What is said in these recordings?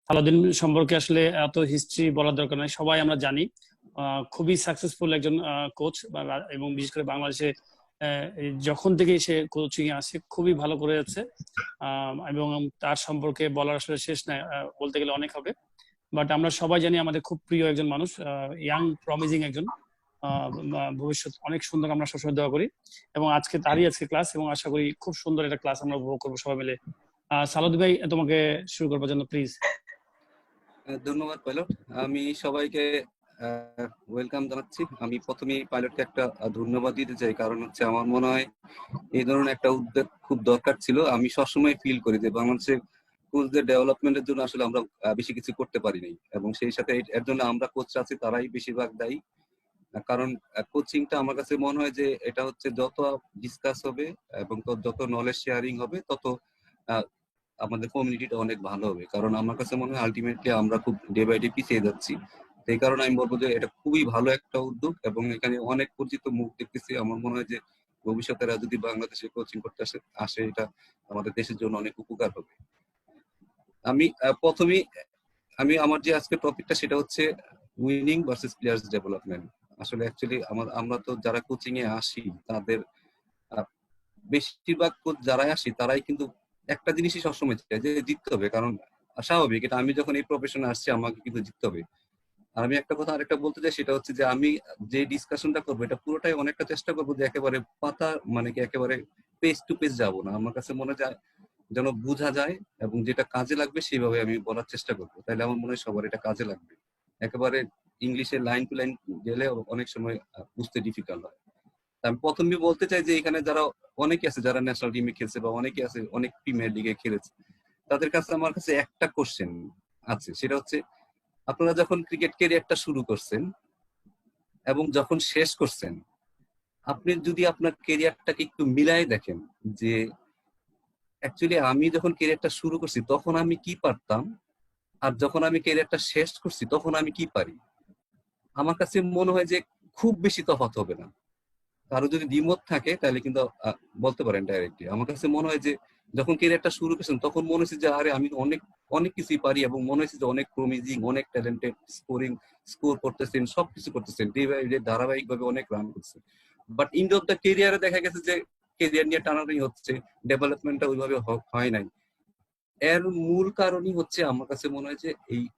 সালাউদ্দিন সম্পর্কে আসলে এত হিস্ট্রি বলার দরকার নাই, সবাই আমরা জানি। খুবই সাকসেসফুল একজন কোচ, এবং বিশেষ করে বাংলাদেশে যখন থেকে সে কোচিং এ আসে খুবই ভালো করে যাচ্ছে। এবং তার সম্পর্কে বলার আসলে শেষ নাই, বলতে গেলে অনেক হবে। বাট আমরা সবাই জানি আমাদের খুব প্রিয় একজন মানুষ, ইয়াং প্রমিজিং একজন, ভবিষ্যৎ অনেক সুন্দর, আমরা সবসময় দোয়া করি। এবং আজকে ক্লাস, এবং আশা করি খুব সুন্দর একটা ক্লাস আমরা উপভোগ করবো সবাই মিলে। সালাউদ্দিন ভাই, তোমাকে শুরু করবার জন্য প্লিজ। ধন্যবাদ পাইলট। আমি সবাইকে ওয়েলকাম জানাচ্ছি। আমি প্রথমেই পাইলটকে একটা ধন্যবাদ দিতে চাই, কারণ হচ্ছে আমার মনে হয় এই ধরনের একটা উদ্যোগ খুব দরকার ছিল। আমি সবসময় ফিল করি যে বাংলাদেশের কোচদের ডেভেলপমেন্টের জন্য আসলে আমরা বেশি কিছু করতে পারি নাই, এবং সেই সাথে এর জন্য আমরা কোচরা আছি তারাই বেশিরভাগ দায়ী। কারণ কোচিংটা আমার কাছে মনে হয় যে এটা হচ্ছে যত ডিসকাস হবে এবং যত নলেজ শেয়ারিং হবে তত আমাদের কমিউনিটিটা অনেক ভালো হবে। কারণ আমার কাছে মনে হয় আলটিমেটলি আমরা খুব ডে বাই ডে পিছিয়ে যাচ্ছি। এই কারণে আমি বলবো যে এটা খুবই ভালো একটা উদ্যোগ, এবং এখানে অনেক পরিচিত মুখ দেখতেছি। আমার মনে হয় যে ভবিষ্যতে যদি বাংলাদেশে কোচিং করতে আসে এটা আমাদের দেশের জন্য অনেক উপকার হবে। আমি প্রথমেই আমার যে আজকে টপিকটা সেটা হচ্ছে উইনিং ভার্সেস প্লেয়ার্স ডেভেলপমেন্ট। আসলে অ্যাকচুয়ালি আমরা তো যারা কোচিং এ আসি তাদের বেশিরভাগ যারাই আসি তারাই কিন্তু একটা জিনিসই সবসময় চাই যে জিততে হবে, কারণ স্বাভাবিক এটা। আমি যখন এই প্রফেশনে আসছি আমাকে কিন্তু জিততে হবে। আর আমি একটা কথা আরেকটা বলতে চাই, সেটা হচ্ছে যে আমি যে ডিসকাশনটা করবো এটা পুরোটাই অনেকটা চেষ্টা করবো যে একেবারে পাতা মানে কি একেবারে পেজ টু পেজ যাবো না। আমার কাছে মনে যায় যেন বোঝা যায় এবং যেটা কাজে লাগবে সেইভাবে আমি বলার চেষ্টা করবো, তাহলে আমার মনে হয় সবার এটা কাজে লাগবে। একেবারে ইংলিশে লাইন টু লাইন গেলে অনেক সময় বুঝতে ডিফিকাল্ট হয়। আমি প্রথমে বলতে চাই যে এখানে যারা অনেকে আছে যারা ন্যাশনাল টিমে খেলছে বা অনেকে আছে অনেক প্রিমিয়ার লিগে খেলেছে, তাদের কাছে আমার কাছে একটা কোশ্চেন আছে, সেটা হচ্ছে আপনারা যখন ক্রিকেট ক্যারিয়ারটা শুরু করছেন এবং যখন শেষ করছেন, আপনি যদি আপনার ক্যারিয়ারটাকে একটু মিলাই দেখেন যে অ্যাকচুয়ালি আমি যখন ক্যারিয়ারটা শুরু করছি তখন আমি কি পারতাম, আর যখন আমি ক্যারিয়ারটা শেষ করছি তখন আমি কি পারি, আমার কাছে মনে হয় যে খুব বেশি তফাৎ হবে না। কারো যদি দ্বিমত থাকে তাহলে কিন্তু বলতে পারেন ডাইরেক্টলি। আমার কাছে মনে হয় যে যখন ক্যারিয়ারটা শুরু করেছেন তখন মনে হচ্ছে যে আরে আমি অনেক অনেক কিছুই পারি, এবং মনে হচ্ছে যে অনেক প্রমিজিং, অনেক ট্যালেন্টেড, স্কোর করতেছেন, সবকিছু করতেছেন, ডে বাই ডে ধারাবাহিক ভাবে অনেক রান করছেন। বাট ইন্ড অফ দ্য ক্যারিয়ারে দেখা গেছে যে ক্যারিয়ার নিয়ে টানাটানি হচ্ছে, ডেভেলপমেন্টটা ওইভাবে হয় নাই। এর মূল কারণই হচ্ছে আমার কাছে মনে হয় যে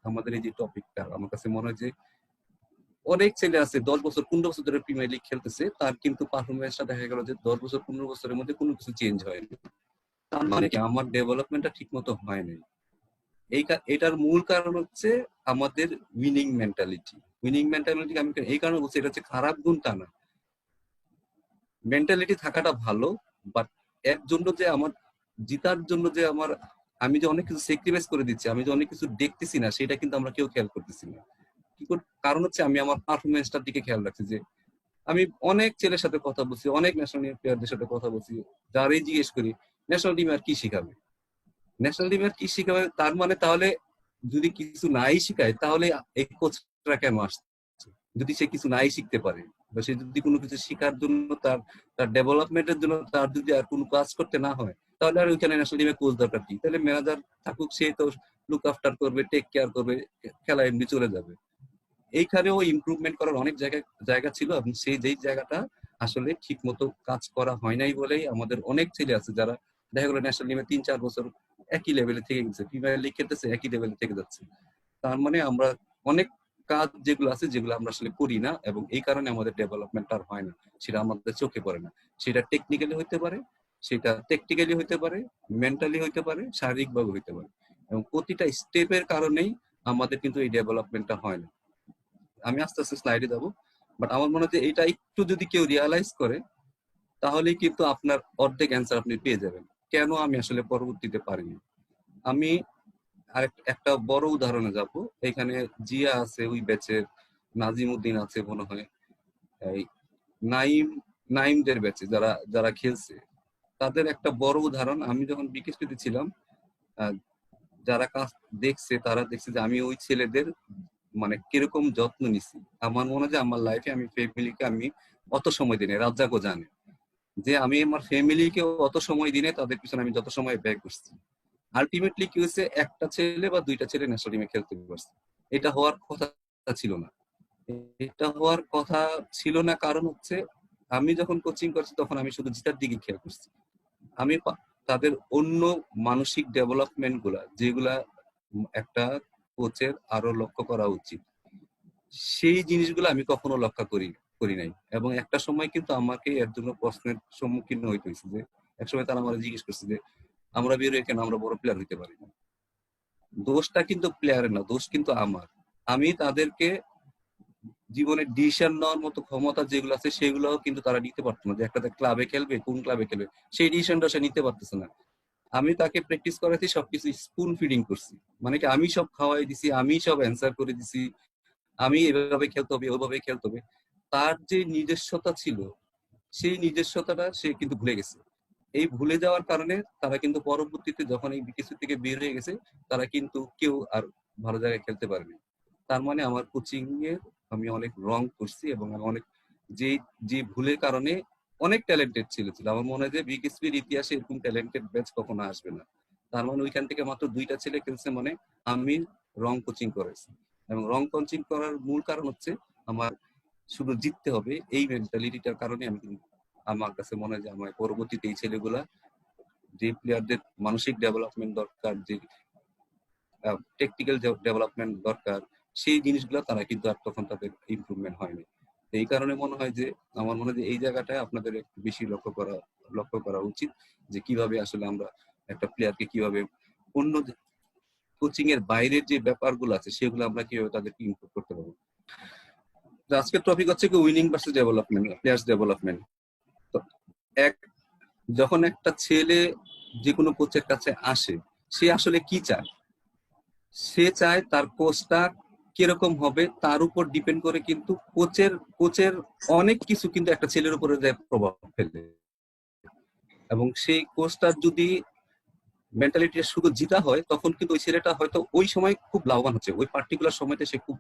আমাদের এই যে টপিকটা, আমার কাছে মনে হয় যে অনেক ছেলে আছে 10 বছর 15 বছর ধরে প্রিমিয়ার লিগ খেলতেছে, তার কিন্তু পারফরমেন্সটা দেখা গেল যে 10 বছর 15 বছরের মধ্যে কোনো কিছু চেঞ্জ হয়নি। তার মানে কি আমার ডেভেলপমেন্টটা ঠিক মতো হয় নাই। এটার মূল কারণ হচ্ছে আমাদের উইনিং মেন্টালিটি। উইনিং মেন্টালিটি আমি এই কারণে বলছি, এটা হচ্ছে খারাপ গুণ তা না, মেন্টালিটি থাকাটা ভালো। বাট এর জন্য যে আমার জিতার জন্য যে আমি যে অনেক কিছু স্যাক্রিফাইস করে দিচ্ছি, আমি যে অনেক কিছু দেখতেছি না, সেটা কিন্তু আমরা কেউ খেয়াল করতেছি না। কারণ হচ্ছে আমি আমার পারফরমেন্সটার দিকে খেয়াল রাখছি। যে আমি অনেক ছেলের সাথে কথা বলছি, অনেক ন্যাশনাল প্লেয়ারদের সাথে কথা বলছি, যারাই জিজ্ঞেস করি ন্যাশনাল টিমে আর কি শিখাবে, ন্যাশনাল টিমে আর কি শিখাবে, তার মানে তাহলে যদি কিছু নাই শিখায় তাহলে এই কোচরা কেন আসছে? যদি সে কিছু নাই শিখতে পারে বা সে যদি কোনো কিছু শেখার জন্য তার তার ডেভেলপমেন্টের জন্য তার যদি আর কোনো কাজ করতে না হয়, তাহলে আর ওইখানে ন্যাশনাল টিমে কোচ দরকার কি? তাহলে ম্যানেজার থাকুক, সে তো লুক আফটার করবে, টেক কেয়ার করবে, খেলা এমনি চলে যাবে। এইখানেও ইমপ্রুভমেন্ট করার অনেক জায়গা ছিল, এবং সেই যেই জায়গাটা আসলে ঠিক মতো কাজ করা হয় নাই বলেই আমাদের অনেক ছেলে আছে যারা দেখা গেলো ন্যাশনাল টিমে 3-4 বছর একই লেভেলে থেকে গেছে, প্রিমিয়ার লিগ খেলতেছে, একই লেভেলে থেকে যাচ্ছে। তার মানে আমরা অনেক কাজ যেগুলো আছে যেগুলো আমরা আসলে করি না, এবং এই কারণে আমাদের ডেভেলপমেন্ট আর হয় না, সেটা আমাদের চোখে পড়ে না। সেটা টেকনিক্যালি হইতে পারে, সেটা টেকনিক্যালি হইতে পারে, মেন্টালি হইতে পারে, শারীরিকভাবে হইতে পারে, এবং প্রতিটা স্টেপের কারণেই আমাদের কিন্তু এই ডেভেলপমেন্টটা হয় না। আমি আস্তে আস্তে স্লাইডে যাবো, বাট আমার মনে হচ্ছে এটা একটু যদি কেউ রিয়ালাইজ করে তাহলেই কিন্তু আপনার অর্ধেক অ্যান্সার আপনি পেয়ে যাবেন কেন আমি আসলে পরবর্তীতে পারিনি। আমি একটা বড় উদাহরণে যাব। এখানে জিয়া আছে, ওই ব্যাচের নাজিম উদ্দিন আছে মনে হয়, এই নাইমদের ব্যাচে যারা যারা খেলছে, তাদের একটা বড় উদাহরণ। আমি যখন বিকেএসপিতে ছিলাম, যারা কাজ দেখছে তারা দেখছে যে আমি ওই ছেলেদের মানে কিরকম যত্ন নিছি। আমার মনে হয় যে আমার লাইফে আমি ফ্যামিলিকে আমি অত সময় দিই, রাজ্জাকও জানে যে আমি আমার ফ্যামিলিকে অত সময় দিনে তাদের পিছনে আমি যত সময় ব্যয় করছি। আলটিমেটলি কি হয়েছে, একটা ছেলে বা দুইটা ছেলে ন্যাশনাল টিমে খেলতে পারছে। এটা হওয়ার কথা ছিল না। এটা হওয়ার কথা ছিল না, কারণ হচ্ছে আমি যখন কোচিং করছি তখন আমি শুধু জিতার দিকে খেয়াল করছি। আমি তাদের অন্য মানসিক ডেভেলপমেন্ট গুলা, যেগুলা একটা কোচের আরো লক্ষ্য করা উচিত, সেই জিনিসগুলো আমি কখনো লক্ষ্য করি নাই। এবং একটা সময় কিন্তু আমাকে এর জন্য প্রশ্নের সম্মুখীন হইতে হয়েছে, যে একসময় তারা আমার জিজ্ঞেস করছে যে আমরা বের হয়ে কেন আমরা বড় প্লেয়ার হইতে পারি না। দোষটা কিন্তু প্লেয়ারের না, দোষ কিন্তু আমার। আমি তাদেরকে জীবনে ডিসিশন নেওয়ার মতো ক্ষমতা যেগুলো আছে সেগুলোও কিন্তু তারা নিতে পারতো না, যে একটা ক্লাবে খেলবে, কোন ক্লাবে খেলবে, সেই ডিসিশনটা সে নিতে পারতেছে না। আমি তাকে প্র্যাকটিস করাচ্ছি, সবকিছু স্পুন ফিডিং করছি, মানে কি আমি সব খাওয়াই দিছি, আমি সব অ্যান্সার করে দিছি, আমি এভাবে খেলতে হবে, ওভাবে খেলতে হবে। তার যে নিজস্বতা ছিল, সেই নিজস্বতাটা সে কিন্তু ভুলে গেছে। এই ভুলে যাওয়ার কারণে তারা কিন্তু পরবর্তীতে যখন এই বিকেএসপি থেকে বের হয়ে গেছে, তারা কিন্তু কেউ আর ভালো জায়গায় খেলতে পারেনি। তার মানে আমার কোচিং এ আমি অনেক রং করছি, এবং আমি অনেক যে যে ভুলের কারণে অনেক ট্যালেন্টেড ছেলে ছিল। আমার মনে হয় যে বিকেএসপির ইতিহাসে এরকম ট্যালেন্টেড ব্যাচ কখনো আসবে না। তার মানে ওইখান থেকে মাত্র দুইটা ছেলে খেলছে, মানে আমি রং কোচিং করেছি। এবং রং কোচিং করার মূল কারণ হচ্ছে আমার শুধু জিততে হবে এই মেন্টালিটিটার কারণে আমি আমার কাছে মনে হয় যে আমার পরবর্তীতে এই ছেলেগুলা, যে প্লেয়ারদের মানসিক ডেভেলপমেন্ট দরকার, যে টেকনিক্যাল ডেভেলপমেন্ট দরকার, সেই জিনিসগুলো তারা কিন্তু আর তখন তাদের ইমপ্রুভমেন্ট হয়নি। এই কারণে মনে হয় যে আমার মনে হয় যে এই জায়গাটায় আপনাদের একটু বেশি লক্ষ্য করা উচিত, যে কিভাবে আসলে আমরা একটা প্লেয়ারকে কিভাবে অন্য কোচিং এর বাইরের যে ব্যাপারগুলো আছে সেগুলো আমরা কিভাবে তাদেরকে ইমপ্রুভ করতে পারবো। আজকের টপিক হচ্ছে কি winning versus development, players development. তো এক যখন একটা ছেলে যে কোনো কোচের কাছে আসে, সে আসলে কি চায়? সে চায় তার কোচটা কিরকম হবে তার উপর ডিপেন্ড করে কিন্তু কোচের অনেক কিছু কিন্তু একটা ছেলের উপরে প্রভাব ফেলে। এবং সেই কোচটার যদি মেন্টালিটি শুধু জিতা হয়, তখন কিন্তু ওই ছেলেটা হয়তো ওই সময় খুব লাভবান হচ্ছে, ওই পার্টিকুলার সময়তে সে খুব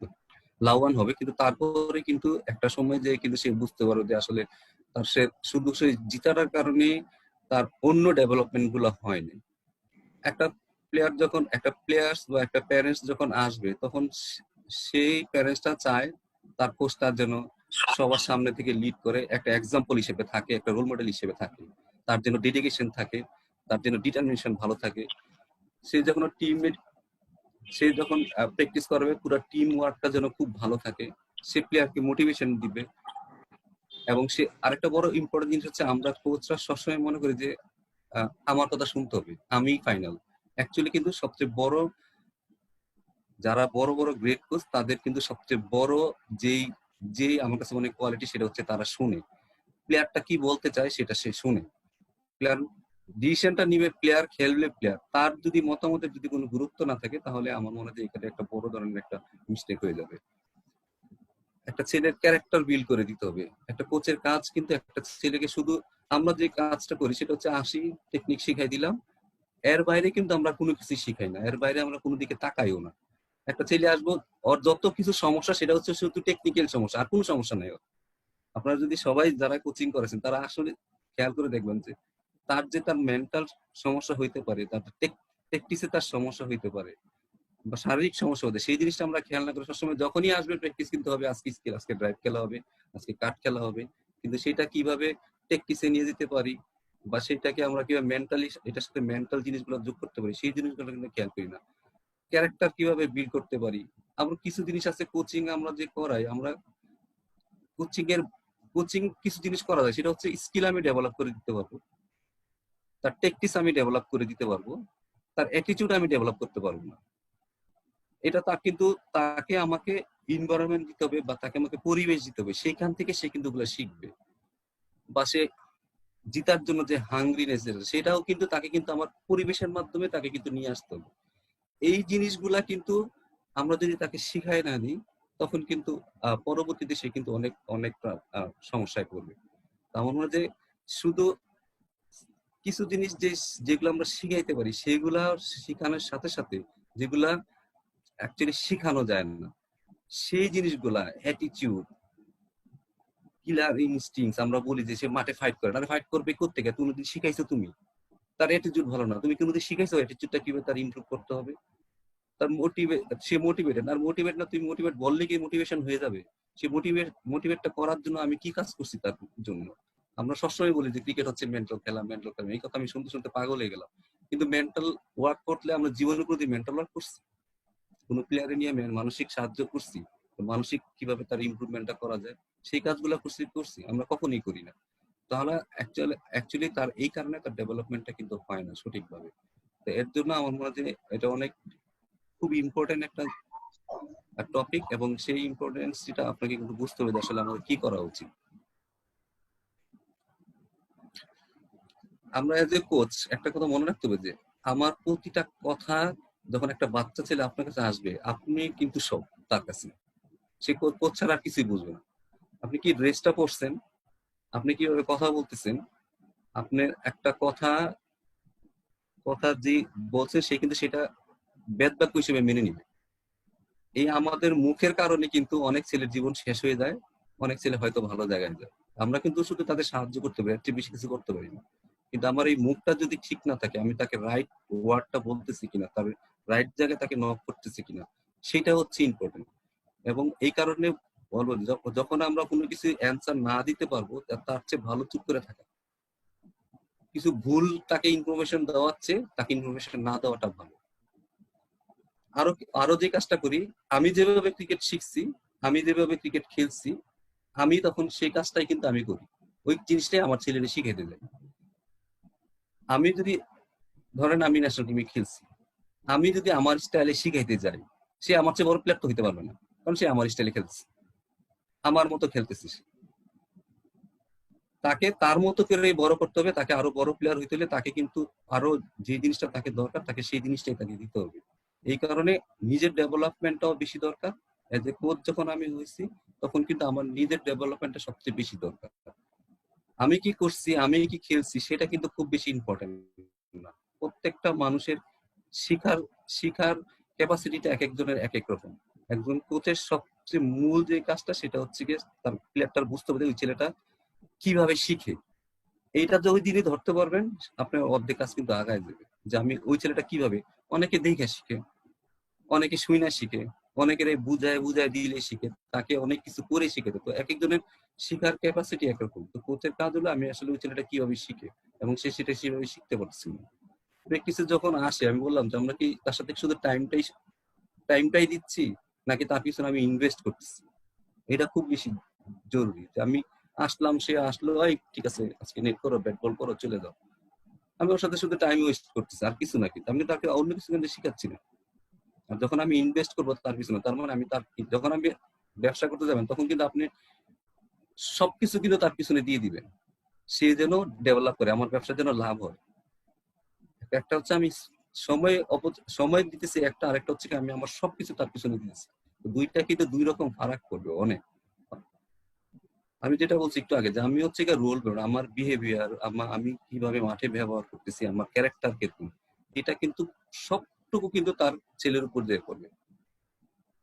লাভবান হবে, কিন্তু তারপরে কিন্তু একটা সময় যে কিন্তু সে বুঝতে পারবে যে আসলে তার সে শুধু সে জিতার কারণে তার অন্য ডেভেলপমেন্ট গুলো হয়নি। একটা প্লেয়ার্স বা একটা প্যারেন্টস যখন আসবে, তখন সেই প্যারেন্টসটা চায় তার কোচটা যেন সবার সামনে থেকে লিড করে, একটা এক্সাম্পল হিসেবে থাকে, একটা রোল মডেল হিসেবে থাকে, তার জন্য ডেডিকেশন থাকে, তার জন্য ডিটারমিনেশন ভালো থাকে। সে যখন টিমমেট, সে যখন প্র্যাকটিস করবে, পুরো টিম ওয়ার্কটা যেন খুব ভালো থাকে, সে প্লেয়ারকে মোটিভেশন দিবে। এবং সে আরেকটা বড় ইম্পর্টেন্ট জিনিস হচ্ছে, আমরা কোচরা সবসময় মনে করি যে আমার কথা শুনতে হবে, আমি ফাইনাল। অ্যাকচুয়ালি কিন্তু সবচেয়ে বড়, যারা বড় বড় গ্রেট কোচ, তাদের কিন্তু সবচেয়ে বড় যেই যে আমার কাছে মনে কোয়ালিটি, সেটা হচ্ছে তারা শুনে, প্লেয়ারটা কি বলতে চায় সেটা সে শুনে। প্লেয়ার ডিসিশনটা নিবে, প্লেয়ার খেলবে, প্লেয়ার তার যদি মতামতের যদি কোনো গুরুত্ব না থাকে, তাহলে আমার মনে হয় এখানে একটা বড় ধরনের একটা মিস্টেক হয়ে যাবে। একটা ছেলের ক্যারেক্টার বিল্ড করে দিতে হবে। একটা কোচের কাজ কিন্তু একটা ছেলেকে শুধু, আমরা যে কাজটা করি সেটা হচ্ছে আসি, টেকনিক শিখাই দিলাম, এর বাইরে কিন্তু আমরা কোনো কিছু শিখাই না, এর বাইরে আমরা কোনো দিকে তাকাইও না। একটা ছেলে আসবো, ওর যত কিছু সমস্যা সেটা হচ্ছে শুধু টেকনিক্যাল সমস্যা, আর কোনো সমস্যা নাই ওর। আপনারা যদি সবাই যারা কোচিং করেছেন তারা আসলে খেয়াল করে দেখবেন যে তার মেন্টাল সমস্যা হইতে পারে, তার প্র্যাকটিসে তার সমস্যা হইতে পারে, বা শারীরিক সমস্যা হতে, সেই জিনিসটা আমরা খেয়াল না করে সবসময় যখনই আসবে প্র্যাকটিস কিন্তু হবে, আজকে স্কিল, আজকে ড্রাইভ খেলা হবে, আজকে কাট খেলা হবে, কিন্তু সেটা কিভাবে প্র্যাকটিসে নিয়ে যেতে পারি, বা সেটাকে আমরা কিভাবে মেন্টালি এটার সাথে মেন্টাল জিনিসগুলো যোগ করতে পারি, সেই জিনিসগুলো কিন্তু খেয়াল করি না। ক্যারেক্টার কিভাবে বিল্ড করতে পারি, আমরা কিছু জিনিস আছে কোচিং আমরা যে করাই, আমরা কোচিং এর কোচিং কিছু জিনিস করা যায়, সেটা হচ্ছে স্কিল আমি ডেভেলপ করে দিতে পারবো, তার টেকটিস আমি ডেভেলপ করে দিতে পারবো, তার অ্যাটিটিউড আমি ডেভেলপ করতে পারবো না। এটা তার কিন্তু, তাকে আমাকে ইনভায়রনমেন্ট দিতে হবে, বা তাকে আমাকে পরিবেশ দিতে হবে, সেখান থেকে সে কিন্তু ওগুলো শিখবে। বা সে জিতার জন্য যে হাংরিনেস, সেটাও কিন্তু তাকে কিন্তু আমার পরিবেশের মাধ্যমে তাকে কিন্তু নিয়ে আসতে হবে। এই জিনিসগুলা কিন্তু আমরা যদি তাকে শিখাই না দিই, তখন কিন্তু পরবর্তীতে সে কিন্তু অনেক অনেক সমস্যায় পড়বে। আমার মনে হয় যে শুধু কিছু জিনিস যেগুলো আমরা শিখাইতে পারি, সেগুলা শিখানোর সাথে সাথে যেগুলা অ্যাকচুয়ালি শিখানো যায় না, সেই জিনিসগুলা অ্যাটিটিউড, কিলার ইনস্টিংস, আমরা বলি যে সে মাঠে ফাইট করে, তাহলে ফাইট করবে কোত্থেকে? তুমি শিখাইছো তুমি, তার অ্যাটিটিউড ভালো না, তুমি কিন্তু শিখাইছো অ্যাটিটিউডটা কিভাবে তার ইমপ্রুভ করতে হবে, তার সে মোটিভেটেড, আর মোটিভেট না, তুমি মোটিভেট বললে কি মোটিভেশন হয়ে যাবে? সে মোটিভেটটা করার জন্য আমি কি কাজ করছি তার জন্য? আমরা সবসময় বলি যে ক্রিকেট হচ্ছে মেন্টাল খেলা, মেন্টাল খেলা, এই কথা আমি শুনতে শুনতে পাগল হয়ে গেলাম। কিন্তু মেন্টাল ওয়ার্ক করলে আমরা জীবনের প্রতি মেন্টাল ওয়ার্ক করছি, কোনো প্লেয়ারে নিয়ে মানসিক সাহায্য করছি, মানসিক কিভাবে তার ইমপ্রুভমেন্টটা করা যায় সেই কাজগুলো করছি আমরা কখনোই করি না। তাহলে অ্যাকচুয়ালি তার এই কারণে তার ডেভেলপমেন্টটা কিন্তু হয় না সঠিকভাবে। তো এর জন্য আমার মনে হয় যে এটা অনেক খুব ইম্পর্টেন্ট একটা টপিক, এবং সেই ইম্পর্টেন্সটা আপনাকে কিন্তু বুঝতে হবে আসলে আমাদের কি করা উচিত। আমরা এজ এ কোচ একটা কথা মনে রাখতে হবে যে আমার প্রতিটা কথা যখন একটা বাচ্চা ছেলে আপনার কাছে আসবে, আপনি কিন্তু সব তার কাছে, সে কোচ ছাড়া আর কিছুই বুঝবে না। আপনি কি ড্রেসটা পরছেন, আপনি কিভাবে কথা বলতেছেন, আপনার একটা কথা কথা যে বলছে সে কিন্তু সেটা বেদ বাক্য হিসেবে মেনে নিবে। এই আমাদের মুখের কারণে কিন্তু অনেক ছেলের জীবন শেষ হয়ে যায়, অনেক ছেলে হয়তো ভালো জায়গায় যায়। আমরা কিন্তু শুধু তাদের সাহায্য করতে পারি, এর চেয়ে বেশি কিছু করতে পারি না। কিন্তু আমার এই মুখটা যদি ঠিক না থাকে, আমি তাকে রাইট ওয়ার্ডটা বলতেছি কিনা, তার রাইট জায়গায় তাকে নক করতেছি কিনা, সেটা হচ্ছে ইম্পর্টেন্ট। এবং এই কারণে বলবো যখন আমরা কোনো কিছু অ্যান্সার না দিতে পারবো, তার চেয়ে ভালো চুপ করে থাকা। কিছু ভুল তাকে ইনফরমেশন দেওয়াচ্ছে, তাকে ইনফরমেশন না দেওয়াটা ভালো। আরো আরো যে কাজটা করি, আমি যেভাবে ক্রিকেট শিখছি, আমি যেভাবে ক্রিকেট খেলছি, আমি তখন সেই কাজটাই কিন্তু আমি করি, ওই জিনিসটাই আমার ছেলেরা শিখাইতে যায়। আমি যদি ধরেন আমি ন্যাশনাল টিমে খেলছি, আমি যদি আমার স্টাইলে শিখাইতে যাই, সে আমার চেয়ে বড় প্লেয়ার তো হইতে পারবে না, কারণ সে আমার স্টাইলে খেলছে, আমার মতো খেলতেছিস। তাকে তার মতো করে বড় করতে হবে, তাকে আরো বড় প্লেয়ার হইতে হলে তাকে কিন্তু আরো যে জিনিসটা তাকে দরকার, তাকে সেই জিনিসটাই তাকে দিতে হবে। এই কারণে নিজের ডেভেলপমেন্টটাও বেশি দরকার। এজ এ কোচ যখন আমি হয়েছি, তখন কিন্তু আমার নিজের ডেভেলপমেন্টটা সবচেয়ে বেশি দরকার। আমি কি করছি, আমি কি খেলছি, সেটা কিন্তু খুব বেশি ইম্পর্টেন্ট না। প্রত্যেকটা মানুষের শিখার শিখার ক্যাপাসিটিটা এক একজনের এক এক রকম। একজন কোচের সবচেয়ে মূল যে কাজটা, সেটা হচ্ছে গিয়ে তার প্লেয়ারটার বুঝতে হবে ওই ছেলেটা কিভাবে শিখে। এইটা যদি তিনি ধরতে পারবেন, আপনার অর্ধেক কাজ কিন্তু আগায় যাবে। যে আমি ওই ছেলেটা কিভাবে, অনেকে দেখে শিখে, অনেকে শুইনা শিখে, অনেকের বুঝায় বুঝায় দিলে শিখে, তাকে অনেক কিছু করে শিখে। তো এক একজনের শিখার ক্যাপাসিটি একরকম। তো কোচের কাজ হলো আমি আসলে ওই ছেলেটা কিভাবে শিখে, এবং সে সেটা সেভাবে শিখতে পারছি না। প্র্যাকটিসে যখন আসে, আমি বললাম যে আমরা কি তার সাথে শুধু টাইমটাই দিচ্ছি, নাকি তার পিছনে আমি ইনভেস্ট করতেছি। এটা খুব বেশি জরুরি। যে আমি আসলাম, সে আসলো, এই ঠিক আছে আজকে নেট করো, ব্যাট বল করো, চলে যাও, আমি ওর সাথে শুধু টাইম ওয়েস্ট করতেছি আর কিছু না। কিন্তু আমি তাকে অন্য কিছু কিন্তু শিখাচ্ছি না। আর যখন আমি ইনভেস্ট করবো তার পিছনে, তার মানে আমি তার, যখন আমি ব্যবসা করতে যাবেন, তখন কিন্তু আপনি সবকিছু কিন্তু তার পিছনে দিয়ে দিবেন, সে যেন ডেভেলপ করে, আমার ব্যবসা যেন লাভ হয়। একটা হচ্ছে আমি সময় দিতেছি একটা, আরেকটা হচ্ছে আমি আমার সবকিছু তার পিছনে দিতেছি। দুইটা কিন্তু দুই রকম ফারাক করবে অনেক। আমি যেটা বলছি একটু আগে, যে আমি হচ্ছে রোল মডেল, আমার বিহেভিয়ার, আমি কিভাবে মাঠে ব্যবহার করতেছি, আমার ক্যারেক্টার কিরকম, এটা কিন্তু সবটুকু কিন্তু তার ছেলের উপর দিয়ে করবে।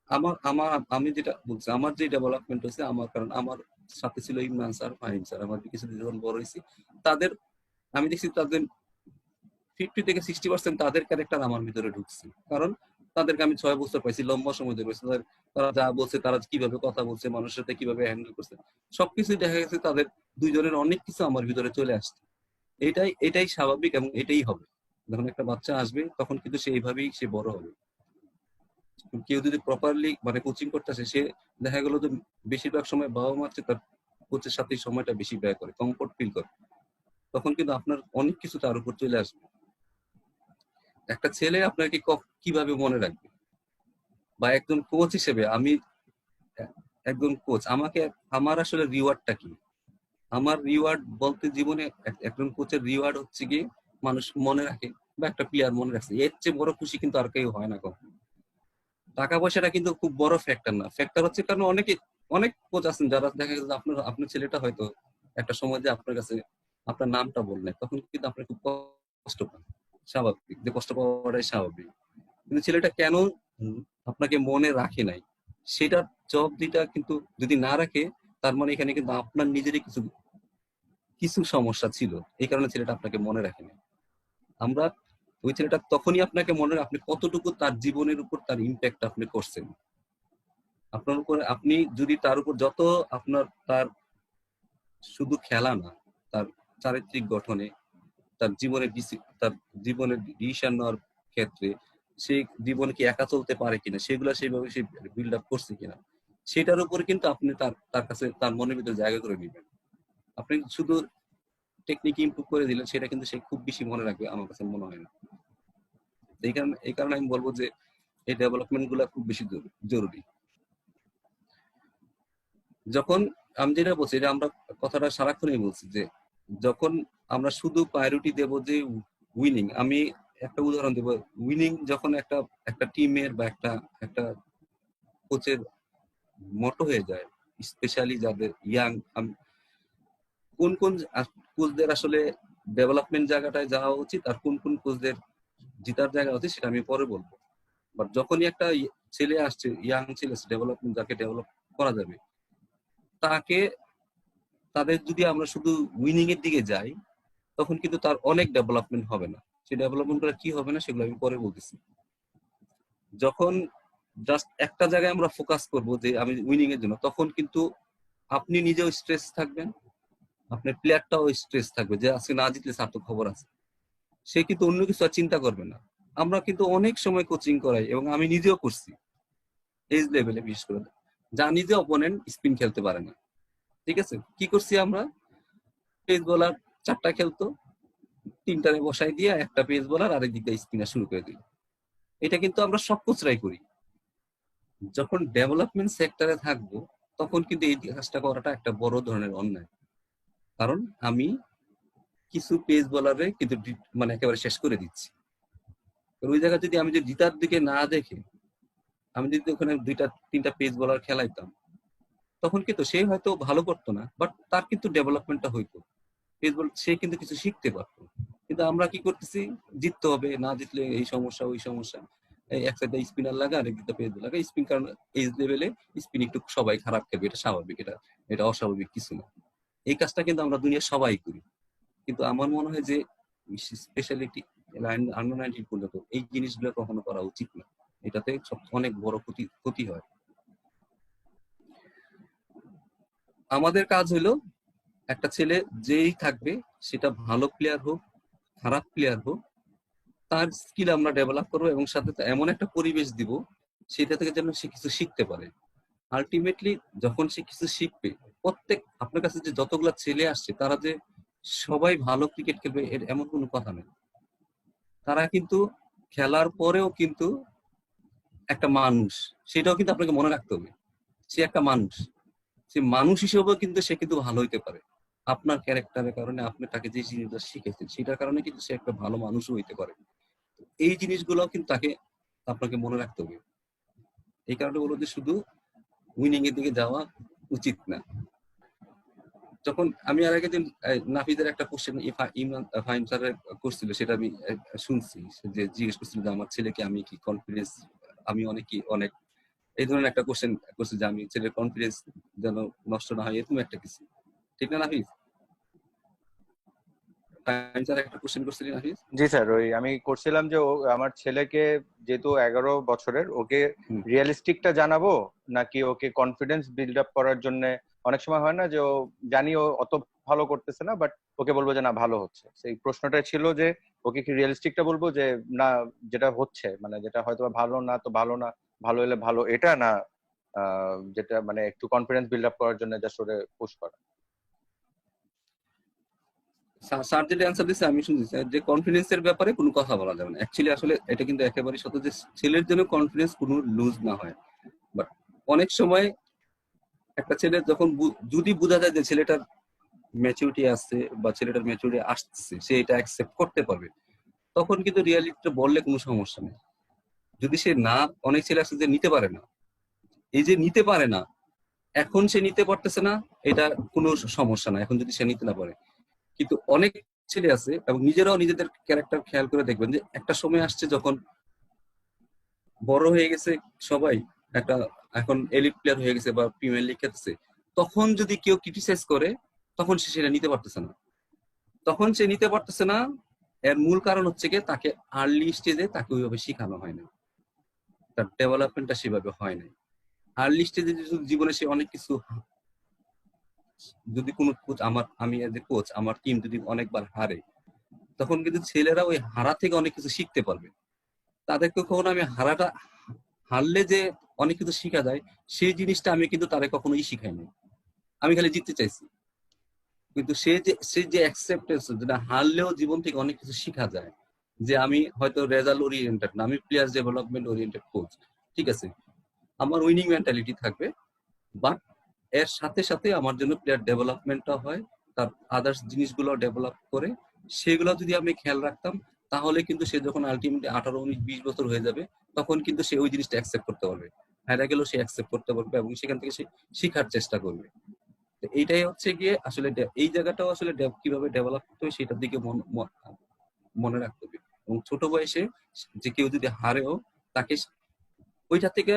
আমার আমার আমি যেটা বলছি, আমার যে ডেভেলপমেন্ট হয়েছে, আমার কারণ আমার সাথে ছিল ইমরান স্যার, ফাহিম স্যার, আমার কিছু যখন বড় হয়েছি, তাদের আমি দেখছি তাদের 50 থেকে 60% তাদের ক্যারেক্টার আমার ভিতরে ঢুকছে। কারণ তাদেরকে আমি 6 বছর পাইছি, লম্বা সময় ধরে পাইছি। তারা যা বলছে, তারা কিভাবে কথা বলছে, মানুষের সাথে কিভাবে হ্যান্ডেল করছে, সবকিছু দেখা গেছে তাদের দুইজনের অনেক কিছু আমার ভিতরে চলে আসছে। এটাই স্বাভাবিক, এবং এটাই হবে। যখন একটা বাচ্চা আসবে, তখন কিন্তু সে এইভাবেই সে বড় হবে। কেউ যদি প্রপারলি মানে কোচিং করতেছে, সে দেখা গেল যে বেশিরভাগ সময় বাবা মা তার কোচের সাথে সময়টা বেশি ব্যয় করে, কমফোর্ট ফিল করে, তখন কিন্তু আপনার অনেক কিছু তার উপর চলে আসবে। একটা ছেলে আপনাকে কিভাবে মনে রাখবে, বা একজন কোচ হিসেবে আমি একজন কোচ, আমাকে আমার আসলে রিওয়ার্ডটা কি? আমার রিওয়ার্ড বলতে জীবনে একজন কোচের রিওয়ার্ড হচ্ছে কি মানুষ মনে রাখে, বা একটা প্লেয়ার মনে রাখছে, এর চেয়ে বড় খুশি কিন্তু আর কেউ হয় না কখনো। টাকা পয়সাটা কিন্তু খুব বড় ফ্যাক্টর না। ফ্যাক্টর হচ্ছে কারণ অনেক কোচ আছেন যারা দেখা গেছে আপনার ছেলেটা হয়তো একটা সময় যে আপনার কাছে আপনার নামটা বললেন, তখন কিন্তু আপনার খুব কষ্ট পান। স্বাভাবিক, যে কষ্ট পাওয়াটাই স্বাভাবিক। কিন্তু ছেলেটা কেন আপনাকে মনে রাখে নাই, সেটার জবাব দিটা কিন্তু যদি না রাখে, তার মানে এখানে কিন্তু আপনার নিজেরই কিছু কিছু সমস্যা ছিল, এই কারণে ছেলেটা আপনাকে মনে রাখে নাই। আমরা ওই ছেলেটা তখনই আপনাকে মনে হয় আপনি কতটুকু তার জীবনের উপর তার ইম্প্যাক্ট আপনি করছেন। আপনার উপর আপনি যদি তার উপর যত আপনার তার শুধু খেলা না, তার চারিত্রিক গঠনে, তার জীবনে তার জীবনের ডিসিশন নেওয়ার ক্ষেত্রে সে জীবনে কি একা চলতে পারে কিনা, সেগুলা সেইভাবে সে বিল্ড আপ করছে কিনা, সেটার উপরে কিন্তু আপনি তার তার কাছে তার মনের ভিতরে জায়গা করে নেবেন। আপনি শুধু টেকনিক ইমপ্রুভ করে দিলেন, সেটা কিন্তু সে খুব বেশি মনে রাখবে আমার কাছে মনে হয় না। এই কারণে আমি বলবো যে এই ডেভেলপমেন্ট গুলা খুব বেশি জরুরি। যখন আমি যেটা বলছি, এটা আমরা কথাটা সারাক্ষণই বলছি যে যখন আমরা শুধু প্রায়োরিটি দেব যে উইনিং, আমি একটা উদাহরণ দেব, উইনিং যখন একটা একটা টিমের বা একটা একটা কোচের মটো হয়ে যায়, স্পেশালি যাদের ইয়াং, কোন কোন কোচদের আসলে ডেভেলপমেন্ট জায়গাটায় যাওয়া উচিত আর কোন কোন কোচদের জিতার জায়গা উচিত সেটা আমি পরে বলবো। বাট যখনই একটা ছেলে আসছে, ইয়াং ছেলে ডেভেলপমেন্ট, যাকে ডেভেলপ করা যাবে, তাকে তাদের যদি আমরা শুধু উইনিং এর দিকে যাই, তখন কিন্তু তার অনেক ডেভেলপমেন্ট হবে না। সেই ডেভেলপমেন্ট করে কি হবে না সেগুলো আমি পরে বলতেছি। যখন জাস্ট একটা জায়গায় আমরা ফোকাস করব যে আমি উইনিং এর জন্য, তখন কিন্তু আপনি নিজেও স্ট্রেস থাকবেন, আপনার প্লেয়ারটাও স্ট্রেস থাকবে যে আজকে না জিতলে স্যার তো খবর আছে, সে কিন্তু অন্য কিছু আর চিন্তা করবে না। আমরা কিন্তু অনেক সময় কোচিং করাই এবং আমি নিজেও করছি এজ লেভেলে, বিশেষ করে জানি যে অপোনেন্ট স্পিন খেলতে পারে না, ঠিক আছে, কি করছি আমরা, পেস বোলার 4টা খেলতো, 3টারে বসাই দিয়ে একটা পেস বোলার আরেক দিক দিয়ে স্পিনার শুরু করে দিল। এটা কিন্তু আমরা সব কোচরাই করি। যখন ডেভেলপমেন্ট সেক্টরে থাকবো তখন কিন্তু এই কাজটা করাটা একটা বড় ধরনের অন্যায়। কারণ আমি কিছু পেস বোলারে কিন্তু মানে একেবারে শেষ করে দিচ্ছি। ওই জায়গায় যদি আমি যদি জিতার দিকে না দেখে আমি যদি ওখানে 2-3টা পেস বোলার খেলাইতাম, তখন কিন্তু সে হয়তো ভালো করতো না, বাট তার কিন্তু ডেভেলপমেন্টটা হইতো, পেস বল সে কিন্তু কিছু শিখতে পারতো। কিন্তু আমরা কি করতেছি, জিততে হবে, না জিতলে এই সমস্যা ওই সমস্যা, এই এক সাইডে স্পিনার লাগা আরেক দিকটা পেস লাগা স্পিন, কারণ এই লেভেলে স্পিন একটু সবাই খারাপ খেলবে, এটা স্বাভাবিক, এটা এটা অস্বাভাবিক কিছু না। এই কাজটা কিন্তু আমরা দুনিয়া সবাই করি। কিন্তু আমার মনে হয় যে স্পেশালিটি আন্ডার 19 পর্যন্ত এই জিনিসগুলো কখনো করা উচিত না। এটাতে অনেক বড় ক্ষতি হয়। আমাদের কাজ হলো একটা ছেলে যেই থাকবে, সেটা ভালো প্লেয়ার হোক খারাপ প্লেয়ার হোক, তার স্কিল আমরা ডেভেলপ করবো এবং সাথে এমন একটা পরিবেশ দিব সেটা থেকে যেন সে কিছু শিখতে পারে। আলটিমেটলি যখন সে কিছু শিখবে, প্রত্যেক আপনার কাছে যে যতগুলা ছেলে আসছে তারা যে সবাই ভালো ক্রিকেট খেলবে এর এমন কোনো কথা নেই। তারা কিন্তু খেলার পরেও কিন্তু একটা মানুষ, সেটাও কিন্তু আপনাকে মনে রাখতে হবে। সে একটা মানুষ, সে মানুষ হিসেবেও কিন্তু সে কিন্তু ভালো হইতে পারে। আপনার ক্যারেক্টারের কারণে আপনি তাকে যে জিনিসটা শিখেছেন সেটার কারণে কিন্তু সে একটা ভালো মানুষও হইতে পারে। এই জিনিসগুলো কিন্তু তাকে আপনাকে মনে রাখতে হবে। এই কারণে বলো যে শুধু উইনিং এর দিকে যাওয়া উচিত না। যখন আমি আর আগে দিন নাফিদের একটা কোশ্চেন ইমরান ফাহিম স্যারের করছিল, সেটা আমি শুনছি, যে জিজ্ঞেস করছিল যে আমার ছেলেকে আমি কি কনফিডেন্স, আমি অনেক এই ধরনের একটা কোশ্চেন করছি যে আমি ছেলের কনফিডেন্স যেন নষ্ট না হয়, এরকম একটা কিছু, ঠিক না নাফিজ? ফাহিম স্যার একটা কোশ্চেন করছিলেন নাফিজ। জি স্যার, ওই আমি করছিলাম যে আমার ছেলেকে যেহেতু 11 বছরের, ওকে রিয়েলিস্টিকটা জানাবো নাকি ওকে কনফিডেন্স বিল্ড আপ করার জন্য। অনেক সময় হয় না যে ও জানি ও অত ভালো করতেছে না, বাট ওকে বলবো যে না ভালো হচ্ছে। সেই প্রশ্নটা ছিল যে ওকে কি রিয়েলিস্টিকটা বলবো যে না যেটা হচ্ছে মানে যেটা হয়তো ভালো না তো ভালো না, ভালো হলে ভালো এটা না, যেটা মানে একটু কনফিডেন্স বিল্ড আপ করার জন্য জাস্ট ওরে পুশ করা। স্যার যেটা অ্যান্সার দিচ্ছে আমি শুনছি যে কনফিডেন্সের ব্যাপারে কোনো কথা বলা যাবে না। অ্যাকচুয়ালি আসলে এটা কিন্তু একেবারে সত্য যে ছেলের জন্য কনফিডেন্স কোনো লুজ না হয়। বাট অনেক সময় একটা ছেলে যখন যদি বোঝা যায় যে ছেলেটার ম্যাচুরিটি আসছে বা ছেলেটার ম্যাচুরিটি আসছে, সে এটা অ্যাকসেপ্ট করতে পারবে, তখন কিন্তু রিয়ালিটিটা বললে কোনো সমস্যা নেই। যদি সে না, অনেক ছেলে আছে যে নিতে পারে না, এই যে নিতে পারে না, এখন সে নিতে পারতেছে না, এটা কোনো সমস্যা না এখন যদি সে নিতে না পারে। কিন্তু অনেক ছেলে আছে এবং নিজেরাও নিজেদের ক্যারেক্টার খেয়াল করে দেখবেন যে একটা সময় আসছে যখন বড় হয়ে গেছে সবাই, একটা এখন এলিট প্লেয়ার হয়ে গেছে বা প্রিমিয়ার লিগ খেলতেছে, তখন যদি কেউ ক্রিটিসাইজ করে তখন সে সেটা নিতে পারতেছে না, তখন সে নিতে পারতেছে না, এর মূল কারণ হচ্ছে কি তাকে আর্লি স্টেজে তাকে ওইভাবে শেখানো হয় না, তার ডেভেলপমেন্টটা সেভাবে হয় নাই। আর্লি স্টেজে জীবনে সে অনেক কিছু, যদি কোনো কোচ আমি এজ এ কোচ আমার টিম যদি অনেকবার হারে, তখন কিন্তু ছেলেরা ওই হারা থেকে অনেক কিছু শিখতে পারবে। তাদেরকে কখনো আমি হারলে যে অনেক কিছু শিখা যায় সেই জিনিসটা আমি কিন্তু তাদের কখনোই শিখাইনি। আমি খালি জিততে চাইছি, কিন্তু সে যে অ্যাকসেপ্টেন্স, যেটা হারলেও জীবন থেকে অনেক কিছু শিখা যায়, যে আমি হয়তো রেজাল্ট ওরিয়েন্টেড না, আমি প্লেয়ার ডেভেলপমেন্ট ওরিয়েন্টেড কোচ, ঠিক আছে, আমার উইনিং মেন্টালিটি থাকবে, বাট এর সাথে সাথে আমার জন্য প্লেয়ার ডেভেলপমেন্টটা হয়, তার আদার্স জিনিসগুলো ডেভেলপ করে সেগুলো যদি আমি খেয়াল রাখতাম, তাহলে কিন্তু সে যখন আলটিমেটলি 18, 19, 20 বছর হয়ে যাবে তখন কিন্তু সে ওই জিনিসটা অ্যাকসেপ্ট করতে পারবে, হারা গেলেও সে অ্যাকসেপ্ট করতে পারবে এবং সেখান থেকে সে শিখার চেষ্টা করবে। তো এইটাই হচ্ছে গিয়ে আসলে এই জায়গাটাও আসলে কিভাবে ডেভেলপ করতে হবে সেটার দিকে মনে রাখতে হবে। এবং ছোট বয়সে যে কেউ যদি হারেও তাকে ওইটা থেকে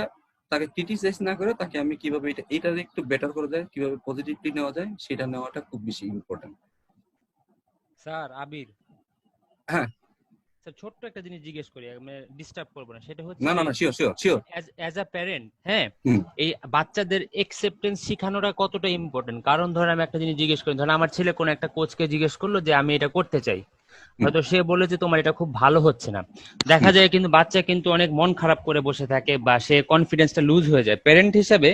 তাকে ক্রিটিসাইজ না করে তাকে আমি কিভাবে এটা একটু বেটার করা যায়, কিভাবে পজিটিভলি নেওয়া যায় সেটা নেওয়াটা খুব বেশি ইম্পর্টেন্ট। স্যার আবির, হ্যাঁ, স্যার ছোট্ট একটা জিনিস জিজ্ঞেস করি, আমি ডিস্টার্ব করবো না, সেটা না হচ্ছে না না, sure sure sure. As a parent, হ্যাঁ, হুম। এই বাচ্চাদের একসেপ্টেন্স শেখানোটা কতটা ইম্পর্টেন্ট? কারণ ধরেন আমি একটা জিনিস জিজ্ঞেস করি, ধরেন আমার ছেলে কোন একটা কোচকে জিজ্ঞেস করলো যে আমি এটা করতে চাই, হয়তো সে বলে যে তোমার এটা খুব ভালো হচ্ছে না, দেখা যায় কিন্তু বাচ্চা কিন্তু অনেক মন খারাপ করে বসে থাকে বা সে কনফিডেন্সটা লুজ হয়ে যায়। প্যারেন্ট হিসেবে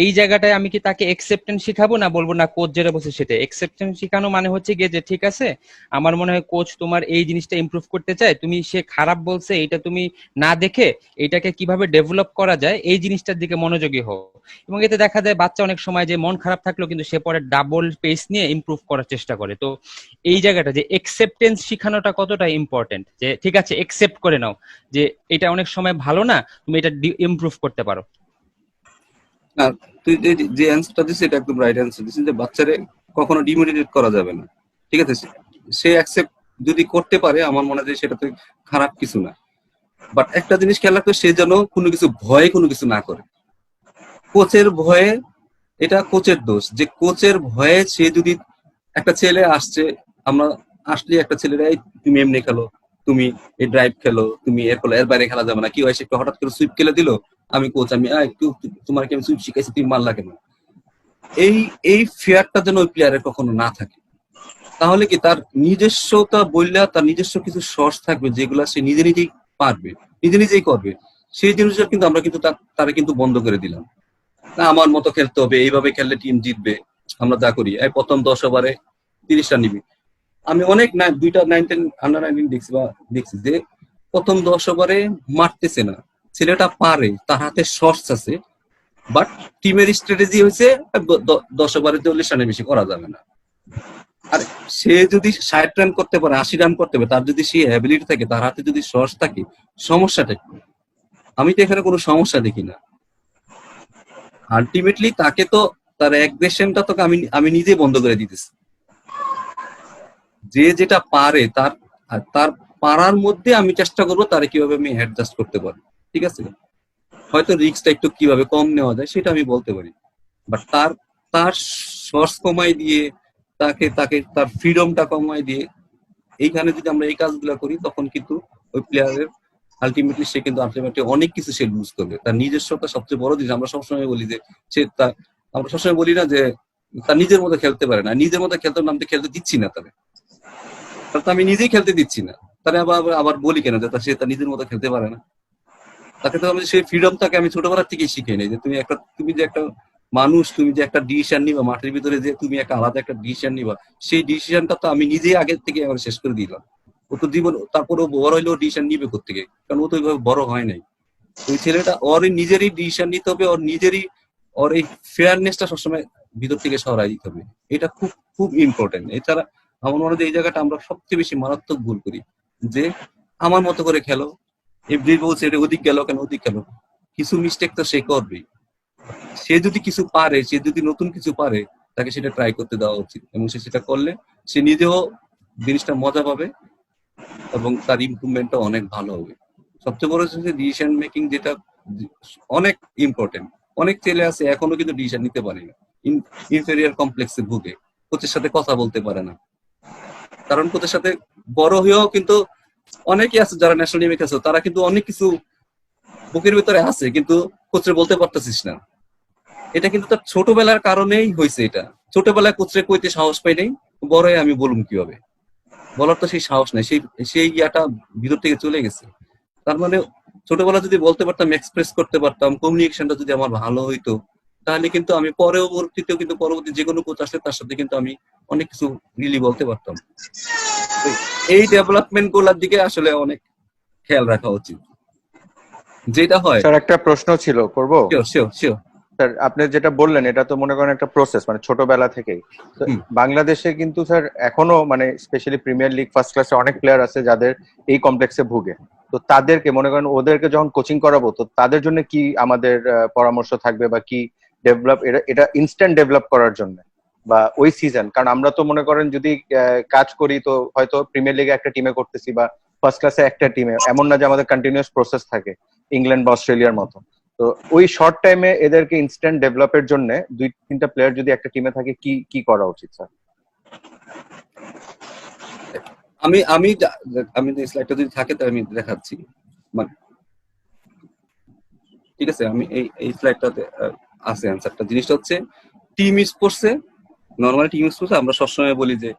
এই জায়গাটায় আমি কি তাকে একসেপ্টেন্স শিখাবো, না বলবো না কোচ যেটা বলছে সেটা একসেপ্টেন্স শিখানো মানে হচ্ছে গিয়ে যে ঠিক আছে আমার মনে হয় কোচ তোমার এই জিনিসটা ইমপ্রুভ করতে চায়, তুমি সে খারাপ বলছে এটা তুমি না দেখে এটাকে কিভাবে ডেভেলপ করা যায় এই জিনিসটার দিকে মনোযোগী হও। এবং এতে দেখা যায় বাচ্চা অনেক সময় যে মন খারাপ থাকলেও কিন্তু সে পরে ডাবল পেস নিয়ে ইমপ্রুভ করার চেষ্টা করে। তো এই জায়গাটা যে একসেপ্টেন্স শিখানোটা কতটা ইম্পর্টেন্ট, যে ঠিক আছে একসেপ্ট করে নাও যে এটা অনেক সময় ভালো না, তুমি এটা ইমপ্রুভ করতে পারো। না, তুই যে অ্যান্সারটা দিছিস এটা একদম রাইট অ্যান্সার দিছিস, যে বাচ্চারে কখনো ডিমোটিভেট করা যাবে না, ঠিক আছে, সে অ্যাকসেপ্ট যদি করতে পারে আমার মনে হয় সেটা তো খারাপ কিছু না। বাট একটা জিনিস খেয়াল রাখতে, সে যেন কোনো কিছু ভয়ে কোনো কিছু না করে, কোচের ভয়ে, এটা কোচের দোষ, যে কোচের ভয়ে সে যদি, একটা ছেলে আসছে, আমরা আসলে একটা ছেলেরা তুমি এমনি খেলো, তুমি এই ড্রাইভ খেলো, তুমি এর বাইরে খেলা যাবে না, কি হয় সে একটু হঠাৎ করে সুইপ খেলে দিল, আমি কোচ আমি একটু তোমার কি আমি সুইপ শিখাইছি তুমি মারলা কেন, এই ফিয়ারটা যেন ওই প্লেয়ারের কখনো না থাকে। তাহলে কি তার নিজস্বতা বললে তার নিজস্ব কিছু সোর্স থাকবে যেগুলা সে নিজে নিজেই পারবে, নিজে নিজেই করবে, সেই জিনিসটা কিন্তু আমরা কিন্তু তারা কিন্তু বন্ধ করে দিলাম। না আমার মতো খেলতে হবে, এইভাবে খেললে টিম জিতবে, আমরা যা করি এই প্রথম 10 ওভারে 30 রান নিবি। আমি অনেক 2টা 19 আন্ডার 19 দেখছি যে প্রথম 10 ওভারে মারতেছে না, ছেলেটা পারে, তার হাতে শর্টস আছে, বাট টিমের স্ট্র্যাটেজি হয়েছে 10 ওভারে 40 রানের বেশি করা যাবে না। আর সে যদি 60 রান করতে পারে, 80 রান করতে পারে, তার যদি সেই অ্যাবিলিটি থাকে, তার হাতে যদি শর্টস থাকে, সমস্যাটা কি? আমি তো এখানে কোনো সমস্যা দেখি না। আলটিমেটলি তাকে তো তার অ্যাগ্রেশনটা তো আমি নিজে বন্ধ করে দিতেছি। যে যেটা পারে তার পারার মধ্যে আমি চেষ্টা করবো তারে কিভাবে আমি অ্যাডজাস্ট করতে পারি, ঠিক আছে, হয়তো রিস্কটা একটু কিভাবে কম নেওয়া যায় সেটা আমি বলতে পারি, বাট তার সোর্স কমাই দিয়ে তাকে তার ফ্রিডমটা কমাই দিয়ে এইখানে যদি আমরা এই কাজগুলো করি তখন কিন্তু ওই প্লেয়ারের আলটিমেটলি সে কিন্তু আলটিমেটলি অনেক কিছু সে লুজ করবে। তার নিজস্বতা সবচেয়ে বড় জিনিস। আমরা সবসময় বলি যে আমরা সবসময় বলি না যে তার নিজের মতো খেলতে পারে না, নিজের মতো খেলতে নামতে খেলতে দিচ্ছি না তাহলে তো আমি নিজেই খেলতে দিচ্ছি না, তাহলে আবার বলি কেন যে সে তার নিজের মতো খেলতে পারে না। তাকে তো আমি সেই ফ্রিডমটাকে আমি ছোটবেলার থেকেই শিখে নেই যে তুমি যে একটা মানুষ, তুমি যে একটা ডিসিশন নিবা মাঠের ভিতরে, যে তুমি একটা আলাদা একটা ডিসিশন নিবা, সেই ডিসিশনটা তো আমি নিজেই আগে থেকে আমার শেষ করে দিলাম। ও তো জীবন তারপরে বড় হইলেও ডিসিশন নিবে কোত্থেকে, কারণ ও তো ওইভাবে বড় হয় নাই। ওই ছেলেটা ওর নিজেরই ডিসিশন নিতে হবে, ওর এই ফেয়ারনেসটা সবসময় ভিতর থেকে সরাই দিতে হবে। এটা খুব খুব ইম্পর্টেন্ট। এছাড়া আমার মনে হয় এই জায়গাটা আমরা সবচেয়ে বেশি মারাত্মক ভুল করি, যে আমার মতো করে খেলো, এভরি বলছে এটা ওদিক গেল কেন, ওদিক গেল, কিছু মিস্টেক তো সে করবেই। সে যদি কিছু পারে, সে যদি নতুন কিছু পারে, তাকে সেটা ট্রাই করতে দেওয়া উচিত, এবং সে সেটা করলে সে নিজেও জিনিসটা মজা পাবে এবং তার ইমপ্রুভমেন্টটা অনেক ভালো হবে। সবচেয়ে বড় হচ্ছে ডিসিশন মেকিং, যেটা অনেক ইম্পর্টেন্ট। অনেক ছেলে আছে এখনো কিন্তু ডিসিশন নিতে পারে না, ইনফেরিয়ার কমপ্লেক্সে ভুগে, কোচের সাথে কথা বলতে পারে না, কারণ কোচের সাথে বড় হয়েও কিন্তু অনেকেই আছে যারা ন্যাশনাল টিমে খেলছে, তারা কিন্তু অনেক কিছু বুকের ভিতরে আছে কিন্তু কোচরে বলতে পারতেছিস না। এটা কিন্তু তার ছোটবেলার কারণেই হয়েছে। এটা ছোটবেলায় কোচরে কইতে সাহস পাই নাই, বড় হয়ে আমি বলুম কিভাবে, বলার তো সেই সাহস নাই, সেই ইয়াটা ভিতর থেকে চলে গেছে। তার মানে ছোটবেলা যদি বলতে পারতাম, এক্সপ্রেস করতে পারতাম, কমিউনিকেশনটা যদি আমার ভালো হইতো, তাহলে কিন্তু আমি পরবর্তীতেও কিন্তু পরবর্তী যে কোনো কোচ আসলে তার সাথে কিন্তু আমি অনেক কিছু রিলি বলতে পারতাম। তো এই ডেভেলপমেন্ট গুলার দিকে আসলে অনেক খেয়াল রাখা উচিত। যেটা হয়, স্যার একটা প্রশ্ন ছিল, করব? Sure sure sure. স্যার আপনি যেটা বললেন এটা তো মনে করেন একটা প্রসেস, মানে ছোটবেলা থেকেই। তো হুম। বাংলাদেশে কিন্তু স্যার এখনো মানে স্পেশালি প্রিমিয়ার লিগ ফার্স্ট ক্লাসে অনেক প্লেয়ার আছে যাদের এই কমপ্লেক্সে ভুগে। তো তাদেরকে মনে করেন ওদেরকে যখন কোচিং করাবো, তো তাদের জন্য কি আমাদের পরামর্শ থাকবে বা কি ডেভেলপ, এটা ইনস্ট্যান্ট ডেভেলপ করার জন্য বা ওই সিজন? কারণ আমরা তো মনে করেন যদি কাজ করি তো হয়তো প্রিমিয়ার লিগে একটা টিমে করতেছি বা ফার্স্ট ক্লাসে একটা টিমে, এমন না যে আমাদের কন্টিনিউয়াস প্রসেস থাকে ইংল্যান্ড বা অস্ট্রেলিয়ার মতো। তো ওই শর্ট টাইমে এদেরকে ইনস্ট্যান্ট ডেভেলপের জন্য 2-3টা প্লেয়ার যদি একটা টিমে থাকে, কি কি করা উচিত স্যার? আমি আমি আমি স্লাইডটা যদি থাকে তাহলে আমি দেখাচ্ছি। মানে ঠিক আছে, আমি এই স্লাইডটাতে আছে অ্যান্সারটা। জিনিসটা হচ্ছে টিম স্পোর্টসে, নর্মাল টিম স্পোর্টসে আমরা সবসময় বলি যে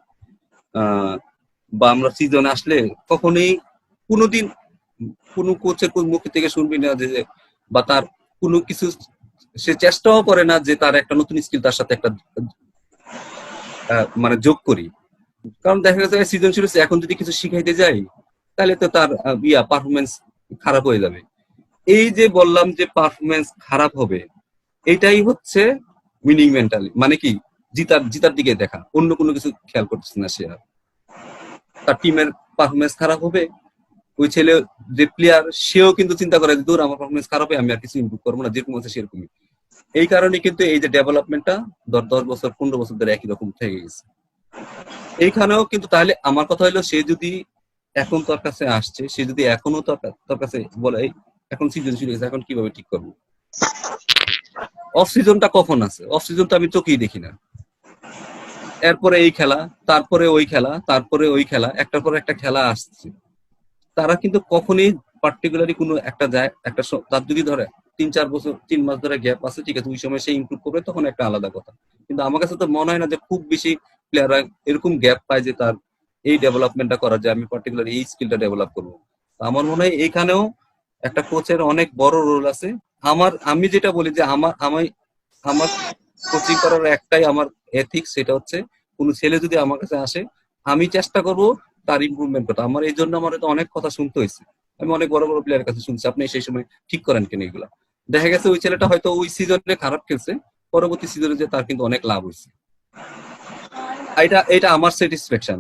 বা আমরা সিজনে আসলে কখনোই কোনোদিন কোনো কোচের মুখ থেকে শুনবি না যে বা তার কোনো কিছু সে চেষ্টাও করে না যে তার একটা নতুন স্কিল তার সাথে একটা মানে যোগ করি। কারণ দেখা গেছে সিজন শুরু হচ্ছে, এখন যদি কিছু শিখাইতে যাই তাহলে তো তার পারফরমেন্স খারাপ হয়ে যাবে। এই যে বললাম যে পারফরমেন্স খারাপ হবে, এটাই হচ্ছে উইনিং মেন্টালি, মানে কি জিতার দিকে দেখা, অন্য কোনো কিছু খেয়াল করতেছে না সে। আর তার টিমের পারফরমেন্স খারাপ হবে, ওই ছেলে যে প্লেয়ার সেও কিন্তু চিন্তা করে যে দূর আমার পারফরমেন্স খারাপ হয়, আমি আর কিছু ইমপ্রুভ করবো না, যেরকম আছে সেরকমই। এই কারণে কিন্তু এই যে ডেভেলপমেন্টটা 10 বছর 15 বছর ধরে একই রকম থেকে গেছে। এইখানেও কিন্তু তাহলে আমার কথা হলো, সে যদি এখন তোর কাছে আসছে, সে যদি এখনো তোর কাছে বলে এখন সিজন শুরু হয়েছে, এখন কিভাবে ঠিক করবো? অফ সিজনটা কখন আছে? অফ সিজন তো আমি চোখেই দেখি না। এরপরে এই খেলা, তারপরে ওই খেলা, তারপরে ওই খেলা, একটার পর একটা খেলা আসছে। তারা কিন্তু কখনোই পার্টিকুলারলি কোনো একটা যায় একটা তার যদি ধরে 3-4 বছর 3 মাস ধরে গ্যাপ আছে, ঠিক আছে, ওই সময় সে ইমপ্রুভ করবে, তখন একটা আলাদা কথা। কিন্তু আমার কাছে তো মনে হয় না যে খুব বেশি প্লেয়াররা এরকম গ্যাপ পায় যে তার এই ডেভেলপমেন্টটা করা যায়, আমি পার্টিকুলার এই স্কিলটা ডেভেলপ করবো। আমার মনে হয় এইখানেও একটা কোচের অনেক বড় রোল আছে। আমি যেটা বলি যে আমার কোচিং করার একটাই আমার এথিক্স, সেটা হচ্ছে কোনো ছেলে যদি আমার কাছে আসে, আমি চেষ্টা করব তার ইমপ্রুভমেন্ট করতে। আমার এই জন্য আমার অনেক কথা শুনতে হয়েছে, আমি অনেক বড় বড় প্লেয়ারের কাছে শুনছি আপনি সেই সময় ঠিক করেন কেন এগুলা। দেখা গেছে ওই ছেলেটা হয়তো ওই সিজনে খারাপ খেলছে, পরবর্তী সিজনে যে তার কিন্তু অনেক লাভ হয়েছে। এটা আমার স্যাটিসফ্যাকশন,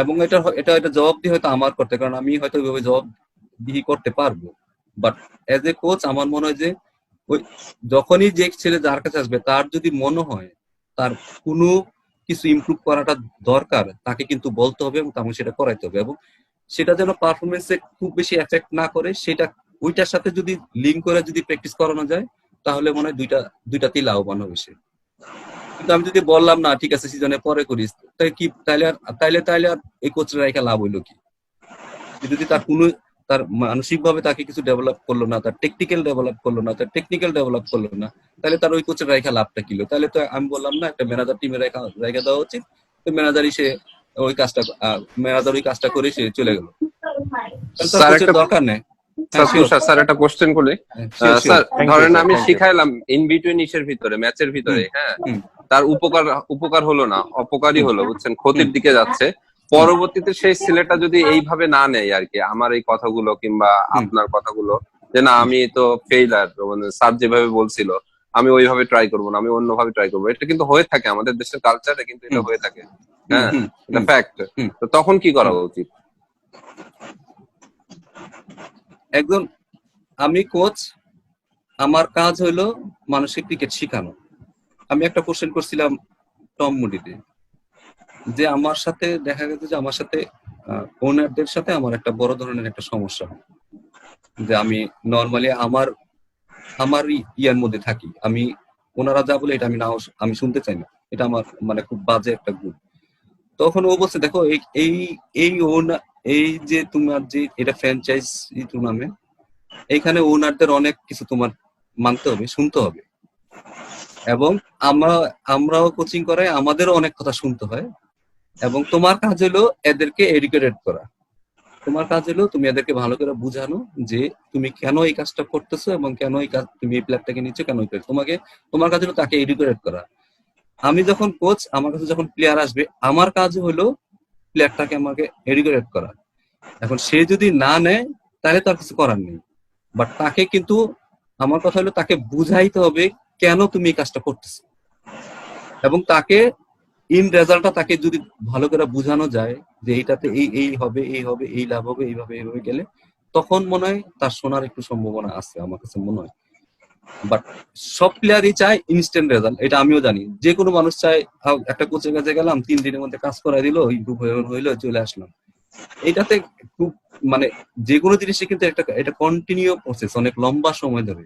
এবং এটা জবাব দিয়ে হয়তো আমার করতে, কারণ আমি হয়তো ওইভাবে জবাব দিয়ে করতে পারবো। বাট এজ এ কোচ আমার মনে হয় যে ওই যখনই যে ছেলে যার কাছে আসবে, তার যদি মনে হয় তার কোনো কিছু ইমপ্রুভ করাটা দরকার, তাকে কিন্তু বলতে হবে এবং তাকে সেটা করাইতে হবে, এবং সেটা যেন পারফরমেন্সে খুব বেশি এফেক্ট না করে, সেটা ওইটার সাথে যদি লিঙ্ক করে যদি প্র্যাকটিস করানো যায়, তাহলে মনে হয় দুইটাতেই লাভবান হবে সে। কিন্তু আমি যদি বললাম না ঠিক আছে সিজনে পরে করিস, তাই কি তাইলে আর এই কোচের রাখা লাভ হইলো কি? যদি তার মানসিক ভাবে তাকে কিছু ডেভেলপ করলো না, তার টেকনিক্যাল ডেভেলপ করলো না, তার টেকনিক্যাল ডেভেলপ করলো না, তাহলে তার ওই কোচের রাখা লাভটা কিলো? তাহলে তো আমি বললাম না একটা ম্যানেজার টিমে রাখা দেওয়া উচিত, তো ম্যানেজারই সে ওই কাজটা করে সে চলে গেল, তাহলে তার স্যার কোচের একটা দরকার নেই। স্যার তুষার স্যার একটা কোশ্চেন করি। স্যার Thank you, ধরেন sir. আমি Thank you. শিখাইলাম ইন বিটুইন ইসের ভিতরে, ম্যাচের ভিতরে, হ্যাঁ, তার উপকার হলো না, অপকারই হলো, বুঝছেন, ক্ষতির দিকে যাচ্ছে। পরবর্তীতে সেই ছেলেটা যদি এইভাবে না নেয় আর কি আমার এই কথাগুলো কিংবা আপনার কথাগুলো, যে না আমি তো ফেইলার, মানে স্যার যেভাবে বলছিল আমি ওইভাবে ট্রাই করবো না, আমি অন্যভাবে ট্রাই করবো, এটা কিন্তু হয়ে থাকে আমাদের দেশের কালচারে, কিন্তু এটা হয়ে থাকে, হ্যাঁ, এটা ফ্যাক্ট। তো তখন কি করা উচিত? একদম, আমি কোচ, আমার কাজ হইলো মানুষের ক্রিকেট শিখানো। আমি একটা কোশ্চেন করছিলাম টম মুডিতে, যে আমার সাথে দেখা গেছে যে আমার সাথে ওনারদের সাথে আমার একটা বড় ধরনের একটা সমস্যা হয়, যে আমি নর্মালি আমার ইয়ার মধ্যে থাকি, ওনারা যা বলে এটা আমি শুনতে চাই না, এটা আমার মানে খুব বাজে একটা গুণ। তখন ও বলছে দেখো এই এই এই ওনার, এই যে তোমার যে এটা ফ্র্যাঞ্চাইজি টুর্নামেন্ট, এইখানে ওনারদের অনেক কিছু তোমার মানতে হবে, শুনতে হবে, এবং আমরাও কোচিং করাই, আমাদেরও অনেক কথা শুনতে হয়, এবং তোমার কাজ হলো এদেরকে এডুকেটেড করা। তোমার কাজ হলো তুমি এদেরকে ভালো করে বুঝানো যে তুমি কেন এই কাজটা করতেছো এবং কেন এই কাজ, তুমি এই প্লেয়ারটাকে নিচ্ছ কেন, তোমার কাজ হলো তাকে এডুকেটেড করা। আমি যখন কোচ, আমার কাছে যখন প্লেয়ার আসবে, আমার কাজ হলো প্লেয়ারটাকে আমাকে এডুকেটেড করা। এখন সে যদি না নেয় তাহলে তার কিছু করার নেই, বাট তাকে কিন্তু, আমার কথা হলো তাকে বুঝাইতে হবে কেন তুমি এই কাজটা করতেছো, এবং তাকে ইন রেজাল্টটা তাকে যদি ভালো করে বোঝানো যায় যে এইটাতে এই এই হবে, এই হবে, এই লাভ হবে, এইভাবে এইভাবে গেলে, তখন মনে হয় তার শোনার একটু সম্ভাবনা আছে, আমার কাছে মনে হয়। বাট সব প্লেয়ারই চায় ইনস্ট্যান্ট রেজাল্ট, এটা আমিও জানি। যে কোনো মানুষ চায় একটা কোচের কাছে গেলাম, 3 দিনের মধ্যে কাজ করাই দিল, ইমপ্রুভ হইলো, চলে আসলাম। এটাতে খুব মানে যে কোনো জিনিসই কিন্তু এটা কন্টিনিউ প্রসেস, অনেক লম্বা সময় ধরে।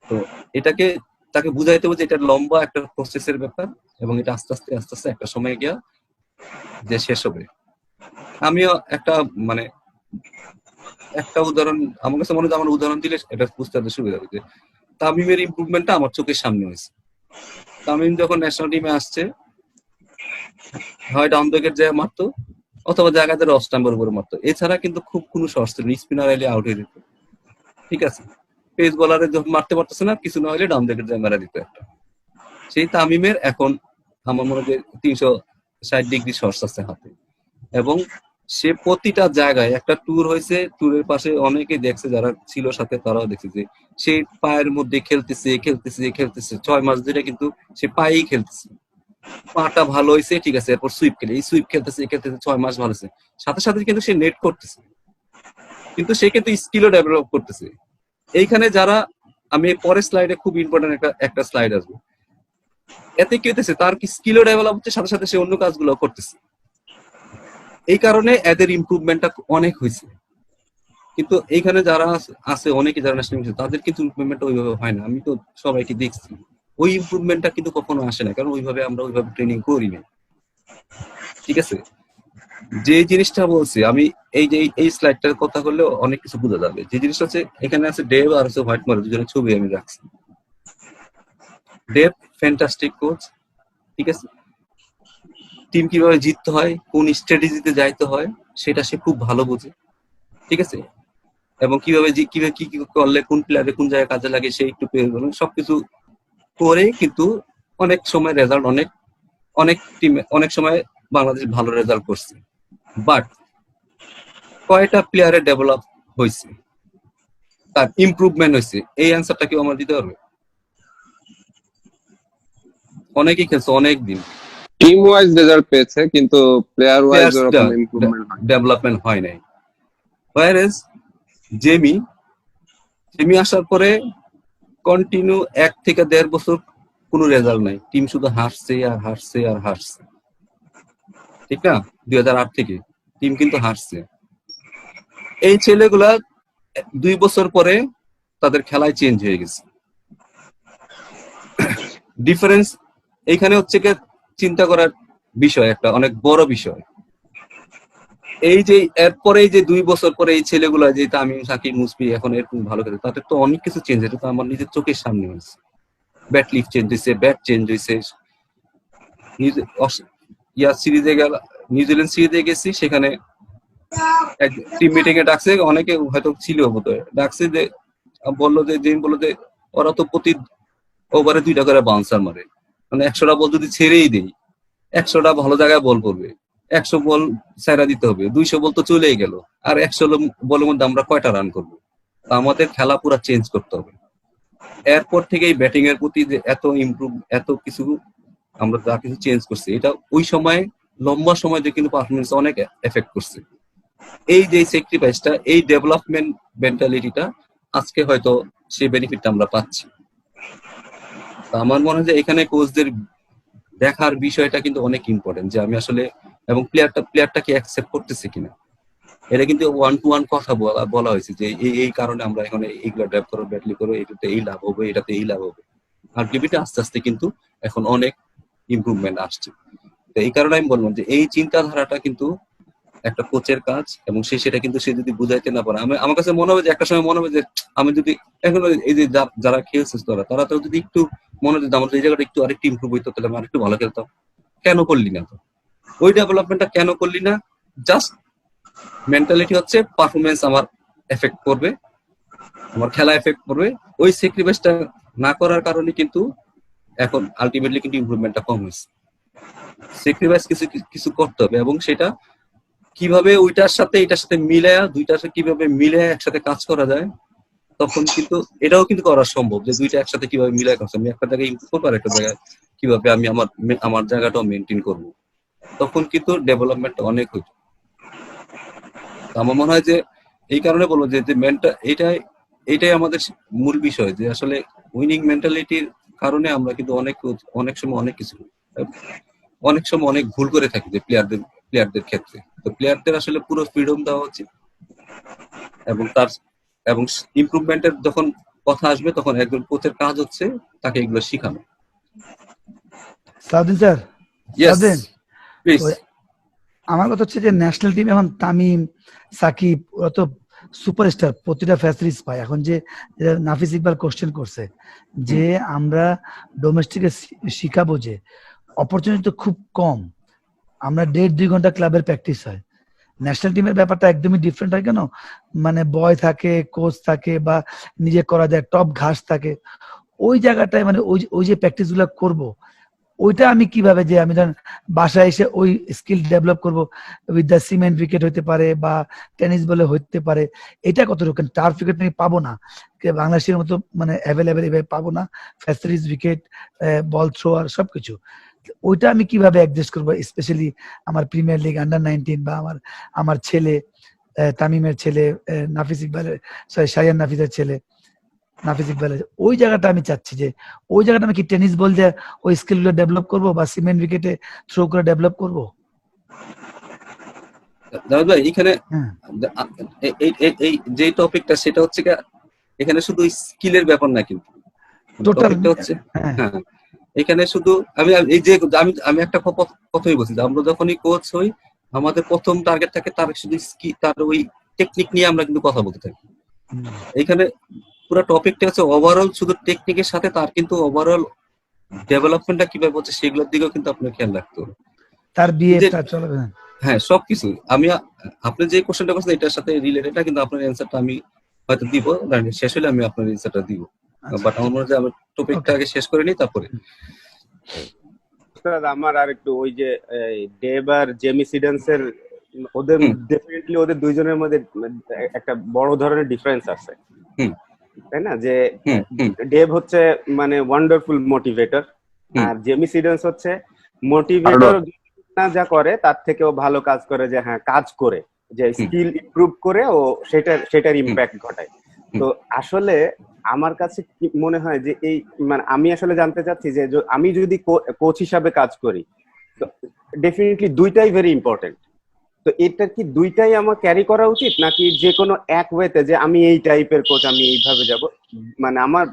তো এটাকে তাকে বুঝাইতে হবে যে এটা লম্বা একটা প্রসেসের ব্যাপার, এবং এটা আস্তে আস্তে আস্তে আস্তে একটা সময় গিয়া যে শেষ হবে। আমিও মানে একটা উদাহরণ, আমার কাছে মনে হয় আমার উদাহরণ দিলে এটা বুঝতে সুবিধা হবে। যে তামিমের ইমপ্রুভমেন্টটা আমার চোখের সামনে হয়েছে। তামিম যখন ন্যাশনাল টিমে আসছে, হয় ডাউন দ্য গেট যায় মারতো, অথবা জায়গাতে অফ স্টাম্পের উপরে মারতো, এছাড়া কিন্তু খুব কোনো শর্ট ছিল, স্পিনার এলে আউট হয়ে যেত। ঠিক আছে, পেস বলারে যখন মারতে পারতেছে না, কিছু না হলে ডাউন দ্য গেট যায় মারা দিত একটা। সেই তামিমের এখন আমার মনে হয় 360 ডিগ্রি শর্টস আছে হাতে, এবং সে প্রতিটা জায়গায়, একটা ট্যুর হয়েছে, ট্যুরের পাশে অনেকে দেখছে, যারা ছিল সাথে তারাও দেখছে যে সে পায়ের মধ্যে খেলতেছে খেলতেছে খেলতেছে, 6 মাস ধরে কিন্তু সে পায়েই খেলতেছে। পাটা ভালো হয়েছে, ঠিক আছে, এরপর সুইপ খেলে, এই সুইপ খেলতেছে খেলতেছে 6 মাস ভালো হয়েছে, সাথে সাথে কিন্তু সে নেট করতেছে, কিন্তু সে কিন্তু স্কিলও ডেভেলপ করতেছে। এইখানে যারা, আমি পরের স্লাইডে খুব ইম্পর্টেন্ট একটা স্লাইড আসবে, এতে কি হতেছে, তার কি স্কিলও ডেভেলপ হচ্ছে, সাথে সাথে সে অন্য কাজগুলো করতেছে। এই কারণে এদের ইমপ্রুভমেন্টটা অনেক হয়েছে। কিন্তু এইখানে যারা আছে অনেকে, যারা ন্যাশনাল, তাদের কিন্তু ইমপ্রুভমেন্টটা ওইভাবে হয় না। আমি তো সবাইকে দেখছি, ওই ইমপ্রুভমেন্টটা কিন্তু কখনো আসে না, কারণ আমরা ওইভাবে ট্রেনিং করি না। ঠিক আছে, যে জিনিসটা বলছি আমি, এই যে এই স্লাইডটার কথা বললে অনেক কিছু বোঝা যাবে। যে জিনিসটা হচ্ছে, এখানে আছে ডেভ আর আছে হোয়াইট মার, দুজনের ছবি আমি রাখছি। ডেভ ফ্যান্টাস্টিক কোচ, ঠিক আছে, টিম কিভাবে জিততে হয়, কোন স্ট্র্যাটেজিতে যাইতে হয়, সেটা সে খুব ভালো বোঝে। ঠিক আছে, এবং কিভাবে কিভাবে কি কি করলে কোন প্লেয়ারে কোন জায়গায় কাজে লাগে, সেই একটু সবকিছু করে, কিন্তু অনেক সময় রেজাল্ট, অনেক টিমে অনেক সময় বাংলাদেশ ভালো রেজাল্ট করছে। বাট কয়টা প্লেয়ারে ডেভেলপ হয়েছে, তার ইমপ্রুভমেন্ট হয়েছে, এই অ্যান্সারটা কেউ আমার দিতে পারবে? অনেকেই খেলছে অনেক দিন, টিম ওয়াইজ রেজাল্ট পেয়েছে, কিন্তু প্লেয়ার ওয়াইজ ওরকম ইমপ্রুভমেন্ট হয়, ডেভেলপমেন্ট হয় নাই। হোয়ারেজ জেমি আসার পরে কন্টিনিউ 1 থেকে 1.5 বছর কোনো রেজাল্ট নাই, টিম শুধু হারছে আর হারছে আর হারছে। ঠিক না, 2008 থেকে টিম কিন্তু হারছে। এই ছেলেগুলা 2 বছর পরে তাদের খেলায় চেঞ্জ হয়ে গেছে। ডিফারেন্স এইখানে হচ্ছে কি, চিন্তা করার বিষয়, একটা অনেক বড় বিষয়। এই যে এরপরে এই যে 2 বছর পরে এই ছেলেগুলা, যে তামিম, সাকিব, মুসফি এখন এরকম ভালো খেলে, তাদের তো অনেক কিছু চেঞ্জ হয়েছে, তো আমার নিজের চোখের সামনে হয়েছে। ব্যাট লিফট চেঞ্জ হয়েছে, ব্যাট চেঞ্জ হয়েছে। সিরিজে গেল, নিউজিল্যান্ড সিরিজে গেছি, সেখানে টিম মিটিং এ ডাকছে, অনেকে হয়তো ছিল বোধহয়, ডাকছে যে বললো যে ওরা তো প্রতি ওভারে 2টা করে বাউন্সার মারে, মানে 100টা বল যদি ছেড়েই দেই, 100টা ভালো জায়গায় বল করবে, 100 বল ছেড়া দিতে হবে, 200 বল তো চলেই গেল, আর 100 বলের মধ্যে আমরা কয়টা রান করবো? আমাদের খেলা পুরো চেঞ্জ করতে হবে। এরপর থেকে এই ব্যাটিং এর প্রতি যে এত ইমপ্রুভ, এত কিছু আমরা যা কিছু চেঞ্জ করছি, এটা ওই সময় লম্বা সময় দিয়ে কিন্তু পারফরমেন্স অনেক এফেক্ট করছে। এই যে স্যাক্রিফাইসটা, এই ডেভেলপমেন্ট মেন্টালিটিটা, আজকে হয়তো সেই বেনিফিটটা আমরা পাচ্ছি। আমার মনে হয় যে এখানে কোচদের দেখার বিষয়টা কিন্তু অনেক ইম্পর্টেন্ট, যে আমি আসলে, এবং প্লেয়ারটাকে অ্যাকসেপ্ট করতেছে কিনা। এটা কিন্তু 1-to-1 কথা বলা হয়েছে, যে এই কারণে আমরা এখন এইগুলো ড্রাইভ করো, ব্যাটলি করো, এটাতে এই লাভ হবে, এটাতে এই লাভ হবে। আলটিমেটলি আস্তে আস্তে কিন্তু এখন অনেক ইমপ্রুভমেন্ট আসছে। তো এই কারণে আমি বললাম যে এই চিন্তাধারাটা কিন্তু একটা কোচের কাজ, এবং সেটা কিন্তু সে যদি বুঝাইতে না পারে, আমার কাছে মনে হবে যে একটা সময় মনে হবে যে আমি যদি এখন এই যে যারা খেলছিস তারা তো যদি একটু মনে দিত আমার এই জায়গাটা একটু আরেকটু ইমপ্রুভ হইতো, তাহলে আমি আরেকটু ভালো খেলতাম। কেন করলি না? তো ওই ডেভেলপমেন্টটা কেন করলি না? জাস্ট মেন্টালিটি হচ্ছে পারফরমেন্স আমার এফেক্ট করবে, আমার খেলা এফেক্ট করবে। ওই স্যাক্রিফাইসটা না করার কারণে কিন্তু এখন আলটিমেটলি কিন্তু ইমপ্রুভমেন্টটা কম হয়েছে। স্যাক্রিফাইস কিছু কিছু করতে হবে, এবং সেটা কিভাবে ওইটার সাথে এটার সাথে মিলায়া, দুইটার সাথে কিভাবে মিলায়া একসাথে কাজ করা যায়, তখন কিন্তু এটাও কিন্তু করা সম্ভব যে দুইটা একসাথে কিভাবে মিলায় কাজ, আমি একটা জায়গায় ইমপ্রুভ করবো আর একটা জায়গায় কিভাবে আমি আমার জায়গাটাও মেনটেন করবো, তখন কিন্তু ডেভেলপমেন্ট অনেক হইতো। আমার মনে হয় যে এই কারণে বলবো যে এইটাই আমাদের মূল বিষয়, যে আসলে উইনিং মেন্টালিটির কারণে আমরা কিন্তু অনেক সময় অনেক ভুল করে থাকি যে প্লেয়ারদের ক্ষেত্রে। তো প্লেয়ারদের আসলে পুরো ফ্রিডম দেওয়া উচিত, এবং ইমপ্রুভমেন্টের যখন কথা আসবে তখন একজন কোচের কাজ হচ্ছে তাকে এগুলো শেখানো। সাউদিন স্যার, ইয়েস সাউদিন, প্লিজ। আমার কথা হচ্ছে যে ন্যাশনাল টিম এখন তামিম, সাকিব, ওরা তো সুপারস্টার, প্রতিটা ফ্যাসিলিটিস পায়। এখন যে নাফিস ইকবাল কোশ্চেন করছে যে আমরা ডোমেস্টিকে শিখাবো, যে অপরচুনিটি তো খুব কম, আমরা 1.5-2 ঘন্টা ক্লাবের প্র্যাকটিস হয়। ন্যাশনাল টিমের ব্যাপারটা একদমই ডিফারেন্ট হয়। কেন? মানে বয় থাকে, কোচ থাকে, বা নিজে করা যায়, টপ ঘাস থাকে। ওই জায়গাটায় মানে ওই যে প্র্যাকটিস গুলা করবো, ওইটা আমি কিভাবে, যে আমি ধরেন বাসায় এসে ওই স্কিল ডেভেলপ করবো, উইথ দ্য সিমেন্ট উইকেট হইতে পারে বা টেনিস বলে হইতে পারে, এটা কতটুকু টার্ফ উইকেট আমি পাবো না, বাংলাদেশের মতো মানে অ্যাভেলেবেল এভাবে পাবো না, ফ্যাসিলিটিস, উইকেট, বল থ্রোয়ার সবকিছু। ওইটা আমি কিভাবে অ্যাডজাস্ট করবো, স্পেশালি আমার প্রিমিয়ার লিগ আন্ডার-19 বা আমার ছেলে তামিমের ছেলে, নাফিস ইকবালের, সরি শাহিয়ান নাফিসের ছেলে নাফিস ইকবালের, ওই জায়গাটা আমি চাচ্ছি যে ওই জায়গাটা আমি কি টেনিস বল দিয়ে ওই স্কিল গুলো ডেভেলপ করবো, বা সিমেন্ট উইকেটে থ্রো করে ডেভেলপ করবো। জাভেদ ভাই, এখানে হ্যাঁ, এই যে টপিকটা, সেটা হচ্ছে এখানে শুধু স্কিলের ব্যাপার না, কিন্তু টোটাল। টপিকটা হচ্ছে হ্যাঁ, হ্যাঁ, এখানে শুধু আমি একটা কথাই বলছি যে আমরা যখনই কোচ হই, আমাদের প্রথম টার্গেট থাকে তার ওই টেকনিক নিয়ে আমরা কিন্তু কথা বলতে থাকি। এখানে পুরো টপিকটা হচ্ছে ওভারঅল, শুধু টেকনিকের সাথে তার কিন্তু ওভারঅল ডেভেলপমেন্টটা কিভাবে হচ্ছে সেগুলোর দিকেও কিন্তু আপনার খেয়াল রাখতে হবে। তার বিয়ে তার চলবে না। হ্যাঁ, সবকিছু আপনি যে কোশ্চেনটা করছেন এটার সাথে রিলেটেড, কিন্তু আপনার অ্যান্সারটা আমি হয়তো দিব, শেষ হলে আমি আপনার অ্যান্সারটা দিব। বাট আমার মনে হয় আমি টপিকটা আগে শেষ করে নিই, তারপরে। আমার আর একটু ওই যে ডেভ আর জেমি সিডেন্সের ওদের ডেফিনেটলি ওদের দুইজনের মধ্যে একটা বড় ধরনের ডিফারেন্স আছে, তাই না? যে ডেভ হচ্ছে মানে ওয়ান্ডারফুল মোটিভেটর, আর জেমি সিডেন্স হচ্ছে মোটিভেটর না, যা করে তার থেকেও ভালো কাজ করে, যে হ্যাঁ কাজ করে, যে স্কিল ইমপ্রুভ করে ও সেটার ইম্প্যাক্ট ঘটায়। তো আসলে আমার কাছে কি মনে হয় যে এই মানে আমি আসলে জানতে চাচ্ছি যে আমি যদি কোচ হিসাবে কাজ করি, তো ডেফিনেটলি দুইটাই ভেরি ইম্পর্টেন্ট। তো এটা কি দুইটাই আমার ক্যারি করা উচিত, নাকি যে কোনো এক ওয়েতে, যে আমি এই টাইপের কোচ, আমি এইভাবে যাব, মানে আমার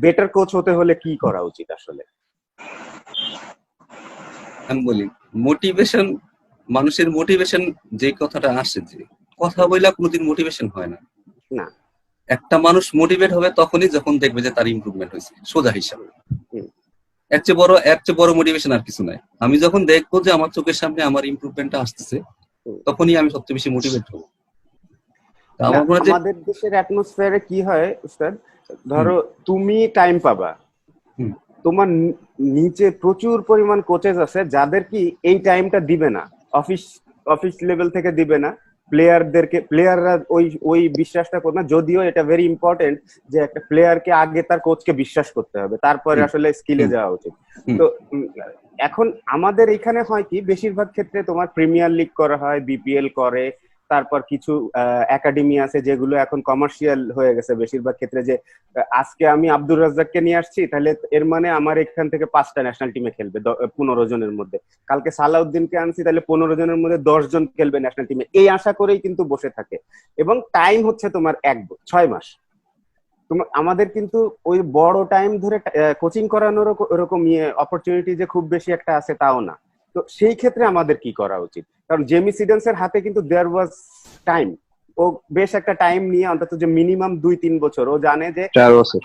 বেটার কোচ হতে হলে কি করা উচিত আসলে? আমি বলি, মানুষের মোটিভেশন যে কথাটা আসে, যে কথা বইলা কোনোদিন মোটিভেশন হয় না। না, একটা মানুষ মোটিভেট হবে তখনই যখন দেখবে যে তার ইমপ্রুভমেন্ট হয়েছে, সোজা হিসাবে। এর চেয়ে বড় মোটিভেশন আর কিছু নাই। আমি যখন দেখবো যে আমার চোখের সামনে আমার ইমপ্রুভমেন্টটা আসতেছে, তখনই আমি সবচেয়ে বেশি মোটিভেট হবো। আমাদের দেশের অ্যাটমসফিয়ারে কি হয় উস্তাদ, ধরো তুমি টাইম পাবা, তোমার নিচে প্রচুর পরিমাণ কোচেস আছে যাদের কি এই টাইমটা দিবে না, অফিস লেভেল থেকে দিবে না, প্লেয়াররা ওই বিশ্বাসটা করবে না। যদিও এটা ভেরি ইম্পর্টেন্ট যে একটা প্লেয়ারকে আগে তার কোচকে বিশ্বাস করতে হবে, তারপরে আসলে স্কিলে যাওয়া উচিত। তো এখন আমাদের এখানে হয় কি, বেশিরভাগ ক্ষেত্রে তোমার প্রিমিয়ার লিগ করা হয়, বিপিএল করে, তারপর কিছু একাডেমি আছে যেগুলো এখন কমার্শিয়াল হয়ে গেছে বেশিরভাগ ক্ষেত্রে, যে আজকে আমি আব্দুর রাজ্জাককে নিয়ে আসছি, তাহলে এর মানে আমার এখান থেকে 5টা ন্যাশনাল টিমে খেলবে 15 জনের মধ্যে। কালকে সালাউদ্দিনকে আনছি, তাহলে 15 জনের মধ্যে 10 জন খেলবে ন্যাশনাল টিমে, এই আশা করেই কিন্তু বসে থাকে। এবং টাইম হচ্ছে তোমার 6 মাস। আমাদের কিন্তু ওই বড় টাইম ধরে কোচিং করানোর ওরকম অপরচুনিটি যে খুব বেশি একটা আছে তাও না। তো সেই ক্ষেত্রে আমাদের কি করা উচিত? কারণ জেমি সিডেন্সের হাতে কিন্তু দেয়ার ওয়াজ টাইম, ও বেশ একটা টাইম নিয়ে অন্তত যে মিনিমাম 2-3 বছর, ও জানে যে 4 বছর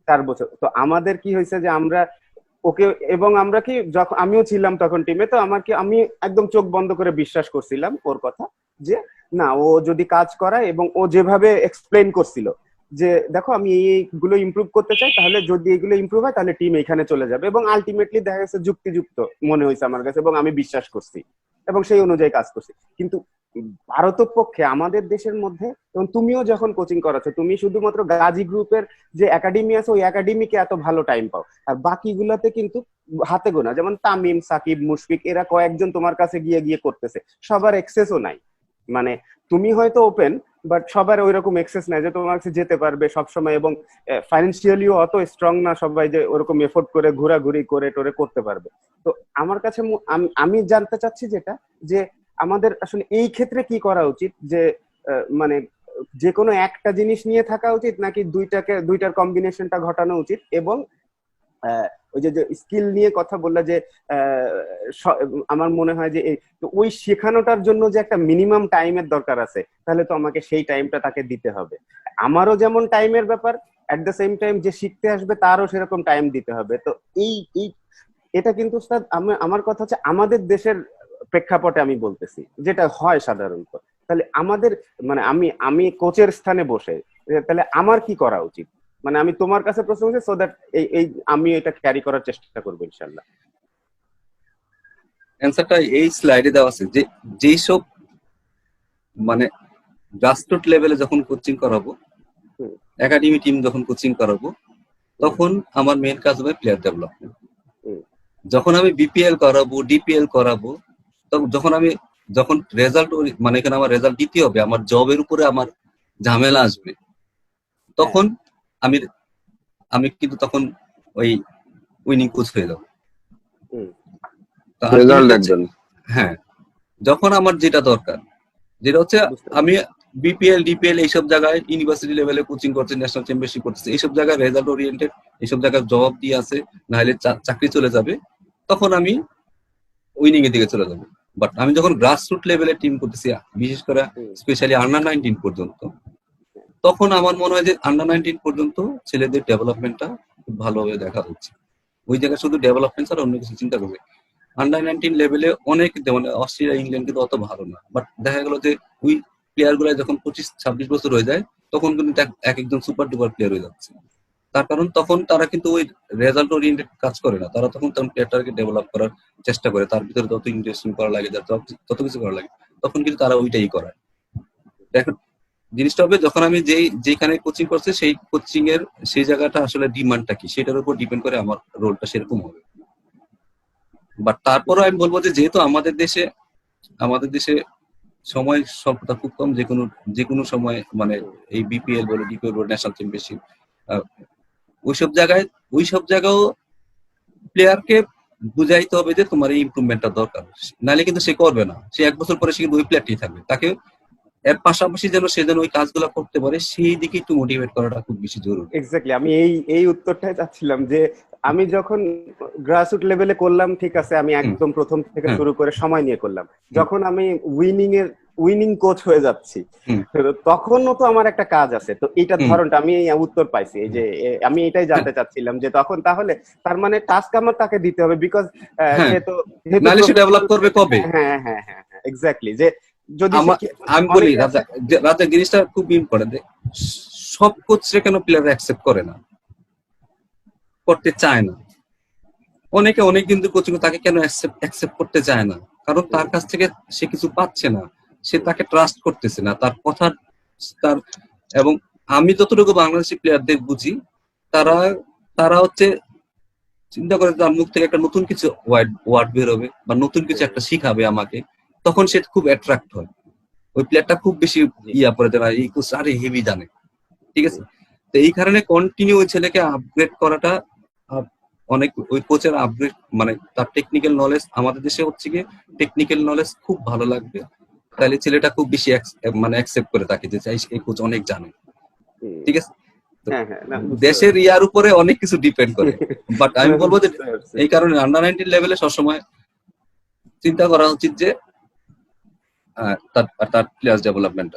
4 বছর। তো আমাদের কি হয়েছে যে আমরা ওকে, এবং আমরা কি, যখন আমিও ছিলাম তখন টিমে, তো আমি একদম চোখ বন্ধ করে বিশ্বাস করছিলাম ওর কথা, যে না, ও যদি কাজ করায়, এবং ও যেভাবে এক্সপ্লেন করছিল যে দেখো আমি এইগুলো ইমপ্রুভ করতে চাই, তাহলে যদি এগুলো ইমপ্রুভ হয় তাহলে টিম এখানে চলে যাবে, এবং আলটিমেটলি দেখা গেছে যুক্তিযুক্ত মনে হয়েছে আমার কাছে, এবং আমি বিশ্বাস করছি এবং সেই অনুযায়ী কাজ করছি। কিন্তু ভারতের পক্ষে আমাদের দেশের মধ্যে, এবং তুমিও যখন কোচিং করাচ্ছ, তুমি শুধুমাত্র গাজী গ্রুপের যে একাডেমি আছে ওই একাডেমিকে এত ভালো টাইম পাও, আর বাকিগুলাতে কিন্তু হাতে গোনা, যেমন তামিম, সাকিব, মুশফিক, এরা কয়েকজন তোমার কাছে গিয়ে গিয়ে করতেছে, সবার এক্সেসও নাই। মানে তুমি হয়তো ওপেন, বাট সবার ওইরকম এক্সেস নাই যে তোমার কাছে যেতে পারবে সবসময়, এবং ফাইন্যান্সিয়ালিও অত স্ট্রং না সবাই যে ওরকম এফোর্ট করে ঘোরাঘুরি করে টোরে করতে পারবে। তো আমার কাছে আমি জানতে চাচ্ছি যেটা, যে আমাদের আসলে এই ক্ষেত্রে কি করা উচিত, যে মানে যে কোনো একটা জিনিস নিয়ে থাকা উচিত, নাকি দুইটার কম্বিনেশনটা ঘটানো উচিত? এবং ওই যে স্কিল নিয়ে কথা বললা, যে আমার মনে হয় যে ওই শেখানোটার জন্য যে একটা মিনিমাম টাইমের দরকার আছে, তাহলে তো আমাকে সেই টাইমটা তাকে দিতে হবে। আমারও যেমন টাইমের ব্যাপার, এট দ্য সেম টাইম যে শিখতে আসবে তারও সেরকম টাইম দিতে হবে। তো এই এটা কিন্তু স্যার, আমার কথা হচ্ছে আমাদের দেশের প্রেক্ষাপটে আমি বলতেছি, যেটা হয় সাধারণত। তাহলে আমাদের, মানে আমি কোচের স্থানে বসে, তাহলে আমার কি করা উচিত? মানে আমি তোমার কাছে প্রশ্ন করছি, সো দ্যাট এই আমি এটা ক্যারি করার চেষ্টা করবো ইনশাল্লাহ। অ্যান্সারটা এই স্লাইডে দেওয়া আছে, যে যেই সব মানে গ্রাসরুট লেভেলে যখন কোচিং করাবো, একাডেমি টিম যখন কোচিং করাবো, তখন আমার মেইন কাজ হবে প্লেয়ার ডেভেলপমেন্ট। যখন আমি বিপিএল করাবো, ডিপিএল করাবো, যখন রেজাল্ট, মানে এখানে আমার রেজাল্ট দিতে হবে, আমার জবের উপরে আমার ঝামেলা আসবে, তখন আমি কিন্তু তখন ওই উইনিং কোচ হয়ে যাবো। রেজাল্ট দেখবেন। হ্যাঁ, যখন আমার যেটা দরকার, যেটা হচ্ছে আমি বিপিএল, ডিপিএল এইসব জায়গায় ইউনিভার্সিটি লেভেলে কোচিং করছে, ন্যাশনাল চ্যাম্পিয়নশিপ করতেছে, এইসব জায়গায় রেজাল্ট ওরিয়েন্টেড, এইসব জায়গায় জবাব দিয়ে আছে, নাহলে চাকরি চলে যাবে, তখন আমি উইনিং এর দিকে চলে যাবো। বাট আমি যখন গ্রাসরুট লেভেলে টিম করতেছি, বিশেষ করে স্পেশালি আন্ডার-19 পর্যন্ত, তখন আমার মনে হয় যে আন্ডার-19 পর্যন্ত ছেলেদের ডেভেলপমেন্টটা খুব ভালোভাবে দেখা হচ্ছে। ওই জায়গায় শুধু ডেভেলপমেন্ট ছাড়া অন্য কিছু চিন্তা করবে। আন্ডার-19 লেভেলে অনেক, যেমন অস্ট্রেলিয়া, ইংল্যান্ড কিন্তু অত ভালো না, বাট দেখা গেল যে ওই প্লেয়ার গুলা যখন 25-26 বছর হয়ে যায়, তখন কিন্তু এক একজন সুপার ডুপার প্লেয়ার হয়ে যাচ্ছে। তার কারণ তখন তারা কিন্তু ওই রেজাল্ট ওরিয়েন্টেড কাজ করে না, তারা তখন প্লেয়ারটাকে ডেভেলপ করার চেষ্টা করে, তার ভিতরে যত ইন্টারেস্টিং করা লাগে, তত কিছু করা লাগে, তখন কিন্তু তারা ওইটাই করায়। এখন জিনিসটা হবে, যখন আমি যেখানে কোচিং করছি সেই কোচিং এর সেই জায়গাটা আসলে ডিমান্ডটা কি, সেটার উপর ডিপেন্ড করে আমার রোলটা সেরকম হবে। বাট তারপরও আমি বলবো যে যেহেতু আমাদের দেশে সময় স্বল্পতা খুব কম, যে কোনো সময়, মানে এই বিপিএল বলে, ডিপিএল বলে, ন্যাশনাল চ্যাম্পিয়নশিপ, ওইসব জায়গাও প্লেয়ারকে বুঝাইতে হবে যে তোমার এই ইমপ্রুভমেন্টটা দরকার, নাহলে কিন্তু সে করবে না। সে 1 বছর পরে সে কিন্তু ওই প্লেয়ারটাই থাকবে, তাকে এর পাশাপাশি সে যেন ওই কাজগুলো করতে পারে, সেই দিকে একটু মোটিভেট করাটা খুব বেশি জরুরি। এক্স্যাক্টলি, আমি এই উত্তরটাই চাচ্ছিলাম, যে আমি যখন গ্রাসরুট লেভেলে করলাম, ঠিক আছে, আমি একদম প্রথম থেকে শুরু করে সময় নিয়ে করলাম, যখন আমি উইনিং কোচ হয়ে যাচ্ছি, তখনও তো আমার একটা কাজ আছে। তো এইটা ধরনটা আমি উত্তর পাইছি, এই যে আমি এটাই জানতে চাচ্ছিলাম, যে তখন তাহলে তার মানে টাস্ক আমার তাকে দিতে হবে, বিকজ নাহলে সে ডেভেলপ করবে কবে? হ্যাঁ হ্যাঁ হ্যাঁ, এক্স্যাক্টলি। যে যদি আমি বলি রাজা, জিনিসটা খুব ইম্পর্টেন্ট, সব কোচরা কেন প্লেয়ার অ্যাকসেপ্ট করে না, করতে চায় না? অনেক কিন্তু কোচিং তাকে কেন অ্যাকসেপ্ট করতে চায় না? কারণ তার কাছ থেকে সে কিছু পাচ্ছে না, সে তাকে ট্রাস্ট করতেছে না, তার এবং আমি যতটুকু বাংলাদেশি প্লেয়ারদের বুঝি, তারা হচ্ছে চিন্তা করে তার মুখ থেকে একটা নতুন কিছু ওয়ার্ড বের হবে, বা নতুন কিছু একটা শিখাবে আমাকে, তখন সে খুব অ্যাট্রাক্ট হয়। ওই প্লেয়ারটা খুব বেশি পরে দেয়, এই কোচ আরে হেভি জানে, ঠিক আছে? তো এই কারণে কন্টিনিউ ওই ছেলেকে আপগ্রেড করাটা, অনেক ওই কোচের আপগ্রেড, মানে তার টেকনিক্যাল নলেজ, আমাদের দেশে হচ্ছে গিয়ে টেকনিক্যাল নলেজ খুব ভালো লাগবে, তাহলে ছেলেটা খুব বেশি মানে অ্যাকসেপ্ট করে তাকে, যে এই কোচ অনেক জানে, ঠিক আছে? দেশের ইয়ার উপরে অনেক কিছু ডিপেন্ড করে। বাট আমি বলবো যে এই কারণে আন্ডার-19 লেভেলে সবসময় চিন্তা করা উচিত যে তার প্লেয়ার ডেভেলপমেন্ট।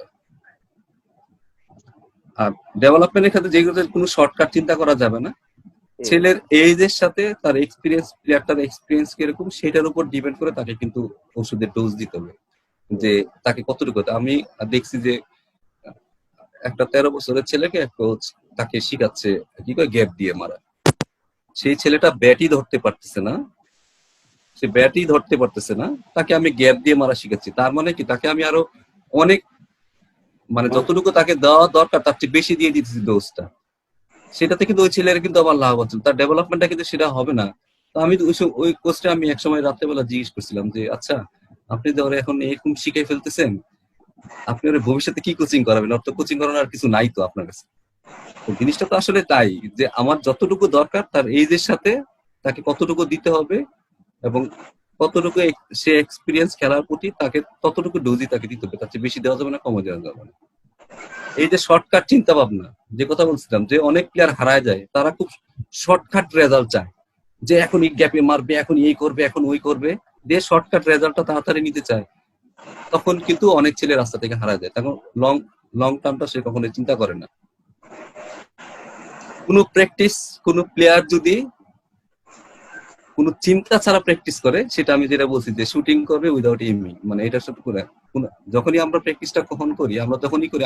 আর ডেভেলপমেন্টের ক্ষেত্রে যেগুলো কোনো শর্টকাট চিন্তা করা যাবে না, ছেলের এজের সাথে তার এক্সপিরিয়েন্স, প্লেয়ারটার এক্সপিরিয়েন্স কিরকম সেটার উপর ডিপেন্ড করে তাকে কিন্তু ওষুধের ডোজ দিতে হবে, যে তাকে কতটুকু। আমি দেখছি যে একটা 13 বছরের ছেলেকে কোচ তাকে শিখাচ্ছে কি করে গ্যাপ দিয়ে মারা। সেই ছেলেটা ব্যাটই ধরতে পারতেছে না, সে ব্যাটই ধরতে পারতেছে না, তাকে আমি গ্যাপ দিয়ে মারা শিখাচ্ছি। তার মানে কি, তাকে আমি আরো অনেক, মানে যতটুকু তাকে দেওয়া দরকার তার চেয়ে বেশি দিয়ে দিতেছি ডোজটা। সেটাতে কিন্তু ওই ছেলের কিন্তু আমার লাভ হচ্ছে, তার ডেভেলপমেন্টটা কিন্তু সেটা হবে না। তো আমি ওই কোচটা আমি একসময় রাত্রেবেলা জিজ্ঞেস করছিলাম যে আচ্ছা, আপনি তো ওরা এখন এরকম শিখাই ফেলতেছেন, আপনি ওরা ভবিষ্যতে কি কোচিং করাবেন? ওর তো কোচিং করানোর কিছু নাই তো আপনার কাছে। তো জিনিসটা তো আসলে তাই যে আমার যতটুকু দরকার তার এইজের সাথে তাকে কতটুকু দিতে হবে, এবং কতটুকু সে এক্সপিরিয়েন্স খেলার প্রতি তাকে ততটুকু ডোজই তাকে দিতে হবে, তার চেয়ে বেশি দেওয়া যাবে না, কমও দেওয়া যাবে না। এই যে শর্টকাট চিন্তা ভাবনা যে কথা বলছিলাম, যে অনেক প্লেয়ার হারায় যায়, তারা খুব শর্টকাট রেজাল্ট চায়, যে এখন এই গ্যাপে মারবে, এখন এই করবে, এখন ওই করবে, দিয়ে শর্টকাট রেজাল্টটা তাড়াতাড়ি নিতে চায়। তখন কিন্তু অনেক ছেলে রাস্তা থেকে হারা যায়, তখন লং টার্মটা সে কখনো চিন্তা করে না। কোনো প্র্যাকটিস, কোনো প্লেয়ার যদি কোনো চিন্তা ছাড়া প্র্যাকটিস করে, সেটা আমি যেটা বলছি যে শুটিং করবে উইদাউট এমিং, মানে এটার সাথে যখনই আমরা প্র্যাকটিসটা কখন করি, আমরা তখনই করি,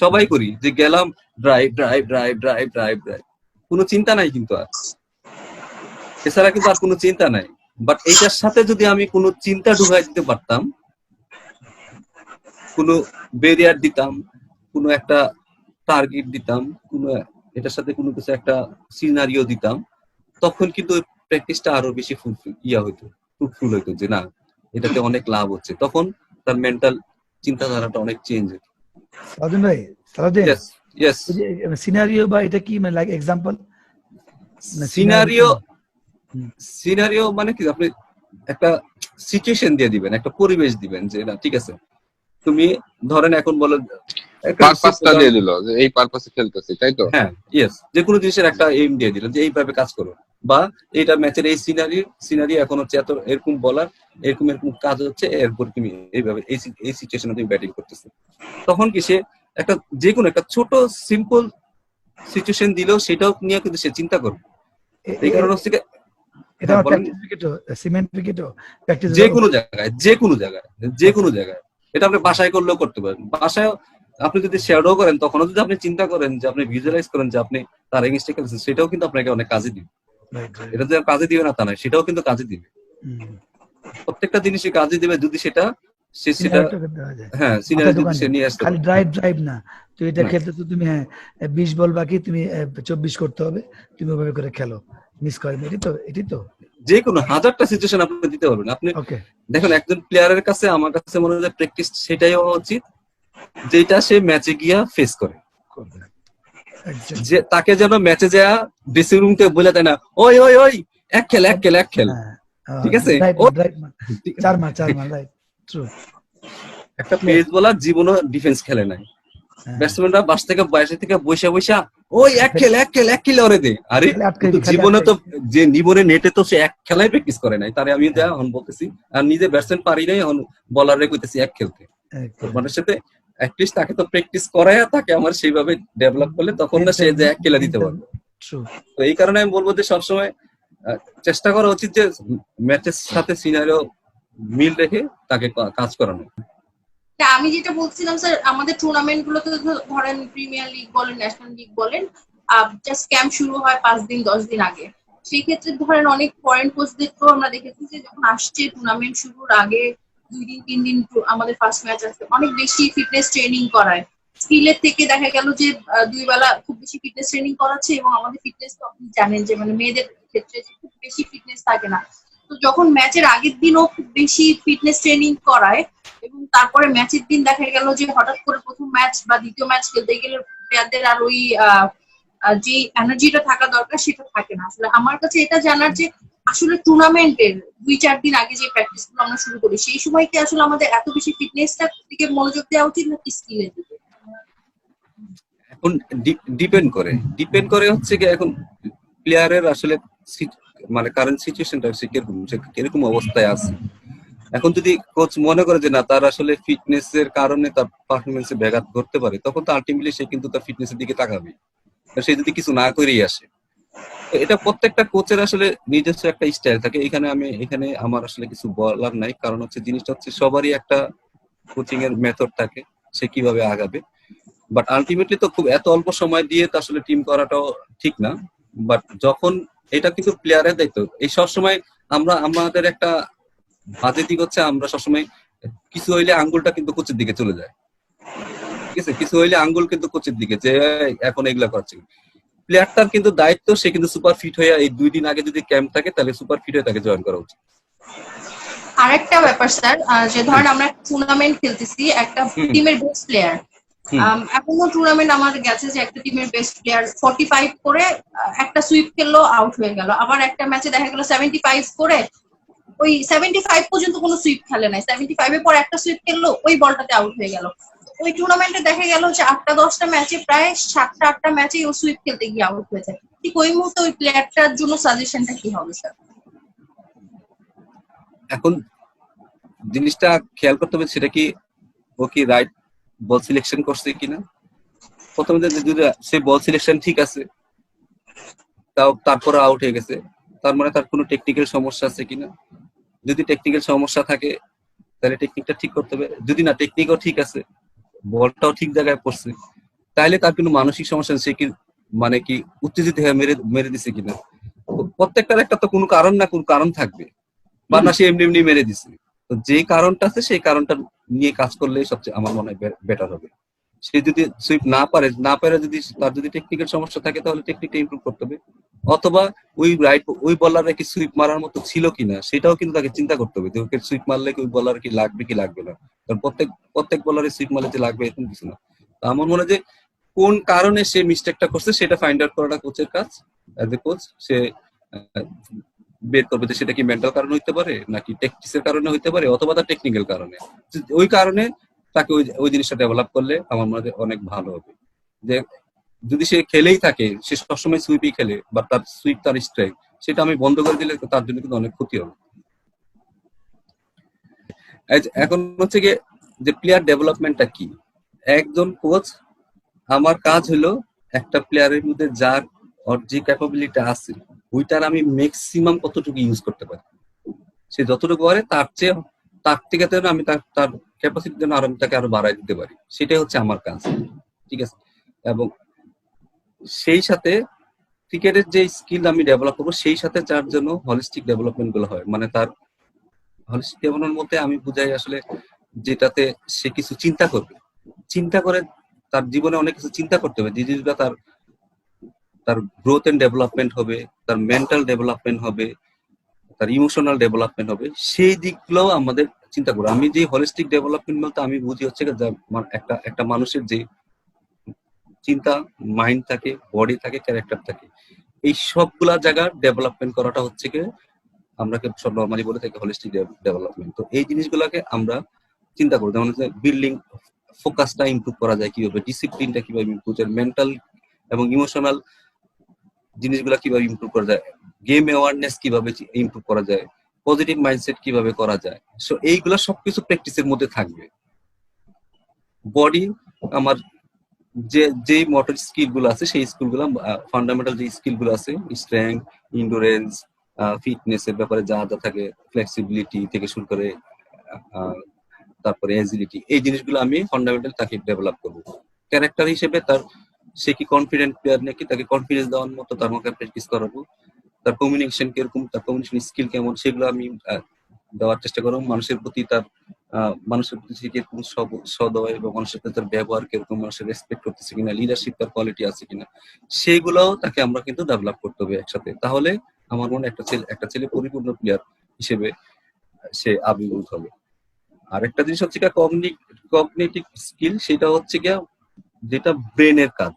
সবাই করি যে গেলাম drive drive drive drive drive drive, কোনো চিন্তা নাই কিন্তু আর, এছাড়া কিন্তু আর কোনো চিন্তা নাই। বাট এইটার সাথে যদি আমি কোনো চিন্তা ঢুকাই দিতে পারতাম, কোনো ব্যারিয়ার দিতাম, কোনো একটা টার্গেট দিতাম, কোনো এটার সাথে কোনো কিছু একটা সিনারিও দিতাম, তখন কিন্তু প্র্যাকটিসটা আরো বেশি ফ্রুটফুল হইতো, যে না এটাতে অনেক লাভ হচ্ছে, তখন তার মেন্টাল চিন্তাধারাটা অনেক চেঞ্জ হতো। সালাউদ্দিন ভাই, সালাউদ্দিন, ইয়েস সিনারিও বা এটা কি, মানে লাইক এক্সাম্পল? সিনারিও মানে কি, আপনি একটা সিচুয়েশন দিয়ে দিবেন, একটা পরিবেশ দিবেন, যে না ঠিক আছে, তুমি ধরেন এখন বলো পারপাসটা দিয়ে দিল যে এই পারপাসে খেলতেছি, তাই তো? হ্যাঁ, ইয়েস, যে কোনো জিনিসের একটা এইম দিয়ে দিল যে এইভাবে কাজ করো, বা এইটা ম্যাচের এই সিনারি এখন হচ্ছে এত এরকম বলার, এরকম এরকম কাজ হচ্ছে, এরপর তুমি এইভাবে এই সিচুয়েশনে তুমি ব্যাটিং করতেছো। তখন কি সে একটা যে কোনো একটা ছোট সিম্পল সিচুয়েশন দিলেও সেটাও নিয়ে কিন্তু সে চিন্তা করবে। এই কারণে হচ্ছে এটা প্র্যাকটিস ক্রিকেটও, সিমেন্ট ক্রিকেটও প্র্যাকটিস, যে কোনো জায়গায় এটা আপনি বাসায় করলেও করতে পারেন। বাসায় আপনি যদি শ্যাডো করেন, তখনও যদি আপনি চিন্তা করেন, যে আপনি ভিজুয়ালাইজ করেন যে আপনি তার এগেইনস্টে খেলছেন, সেটাও কিন্তু আপনাকে অনেক কাজে দিবে। এটা যে কাজে দিবে না তা নয়, সেটাও কিন্তু কাজে দিবে। প্রত্যেকটা জিনিসই কাজে দিবে যদি সেটা হ্যাঁ সিনারি যদি সে নিয়ে আসতে, খালি ড্রাইভ না, তো এটা খেলতে তো তুমি 20 বল বাকি, তুমি 24 করতে হবে, তুমি ওভাবে করে খেলো, মিস করেন, এটাই তো যে কোনো 1000টা সিচুয়েশন আপনি দিতে পারবেন। আপনি দেখুন, একজন প্লেয়ারের কাছে আমার কাছে মনে হয় প্র্যাকটিস সেটাই হওয়া উচিত যেটা সে ম্যাচে গিয়া ফেস করে, যে তাকে যেন ম্যাচে যাওয়া ড্রেসিং রুম থেকে বলে দেয় না, ওই ওই ওই এক খেল, ঠিক আছে, চার মার রাইট, ট্রু। একটা পেস বোলার জীবনও ডিফেন্স খেলে নাই, ব্যাটসম্যানরা বাস থেকে বাইরে থেকে বসে ওই এক খেল ওরে দে, আরে জীবনে তো যে নিবনে নেটে তো সে এক খেলায় প্র্যাকটিস করে নাই, তারে আমি এখন বলতেছি, আর নিজে ব্যাটসম্যান পারি নাই, এখন বলারে কইতেছি এক খেলতে। মানে সাথে অ্যাটলিস্ট তাকে তো প্র্যাকটিস করায়, তাকে আমার সেইভাবে ডেভেলপ করলে তখন না সে যে এক খেলা দিতে পারবে। তো এই কারণে আমি বলবো যে সবসময় চেষ্টা করা উচিত যে ম্যাচের সাথে সিনারিও মিল রেখে তাকে কাজ করানো। আমি যেটা বলছিলাম স্যার, আমাদের টুর্নামেন্ট গুলোতে ধরেন প্রিমিয়ার লিগ বলেন, ন্যাশনাল লিগ বলেন, জাস্ট ক্যাম্প শুরু হয় 5 দিন 10 দিন আগে। সেই ক্ষেত্রে ধরেন অনেক ফরেন কোচদেরকেও আমরা দেখেছি যে যখন আসছে টুর্নামেন্ট শুরুর আগে 2 দিন 3 দিন আমাদের ফার্স্ট ম্যাচ আছে, অনেক বেশি ফিটনেস ট্রেনিং করায়। স্কিলের থেকে দেখা গেল যে 2 বেলা খুব বেশি ফিটনেস ট্রেনিং করাচ্ছে, এবং আমাদের ফিটনেস তো আপনি জানেন যে মানে মেয়েদের ক্ষেত্রে খুব বেশি ফিটনেস থাকে না। তো যখন ম্যাচের আগের দিনও খুব বেশি ফিটনেস ট্রেনিং করায়, এবং তারপরে ম্যাচের দিন দেখা গেল যে হঠাৎ করে প্রথম ম্যাচ বা দ্বিতীয় ম্যাচ খেলতে গেলে প্লেয়ারদের আর ওই যে এনার্জিটা থাকা দরকার সেটা থাকে না। আসলে আমার কাছে এটা জানার যে আসলে টুর্নামেন্টের 2-4 দিন আগে যে প্র্যাকটিস গুলো আমরা শুরু করি, সেই সময় কি আসলে আমাদের এত বেশি ফিটনেসটা দিকে মনোযোগ দেওয়া উচিত নাকি স্কিলের দিকে? এখন ডিপেন্ড করে হচ্ছে কি, এখন প্লেয়ারের আসলে মানে কারেন্ট সিচুয়েশনটা সে কিরকম অবস্থায় আছে। এখন যদি কোচ মনে করে যে না তার আসলে ফিটনেস এর কারণে তার পারফরমেন্সে ব্যাঘাত ঘটতে পারে, তখন তো আলটিমেটলি সে কিন্তু তার ফিটনেস এর দিকে তাকাবে। সে যদি কিছু না করেই আসে, তো এটা প্রত্যেকটা কোচের আসলে নিজস্ব একটা স্টাইল থাকে। এখানে আমার আসলে কিছু বলার নাই, কারণ হচ্ছে জিনিসটা হচ্ছে সবারই একটা কোচিং এর মেথড থাকে, সে কিভাবে আগাবে। বাট আলটিমেটলি তো খুব এত অল্প সময় দিয়ে তো আসলে টিম করাটাও ঠিক না। বাট যখন এটা কিন্তু প্লেয়ারের দায়িত্ব, এই সবসময় আমাদের একটা বাজে দিক হচ্ছে আমরা সবসময় কিছু হইলে আঙ্গুলটা কিন্তু কোচের দিকে চলে যায়, ঠিক আছে? কিছু হইলে আঙ্গুল কিন্তু কোচের দিকে যে এখন এগুলা করছে। প্লেয়ারটার কিন্তু দায়িত্ব, সে কিন্তু সুপার ফিট হয়ে এই 2 দিন আগে যদি ক্যাম্প থাকে তাহলে সুপার ফিট হয়ে তাকে জয়েন করা উচিত। আরেকটা ব্যাপার স্যার, যে ধরেন আমরা টুর্নামেন্ট খেলতেছি, একটা টিমের বেস্ট প্লেয়ার, এখনো টুর্নামেন্ট আমার গেছে যে একটা টিমের বেস্ট প্লেয়ার 45 করে একটা সুইপ খেললো, আউট হয়ে গেল। আবার একটা ম্যাচে দেখা গেল 75 করে ওই 75 পর্যন্ত কোনো সুইপ খেলে নাই, 75 এর পর একটা সুইপ খেললো, ওই বলটাতে আউট হয়ে গেল। ওই টুর্নামেন্টে দেখা গেল যে 8টা-10টা ম্যাচে প্রায় 7টা-8টা ম্যাচেই ও সুইপ খেলতে গিয়ে আউট হয়ে যায়। ঠিক ওই মুহূর্তে ওই প্লেয়ারটার জন্য সাজেশনটা কি হবে স্যার? এখন জিনিসটা খেয়াল করতে হবে সেটা কি ও কি রাইট বল সিলেকশন করছে কিনা। প্রথমে যদি সে বল সিলেকশন ঠিক আছে, তারপরে আউট হয়ে গেছে, তার মানে তার কোনো টেকনিক্যাল সমস্যা আছে কিনা। যদি টেকনিক্যাল সমস্যা থাকে তাহলে টেকনিকটা ঠিক করতে হবে। যদি না টেকনিকও ঠিক আছে, বলটাও ঠিক জায়গায় পড়ছে, তাহলে তার কোনো মানসিক সমস্যা নেই, সে কি মানে কি উত্তেজিত হয়ে মেরে দিছে কিনা। প্রত্যেকটার একটা তো কোনো কারণ না কোনো কারণ থাকবে, বা না সে এমনি এমনি মেরে দিছে। তো যে কারণটা আছে সেই কারণটা নিয়ে কাজ করলে সবচেয়ে আমার মনে হয় বেটার হবে। সে যদি সুইপ না পারে যদি তার যদি টেকনিক্যাল সমস্যা থাকে তাহলে টেকনিকটা ইমপ্রুভ করতে হবে। অথবা ওই বলার কি সুইপ মারার মতো ছিল কিনা সেটাও কিন্তু তাকে চিন্তা করতে হবে, যে ওকে সুইপ মারলে ওই বলার কি লাগবে না। কারণ প্রত্যেক বলারে সুইপ মারলে যে লাগবে এরকম কিছু না। তো আমার মনে হয় যে কোন কারণে সে মিস্টেকটা করছে সেটা ফাইন্ড আউট করাটা কোচের কাজ। অ্যাজ এ কোচ সে বের করবে যে সেটা কি মেন্টাল কারণে হইতে পারে, নাকি টেকটিক্সের কারণে হইতে পারে, অথবা তার টেকনিক্যাল কারণে। ওই কারণে তাকে ওই জিনিসটা ডেভেলপ করলে আমার মনে হয় অনেক ভালো হবে। যে যদি সে খেলেই থাকে, সে সবসময় সুইপই খেলে, বা তার সুইপ তার স্ট্রাইক, সেটা আমি বন্ধ করে দিলে তার জন্য কিন্তু অনেক ক্ষতি হবে। এখন হচ্ছে গিয়ে যে প্লেয়ার ডেভেলপমেন্টটা কি। একজন কোচ, আমার কাজ হলো একটা প্লেয়ারের মধ্যে যার যে ক্যাপাবিলিটি আছে ওইটার আমি ম্যাক্সিমাম কতটুকু ইউজ করতে পারি। সে যতটুকু পারে তার থেকে আমি তার ক্যাপাসিটি যেন আমি তাকে আরো বাড়াই দিতে পারি, সেটাই হচ্ছে আমার কাজ, ঠিক আছে? এবং সেই সাথে ক্রিকেটের যে স্কিল আমি ডেভেলপ করবো সেই সাথে যার জন্য হলিস্টিক ডেভেলপমেন্ট গুলো হয়, মানে তার হলিস্টিক ডেভেলপমেন্ট মধ্যে আমি বুঝাই আসলে যেটাতে সে কিছু চিন্তা করে তার জীবনে অনেক কিছু চিন্তা করতে হবে, যে জিনিসটা তার গ্রোথ এন্ড ডেভেলপমেন্ট হবে, তার মেন্টাল ডেভেলপমেন্ট হবে, তার ইমোশনাল ডেভেলপমেন্ট হবে, সেই দিকগুলো আমাদের চিন্তা করবো। আমি যে হলিস্টিক ডেভেলপমেন্ট বলতে আমি বুঝি হচ্ছে একটা মানুষের যে চিন্তা, মাইন্ড থাকে, বডি থাকে, ক্যারেক্টার থাকে, এই সবগুলা জায়গার ডেভেলপমেন্ট করাটা হচ্ছে কি আমরা সব নর্মালি বলে থাকি হলিস্টিক ডেভেলপমেন্ট। তো এই জিনিসগুলোকে আমরা চিন্তা করবো, যেমন হচ্ছে বিল্ডিং ফোকাসটা ইমপ্রুভ করা যায় কিভাবে, ডিসিপ্লিনটা কিভাবে ইমপ্রুভ যায়, মেন্টাল এবং ইমোশনাল জিনিসগুলো কিভাবে ইমপ্রুভ করা যায়, গেম অ্যাওয়ারনেস কিভাবে ইমপ্রুভ করা যায়, পজিটিভ মাইন্ডসেট কিভাবে করা যায়। সো এইগুলা সবকিছু প্র্যাকটিসের মধ্যে থাকবে। বডি আমার যে মোটর স্কিল গুলো আছে সেই স্কিল গুলো, ফান্ডামেন্টাল যে স্কিল গুলো আছে, স্ট্রেংথ, ইন্ডুরেন্স, ফিটনেস এর ব্যাপারে যা যা থাকে, ফ্লেক্সিবিলিটি থেকে শুরু করে তারপরে এজিলিটি, এই জিনিসগুলো আমি ফান্ডামেন্টাল তাকে ডেভেলপ করবো। ক্যারেক্টার হিসেবে সে কি কনফিডেন্ট প্লেয়ার নাকি, তাকে কনফিডেন্স দেওয়ার মতো তার মুখে প্র্যাকটিস করাবো। তার কমিউনিকেশন কিরকম, তার কমিউনিকেশন স্কিল কেমন, সেগুলো আমি দেওয়ার চেষ্টা করবো। মানুষের প্রতি সে কিরকম সদয়, এবং মানুষের সাথে তার ব্যবহার কিরকম, মানুষের রেসপেক্ট করতেছে কিনা, লিডারশিপ তার কোয়ালিটি আছে কিনা, সেগুলোও তাকে আমরা কিন্তু ডেভেলপ করতে হবে একসাথে। তাহলে আমার মনে হয় একটা ছেলে পরিপূর্ণ প্লেয়ার হিসেবে সে আবির্ভূত হবে। আর একটা জিনিস হচ্ছে কগনিটিভ স্কিল, সেটা হচ্ছে গিয়া যেটা ব্রেনের কাজ,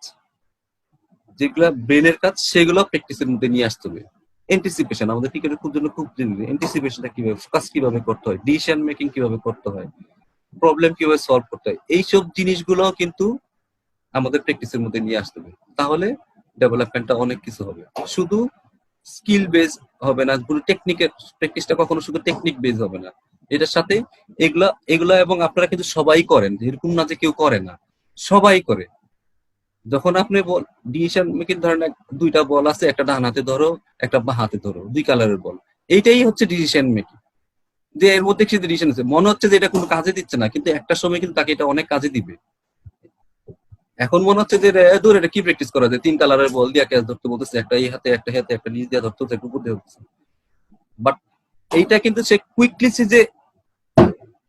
যেগুলা ব্রেনের কাজ সেগুলো প্র্যাকটিসের মধ্যে নিয়ে আসতে হবে। এন্টিসিপেশন আমাদের ক্রিকেটের জন্য খুব জরুরি। এন্টিসিপেশনটা কিভাবে, ফোকাস কিভাবে করতে হয়, ডিসিশন মেকিং কিভাবে করতে হয়, প্রবলেম কিভাবে সলভ করতে হয়, এইসব জিনিসগুলো কিন্তু আমাদের প্র্যাকটিসের মধ্যে নিয়ে আসতে হবে। তাহলে ডেভেলপমেন্টটা অনেক কিছু হবে। শুধু স্কিল বেস হবে না, কোনো টেকনিকের প্র্যাকটিসটা কখনো শুধু টেকনিক বেস হবে না। এটার সাথে এগুলা এগুলা এবং আপনারা কিন্তু সবাই করেন, এরকম না যে কেউ করে না, সবাই করে। যখন আপনি বল ডিসিশন মেকিং, ধরেন দুইটা বল আছে, একটা ডান হাতে ধরো একটা বাঁ হাতে ধরো, দুই কালারের বল, এইটাই হচ্ছে ডিসিশন মেকিং। যে এর মধ্যে কিছু ডিসিশন আছে, মনে হচ্ছে যে এটা কোনো কাজে দিচ্ছে না, কিন্তু একটা সময় কিন্তু তাকে এটা অনেক কাজে দিবে। এখন মনে হচ্ছে যে দূরে এটা কি প্র্যাকটিস করা যায়, 3 কালারের বল দিয়ে ক্যাচ ধরতে বলতেছে, একটা এই হাতে একটা হাতে একটা নিচ দিয়ে ধরতে হচ্ছে, একটা উপর দিয়ে হচ্ছে। বাট এইটা কিন্তু সে কুইকলি যে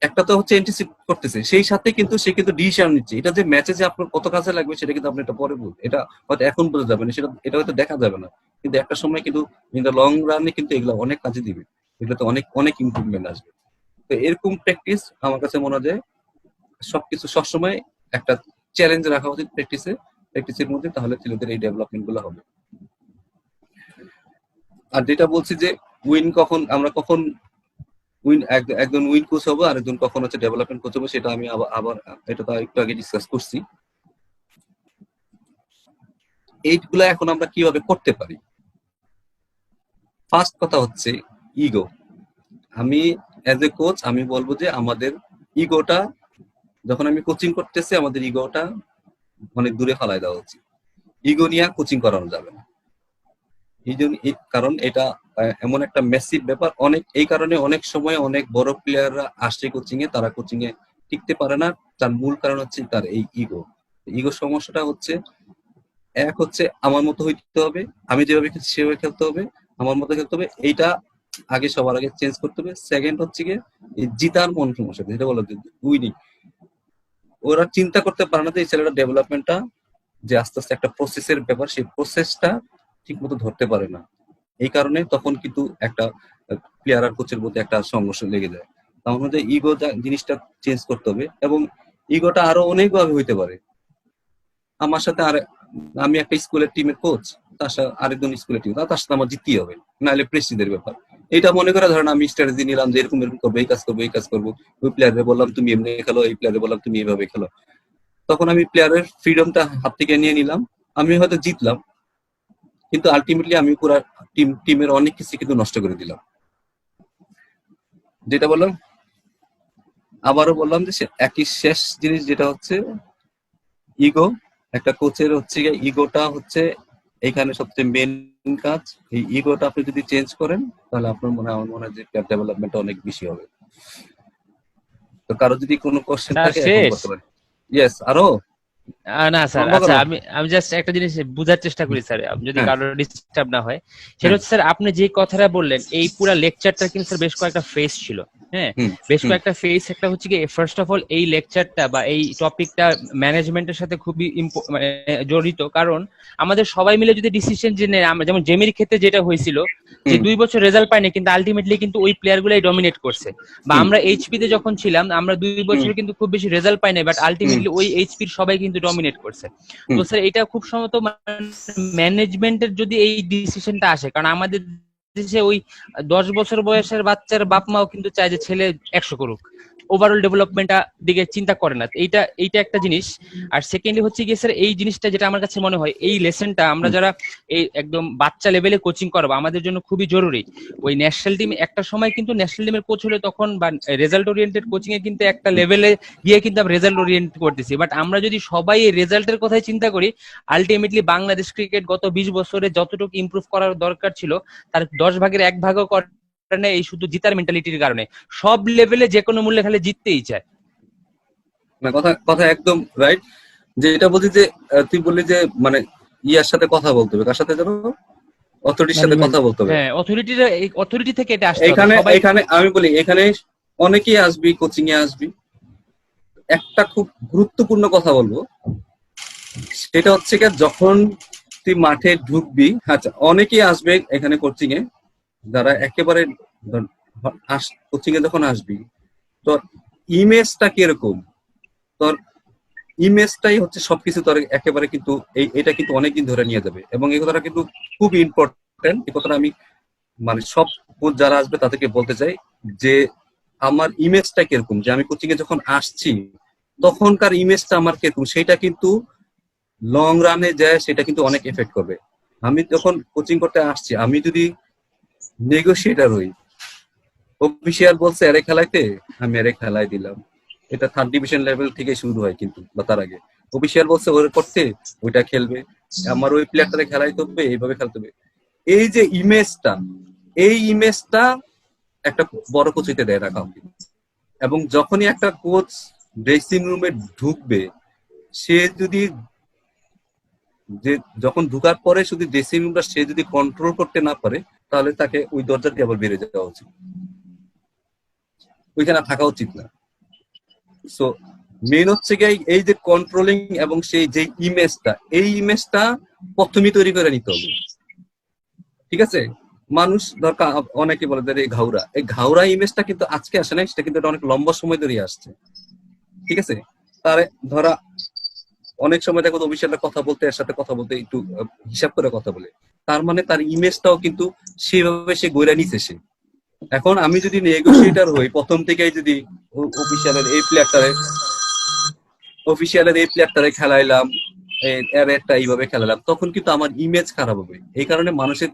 একটা তো হচ্ছে এন্টিসিপেট করতেছে, সেই সাথে কিন্তু সে কিন্তু ডিসিশন নিচ্ছে। এটা যে ম্যাচে যে আপনার কত কাজে লাগবে সেটা কিন্তু আপনি এটা পরে বলবেন, এটা হয়তো এখন বোঝা যাবে না, সেটা এটা হয়তো দেখা যাবে না, কিন্তু একটা সময় কিন্তু ইন দ্য লং রানে কিন্তু এগুলো অনেক কাজে দিবে, এগুলোতে অনেক অনেক ইমপ্রুভমেন্ট আসবে। তো এরকম প্র্যাকটিস আমার কাছে মনে হয় যে সবকিছু সবসময় একটা চ্যালেঞ্জ রাখা উচিত প্র্যাকটিসের মধ্যে, তাহলে ছেলেদের এই ডেভেলপমেন্ট গুলো হবে। আর যেটা বলছি যে আমরা কখন একজন উইন কোচ হবো আর একজন কখন হচ্ছে ডেভেলপমেন্ট কোচ হবো, সেটা আমি আবার এটা তো একটু আগে ডিসকাস করছি। এইগুলা এখন আমরা কিভাবে করতে পারি? ফার্স্ট কথা হচ্ছে ইগো। আমি অ্যাজ এ কোচ আমি বলবো যে আমাদের ইগোটা, যখন আমি কোচিং করতেছি আমাদের ইগোটা অনেক দূরে ফেলাই দেওয়া উচিত। ইগো নিয়ে কোচিং করানো যাবে না। কারণ এটা এমন একটা মেসিভ ব্যাপার, এই কারণে অনেক সময় অনেক বড় প্লেয়াররা আসছে কোচিং এ, তারা কোচিং এ টিকতে পারে না। তার মূল কারণ হচ্ছে তার এই ইগো সমস্যাটা হচ্ছে, এক হচ্ছে আমার মতো হইতে হবে, আমি যেভাবে খেলছি সেভাবে খেলতে হবে, আমার মতো খেলতে হবে, এইটা আগে সবার আগে চেঞ্জ করতে হবে। সেকেন্ড হচ্ছে গিয়ে এই জিতার মন সমস্যা, যেটা বলো উইনিং, ওরা চিন্তা করতে পারে না যে এই ছেলেটা ডেভেলপমেন্টটা যে আস্তে আস্তে একটা প্রসেসের ব্যাপার, সেই প্রসেসটা ঠিক মতো ধরতে পারে না। এই কারণে তখন কিন্তু একটা প্লেয়ার আর কোচের মধ্যে একটা সংঘর্ষ লেগে যায়। তার মধ্যে ইগো জিনিসটা চেঞ্জ করতে হবে, এবং ইগোটা আরো অনেকভাবে হইতে পারে। আমার সাথে আমি একটা স্কুলের টিমের কোচ, তার সাথে আরেকজন স্কুলের টিম, তার সাথে আমার জিততেই হবে, নাহলে প্রেস্টিজের ব্যাপার। এটা মনে করে ধরেন আমি স্ট্র্যাটেজি নিলাম যে এরকম এরকম করবো, এই কাজ করবো এই কাজ করবো, ওই প্লেয়ারে বললাম তুমি এমনি খেলো, এই প্লেয়ারে বললাম তুমি এইভাবে খেলো, তখন আমি প্লেয়ারের ফ্রিডমটা হাত থেকে নিয়ে নিলাম, আমি হয়তো জিতলাম, কিন্তু আলটিমেটলি আমি পুরো টিমের অনেক কিছু কিন্তু নষ্ট করে দিলাম। যেটা বললাম, আবারও বললাম যে একই শেষ জিনিস যেটা হচ্ছে ইগো। একটা কোচের হচ্ছে ইগোটা হচ্ছে এখানে সবচেয়ে মেন কাজ। এই ইগোটা আপনি যদি চেঞ্জ করেন তাহলে আপনার আমার মনে হয় যে ডেভেলপমেন্ট অনেক বেশি হবে। তো কারো যদি কোনো কোশ্চেন থাকে এখন করতে পারেন। ইয়েস, আরো না স্যার, আচ্ছা আমি জাস্ট একটা জিনিস বোঝার চেষ্টা করি স্যার, যদি কারো ডিস্টার্ব না হয়। সেটা হচ্ছে স্যার, আপনি যে কথাটা বললেন এই পুরো লেকচারটা কিন্তু স্যার বেশ কয়েকটা ফেজ ছিল। হ্যাঁ, বেশ কয়েকটা ফেজ। একটা হচ্ছে কি, ফার্স্ট অফ অল এই লেকচারটা বা এই টপিকটা ম্যানেজমেন্টের সাথে খুবই মানে জড়িত। কারণ আমাদের সবাই মিলে যদি ডিসিশন যে আমরা, যেমন জেমির ক্ষেত্রে যেটা হয়েছিল যে 2 বছর রেজাল্ট পাইনি, কিন্তু আলটিমেটলি কিন্তু ওই প্লেয়ার গুলাই ডমিনেট করছে। বা আমরা এইচপি তে যখন ছিলাম আমরা 2 বছর কিন্তু খুব বেশি রেজাল্ট পাই নাই, বাট আলটিমেটলি ওই এইচপির সবাই কিন্তু ডমিনেট করছে। তো স্যার এটা খুব সম্ভবত ম্যানেজমেন্টের যদি এই ডিসিশনটা আসে, কারণ আমাদের দেশে ওই 10 বছর বয়সের বাচ্চার বাপ মাও কিন্তু চায় যে ছেলে 100 করুক, ওভারঅল ডেভেলপমেন্টটা দিকে চিন্তা করে না। এইটা একটা জিনিস। আর সেকেন্ডলি হচ্ছে গিয়ে স্যার এই জিনিসটা যেটা আমার কাছে মনে হয়, এই লেসনটা আমরা যারা এই একদম বাচ্চা লেভেলে কোচিং করাবো আমাদের জন্য খুবই জরুরি। ওই ন্যাশনাল টিম একটা সময় কিন্তু ন্যাশনাল টিমের কোচ হলে তখন বা রেজাল্ট ওরিয়েন্টেড কোচিং এ কিন্তু একটা লেভেলে গিয়ে কিন্তু আমরা রেজাল্ট ওরিয়েন্টেড করতেছি। বাট আমরা যদি সবাই এই রেজাল্টের কথাই চিন্তা করি, আলটিমেটলি বাংলাদেশ ক্রিকেট গত 20 বছরে যতটুকু ইমপ্রুভ করার দরকার ছিল তার 10 ভাগের 1 ভাগও এই শুধু জিতার মেন্টালিটির কারণে সব লেভেলে যে কোনো মূল্যে খালি জিততেই চায়। না, কথা একদম রাইট। যেটা বলছি যে তুই বললি যে মানে ইয়ার সাথে কথা বলতে হবে, কার সাথে জানো, অথরিটির সাথে কথা বলতে হবে। হ্যাঁ, অথরিটি থেকে এটা আসতে হবে। এখানে আমি বলি, এখানে অনেকেই আসবি, কোচিং এ আসবি, একটা খুব গুরুত্বপূর্ণ কথা বলবো, সেটা হচ্ছে কি, যখন তুই মাঠে ঢুকবি, আচ্ছা অনেকেই আসবে এখানে কোচিং এ, যারা একেবারে কোচিং এ যখন আসবি তোর ইমেজটা কিরকম, তোর ইমেজটাই হচ্ছে সবকিছু, তোর একেবারে কিন্তু এটা কিন্তু অনেকদিন ধরে নিয়ে যাবে। এবং এই কথাটা কিন্তু খুব ইম্পর্টেন্ট। এই কথাটা আমি মানে সব কোচ যারা আসবে তাদেরকে বলতে চাই যে আমার ইমেজটা কিরকম, যে আমি কোচিং এ যখন আসছি তখনকার ইমেজটা আমার কিরকম, সেটা কিন্তু লং রানে যায় সেটা কিন্তু অনেক এফেক্ট করবে। আমি যখন কোচিং করতে আসছি, আমি যদি নেগোসিয়েটার হই, অফিসিয়াল বলছে এরে খেলাইতে, আমি এরে খেলাই দিলাম। এটা 3rd ডিভিশন লেভেল থেকে শুরু হয় কিন্তু, বা তার আগে অফিসিয়াল বলছে ওরে করতে, ওইটা খেলবে, আমার ওই প্লেয়ারটারে খেলাইতে হবে, এইভাবে খেলতে হবে। এই যে ইমেজটা, এই ইমেজটা একটা বড় কোচ হইতে দেয় না কাউকে। এবং যখনই একটা কোচ ড্রেসিং রুমে ঢুকবে, সে যদি যে যখন ঢুকার পরে শুধু ড্রেসিং রুমটা সে যদি কন্ট্রোল করতে না পারে, তাহলে তাকে ওই দরজা দিয়ে আবার বেরিয়ে যাওয়া উচিত, ওইখানে থাকা উচিত না। সো মেন হচ্ছে গিয়ে এই যে কন্ট্রোলিং এবং সেই যে ইমেজটা, এই ইমেজটা প্রথমেই তৈরি করে নিতে হবে। ঠিক আছে, মানুষ দরকার, অনেকে বলে যে এই ঘাউরা ইমেজটা কিন্তু আজকে আসে না, সেটা কিন্তু অনেক লম্বা সময় ধরে আসছে। ঠিক আছে, তারে ধরা অনেক সময় দেখো অফিসিয়ালরা কথা বলতে, এর সাথে কথা বলতে একটু হিসাব করে কথা বলে, তার মানে তার ইমেজটাও কিন্তু সেভাবে সে গড়ে নিছে সে। এখন আমি যদি নেগোসিয়েটর হই, প্রথম থেকেই যদি অফিসিয়ালের এই প্লেয়ারটারে খেলাইলাম, এর একটা এইভাবে খেলালাম, তখন কিন্তু আমার ইমেজ খারাপ হবে। এই কারণে মানুষের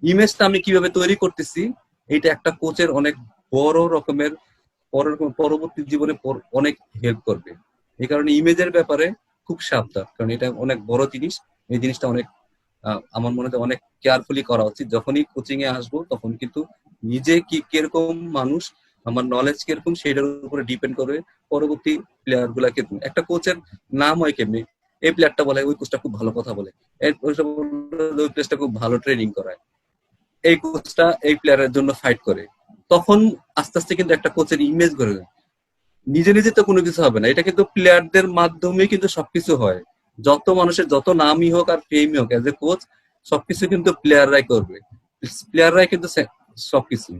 ইমেজটা আমি কিভাবে তৈরি করতেছি, এটা একটা কোচের অনেক বড় রকমের পরবর্তী জীবনে অনেক হেল্প করবে। এই কারণে ইমেজের ব্যাপারে খুব সাবধান, কারণ এটা অনেক বড় জিনিস। এই জিনিসটা অনেক আমার মনে হয় অনেক কেয়ারফুলি করা উচিত। যখনই কোচিং এ আসবো, তখন কিন্তু নিজে কিরকম মানুষ, আমার নলেজ কিরকম, সেটার উপরে ডিপেন্ড করে পরবর্তী প্লেয়ার গুলা কিরকম। একটা কোচের নাম হয় কেমনি, এই প্লেয়ারটা বলে ওই কোচটা খুব ভালো কথা বলে, ওই প্লেয়ারটা খুব ভালো ট্রেনিং করায়, এই কোচটা এই প্লেয়ারের জন্য ফাইট করে, তখন আস্তে আস্তে কিন্তু একটা কোচের ইমেজ গড়ে যায়। নিজে নিজে তো কোনো কিছু হবে না, এটা কিন্তু প্লেয়ারদের মাধ্যমে কিন্তু সবকিছু হয়। যত মানুষের যত নামই হোক আর ফেমই হোক, এজ এ কোচ সবকিছু কিন্তু প্লেয়াররাই করবে, প্লেয়াররাই কিন্তু সবকিছু।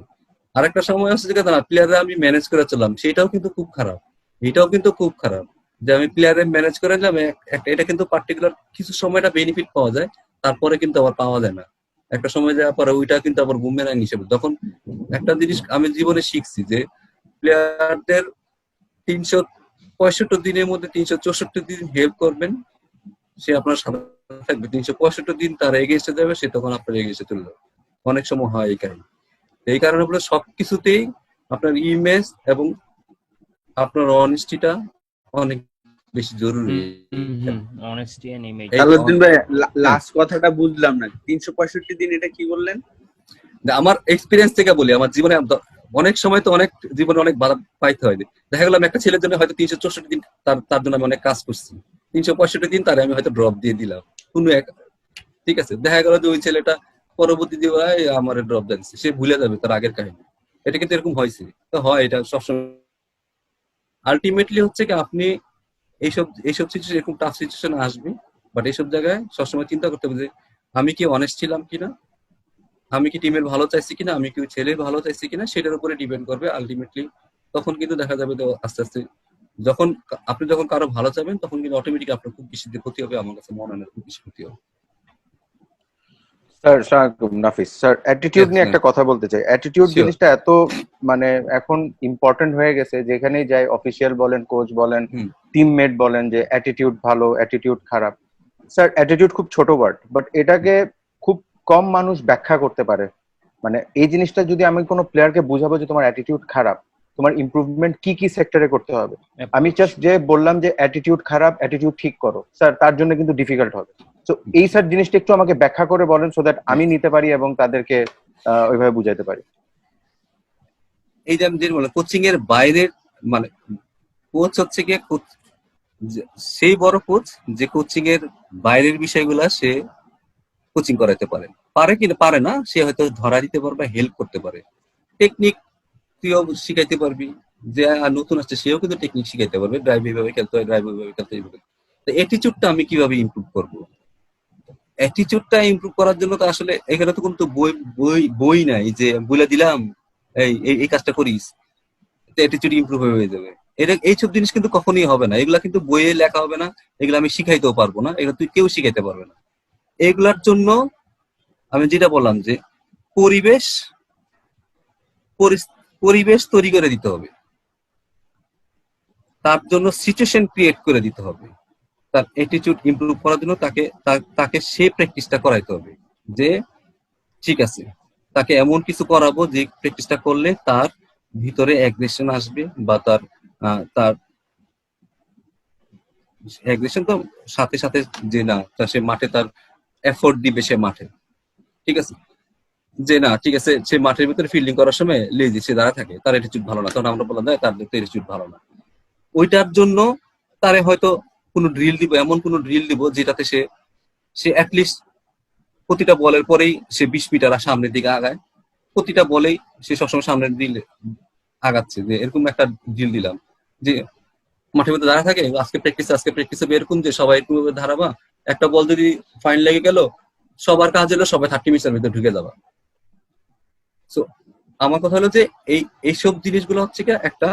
আরেকটা সময় আছে যেটা না, প্লেয়াররা আমি ম্যানেজ করে চললাম, সেটাও কিন্তু খুব খারাপ। এটাও কিন্তু খুব খারাপ যে আমি প্লেয়ারে ম্যানেজ করে নিলাম, এটা কিন্তু পার্টিকুলার কিছু সময়টা বেনিফিট পাওয়া যায়, তারপরে কিন্তু আবার পাওয়া যায় না। একটা সময় যাওয়ার পরে ওইটা কিন্তু আবার বুমেরাং হিসেবে। তখন একটা জিনিস আমি জীবনে শিখছি যে প্লেয়ারদের 365 দিনের মধ্যে 364 দিন হেল্প করবেন, সে আপনার সাথে থাকবে। 365 দিন তার এগেইনস্টে যাবে, সে তখন আপনার এগেইনস্টে চলে যাবে। অনেক সময় হয় এই কারণে বলে সবকিছুতেই আপনার ইমেজ এবং আপনার অনেস্টিটা অনেক বেশি জরুরি। Honesty and image. আলাউদ্দিন ভাই, লাস্ট কথাটা বুঝলাম না, 365 দিন এটা কি বললেন? আমার এক্সপিরিয়েন্স থেকে বলি, আমার জীবনে অনেক সময় তো অনেক জীবনে অনেক বাধা পাইতে হয়। দেখা গেল আমি একটা ছেলের জন্য হয়তো 364 দিন তার জন্য আমি অনেক কাজ করছি, 365 দিন তারে আমি হয়তো ড্রপ দিয়ে দিলাম কোনো এক। ঠিক আছে, দেখা গেল যে ওই ছেলেটা পরবর্তী দিনে আমার ড্রপ দিচ্ছে, সে ভুলে যাবে তার আগের কাহিনী। এটা কিন্তু এরকম হয়েছে, তো হয় এটা সবসময়। আলটিমেটলি হচ্ছে কি, আপনি এইসব সিচুয়েশন, এরকম টাফ সিচুয়েশন আসবে, বাট এইসব জায়গায় সবসময় চিন্তা করতে হবে যে আমি কি অনেস্ট ছিলাম কিনা, আমি কি টিমের ভালো চাইছি কিনা, আমি কি ছেলের ভালো চাইছি কিনা, সেটার উপরে ডিপেন্ড করবে আলটিমেটলি। তখন কিন্তু দেখা যাবে যে আস্তে আস্তে আপনি যখন কারো ভালো চাইবেন, তখন কিন্তু অটোমেটিক আপনার খুব বেশি ক্ষতি হবে। আমার কাছে মনে হয় না খুব বেশি ক্ষতি হবে। স্যার নাফিস স্যার, অ্যাটিটিউড নিয়ে একটা কথা বলতে চাই। অ্যাটিটিউড জিনিসটা এত মানে এখন ইম্পর্টেন্ট হয়ে গেছে, যেখানেই যাই অফিসিয়াল বলেন, কোচ বলেন, টিমমেট বলেন যে অ্যাটিটিউড ভালো, অ্যাটিটিউড খারাপ। স্যার অ্যাটিটিউড খুব ছোট ওয়ার্ড, বাট এটাকে খুব কম মানুষ ব্যাখ্যা করতে পারে। মানে এই জিনিসটা যদি আমি কোনো প্লেয়ারকে বুঝাবো যে তোমার অ্যাটিটিউড খারাপ, তোমার ইমপ্রুভমেন্ট কি কি সেক্টরে করতে হবে, আমি জাস্ট যে বললাম যে অ্যাটিটিউড খারাপ, অ্যাটিটিউড ঠিক করো, স্যার তার জন্য কিন্তু ডিফিকাল্ট হবে। তো এই স্যার জিনিসটা একটু আমাকে ব্যাখ্যা করে বলেন, সো দ্যাট আমি নিতে পারি এবং তাদেরকে ওইভাবে বুঝাইতে পারি। এই যে আমি যেটা বললাম, কোচিং এর বাইরের মানে কোচ হচ্ছে গিয়ে সেই বড় কোচ যে কোচিং এর বাইরের বিষয়গুলা সে কোচিং করাতে পারে কিনা পারে না, সে হয়তো ধরা দিতে পারবে, হেল্প করতে পারে। টেকনিক তুইও শিখাইতে পারবি, যে নতুন আসছে সেও কিন্তু টেকনিক শিখাইতে পারবে, ড্রাইভ এইভাবে খেলতে হয়, ড্রাইভ এইভাবে খেলতে হবে। তো অ্যাটিটিউডটা আমি কিভাবে ইমপ্রুভ করবো? অ্যাটিটিউডটা ইমপ্রুভ করার জন্য তো আসলে এখানে তো কোনো বই নাই যে বলে দিলাম এই কাজটা করিস, অ্যাটিটিউড ইমপ্রুভ হয়ে যাবে। এইসব জিনিস কিন্তু কখনোই হবে না, এগুলা কিন্তু বইয়ে লেখা হবে না, এগুলো আমি শিখাইতেও পারবো না, এগুলো তুই কেউ শিখাইতে পারবে না। এগুলার জন্য আমি যেটা বললাম যে পরিবেশ তৈরি করে দিতে হবে, তার জন্য সিচুয়েশন ক্রিয়েট করে দিতে হবে। তার অ্যাটিটিউড ইমপ্রুভ করার জন্য তাকে সে প্র্যাকটিসটা করাইতে হবে, যে ঠিক আছে তাকে এমন কিছু করাবো যে প্র্যাকটিসটা করলে তার ভিতরে অ্যাগ্রেশন আসবে, বা তার অ্যাগ্রেশন তো সাথে সাথে যে না সে মাঠে তার এফোর্ট দিবে, সে মাঠে ঠিক আছে, যে না ঠিক আছে সে মাঠের ভিতরে ফিল্ডিং করার সময় লেজি সে দাঁড়া থাকে, তার অ্যাটিটিউড ভালো না, তখন আমরা বললাম তার অ্যাটিটিউড ভালো না। ওইটার জন্য তারে হয়তো কোনো ড্রিল দিব, এমন কোনো ড্রিল দিব যেটাতে সে অ্যাটলিস্ট প্রতিটা বলের পরেই সে 20 মিটার সামনের দিকে আগায়, প্রতিটা বলেই সে সবসময় সামনের দিকে আগাচ্ছে, যে এরকম একটা ড্রিল দিলাম যে মাঠের মধ্যে দাঁড়া থাকে, আজকে প্র্যাকটিস হবে এরকম যে সবাই একটু ধারাবা, একটা বল যদি ফাইন লেগে গেল সবার কাজ হলো সবাই 30 মিটার ভিতরে ঢুকে যাবা। সো আমার কথা হলো যে এইসব জিনিসগুলো হচ্ছে কি একটা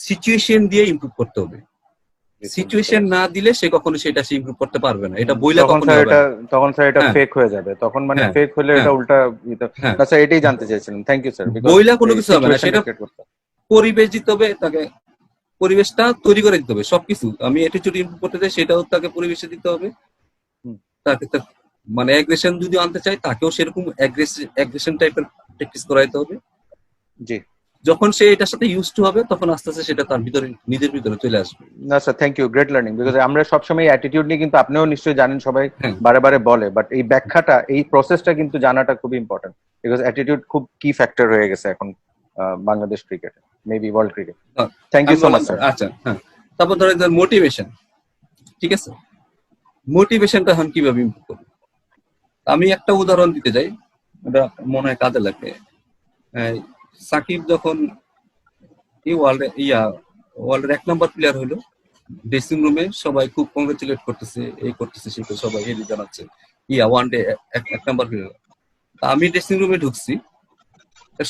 সিচুয়েশন দিয়ে ইমপ্রুভ করতে হবে, সিচুয়েশন না দিলে সে কখনো সেটা সে ইমপ্রুভ করতে পারবে না, এটা বইলা কখনো হবে না। তখন স্যার এটা হ্যাঁ। ফেক হয়ে যাবে, তখন মানে হ্যাঁ। ফেক হলে এটা হ্যাঁ। উল্টা হ্যাঁ। না স্যার, এটাই জানতে চাইছিলাম। Thank you sir. বইলা কোনো কিছু হবে না, সেটা পরিবেশ দিতে হবে তাকে, পরিবেশটা তৈরি করে দিতে হবে সবকিছু। আমি অ্যাটিটিউড ইমপ্রুভ করতে চাই সেটাও তাকে পরিবেশে দিতে হবে, তাকে মানে অ্যাগ্রেশন যদি আনতে চাই তাকেও সেরকম অ্যাগ্রেশন টাইপের প্র্যাকটিস করাইতে হবে। জি, যখন সে এটার সাথে ইউজ টু হবে তখন আস্তে আস্তে সেটা তার ভিতরে নিজের ভিতরে চলে আসবে। না sir, thank you, great learning. Because আমরা সবসময় অ্যাটিটিউড নিয়ে, কিন্তু আপনিও নিশ্চয়ই জানেন, সবাই হ্যাঁ। বারে বারে বলে, বাট এই ব্যাখ্যাটা, এই প্রসেসটা কিন্তু জানাটা খুব ইম্পর্টেন্ট। বিকজ অ্যাটিটিউড খুব কি ফ্যাক্টর হয়ে গেছে এখন বাংলাদেশ ক্রিকেটে, maybe world cricket. Thank you so much sir. আচ্ছা, হ্যাঁ। তারপর ধরেন মোটিভেশন, ঠিক আছে, মোটিভেশনটা এখন কিভাবে ইমপ্রুভ করবো? আমি একটা উদাহরণ দিতে চাই, এটা মনে হয় কাজে লাগবে। সাকিব যখন ওয়ার্ল্ডের 1 নম্বর প্লেয়ার হলো, ড্রেসিং রুমে সবাই খুব কংগ্রেচুলেট করতেছে, এই করতেছে সেই করতেছে, সবাই হেলি জানাচ্ছে ওয়ান ডে 1 নম্বর প্লেয়ার। আমি ড্রেসিং রুমে ঢুকছি,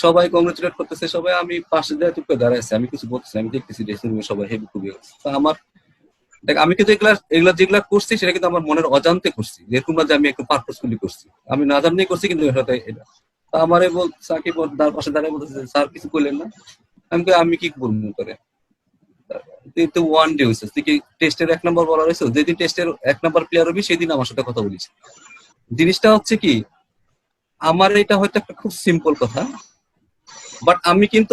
সবাই কংগ্রেচুলেট করতেছে, সবাই আমি পাশে দিয়ে চুপ করে দাঁড়াইছি, আমি কিছু বলতেছি, আমি দেখতেছি ড্রেসিং রুমে সবাই হেভি খুবই হচ্ছে। তা আমার দেখ, আমি কিন্তু এগুলা যেগুলা করছি সেটা কিন্তু আমার মনের অজান্তে করছি, যেরকম না যে আমি একটু পারপাসফুলি করছি, আমি না জানিয়ে করছি, কিন্তু এটা তা আমারে সাকিব তার পাশে দাঁড়িয়ে বলতেছে স্যার কিছু করলেন না। আমি কি বলবো করে, তুই তো ওয়ান ডে হয়েছে, তুই কি টেস্টের 1 নম্বর বলার হয়েছে? যেদিন টেস্টের 1 নম্বর প্লেয়ার হবি সেদিন আমার সাথে কথা বলিস। জিনিসটা হচ্ছে কি, আমার এটা হয়তো একটা খুব সিম্পল কথা, বাট আমি কিন্তু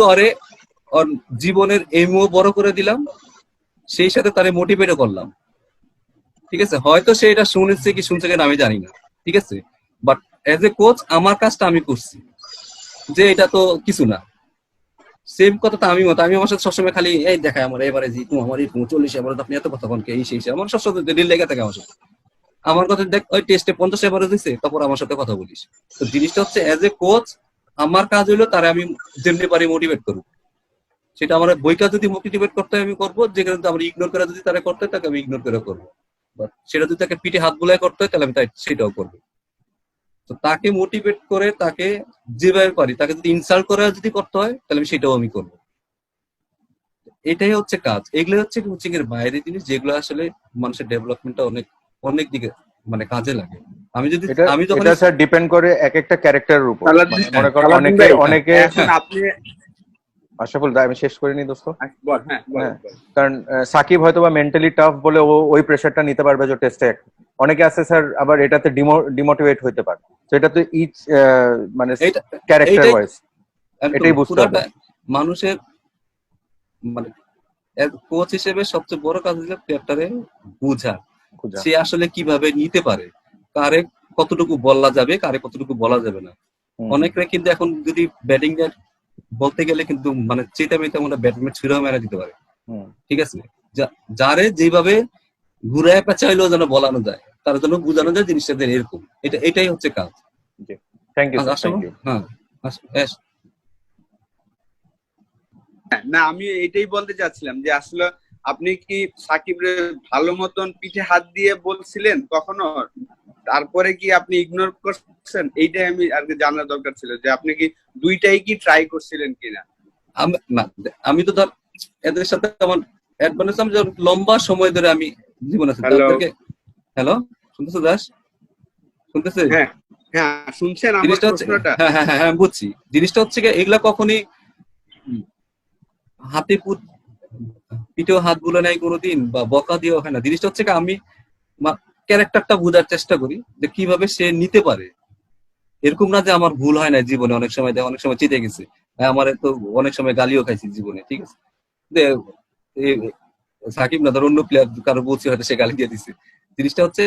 ওর জীবনের এইমও বড় করে দিলাম, সেই সাথে তারে মোটিভেটও করলাম, ঠিক আছে। হয়তো সে এটা শুনেছে কি শুনছে কিনা আমি জানি না, ঠিক আছে, বাট এজ এ কোচ আমার কাজটা আমি করছি, যে এটা তো কিছু না। সেম কথাটা আমি আমার সাথে সবসময় খালি এই দেখায় আমার এবারে জিতু, আমার 40 এবারে আপনি এত কথা কনকে এই সেই আমার সবসময় রিল লেগে থাকে আমার সাথে। আমার কথা দেখ, ওই টেস্টে 50 এবারে দিছে, তারপর আমার সাথে কথা বলিস। তো জিনিসটা হচ্ছে এজ এ কোচ আমার কাজ হইলো তারে আমি যেমনি পারি মোটিভেট করবো, সেটা আমার বইটা যদি মোটিভেট করতে হয় আমি করবো, যেখানে আমরা ইগনোর করে যদি তারা করতে হয় তাকে আমি ইগনোর করে করবো, সেটা যদি তাকে পিঠে হাত বুলাই করতে হয় তাহলে আমি সেটাও করবো। তো তাকে মোটিভেট করে, তাকে যেভাবে পারি, তাকে যদি ইনসাল্ট করে যদি করতে হয় তাহলে আমি সেটাও আমি করবো। এটাই হচ্ছে কাজ। এগুলো হচ্ছে কোচিং এর বাইরে জিনিস, যেগুলো আসলে মানুষের ডেভেলপমেন্টটা অনেক দিকে মানে কাজে লাগে। আমি যখন এটা স্যার ডিপেন্ড করে এক একটা ক্যারেক্টারের উপর। মনে করেন অনেকে এখন আপনি আশরাফুল দা, আমি শেষ করিনি দোস্ত। বল। হ্যাঁ, কারণ সাকিব হয়তো বা মেন্টালি টাফ বলে ও ওই প্রেসারটা নিতে পারবে যে টেস্টে। অনেকে আছে স্যার আবার এটাতে ডিমোটিভেট হইতে পারে। তো এটা তো ইচ মানে ক্যারেক্টার ওয়াইজ এটাই বুঝতে হবে। মানুষের মানে কোচ হিসেবে সবচেয়ে বড় কাজ হচ্ছে প্লেয়ারটারে বোঝা, সে আসলে কিভাবে নিতে পারে, কারে কতটুকু বলা যাবে, কারে কতটুকু বলা যাবে না। অনেকরা কিন্তু এখন যদি ব্যাটিং বলতে গেলে কিন্তু মানে চেতা মেতে আমরা ব্যাটম্যান ছুঁড়ে মেরে দিতে পারে, ঠিক আছে। যারে যেভাবে ঘুরায় পেঁচাইলেও যেন বলানো যায়, তার জন্য বোঝানো যায় জিনিসটা এরকম। এটাই হচ্ছে কাজ। Thank you. হ্যাঁ, না আমি এটাই বলতে চাচ্ছিলাম যে আসলে আপনি কি সাকিবের ভালো মতন পিঠে হাত দিয়ে বলছিলেন কখনো, তারপরে কি আপনি ইগনোর করছেন? এইটাই আমি আর কি জানার দরকার ছিল, যে আপনি কি দুইটাই কি ট্রাই করছিলেন কিনা। আমি তো ধর এদের সাথে আমার অ্যাডভান্স, আমি লম্বা সময় ধরে আমি জীবনে হ্যালো শুনতেছো দাস? শুনতেছে? হ্যাঁ হ্যাঁ শুনছেন আমার প্রশ্নটা? হ্যাঁ বুঝছি। জিনিসটা হচ্ছে এগুলা কখনই হাতে পিঠেও হাত গুলো নেয় কোনোদিন, বা বকা দিয়েও হয় না। জিনিসটা হচ্ছে আমি ক্যারেক্টারটা বোঝার চেষ্টা করি যে কিভাবে সে নিতে পারে। এরকম না যে আমার ভুল হয় না জীবনে, অনেক সময় অনেক সময় চিতে গেছে, আমার তো অনেক সময় গালিও খাইছি জীবনে, ঠিক আছে। সাকিব না ধর অন্য প্লেয়ার কারো বলছি হয়তো সে গালি দিয়ে দিচ্ছে, জিনিসটা হচ্ছে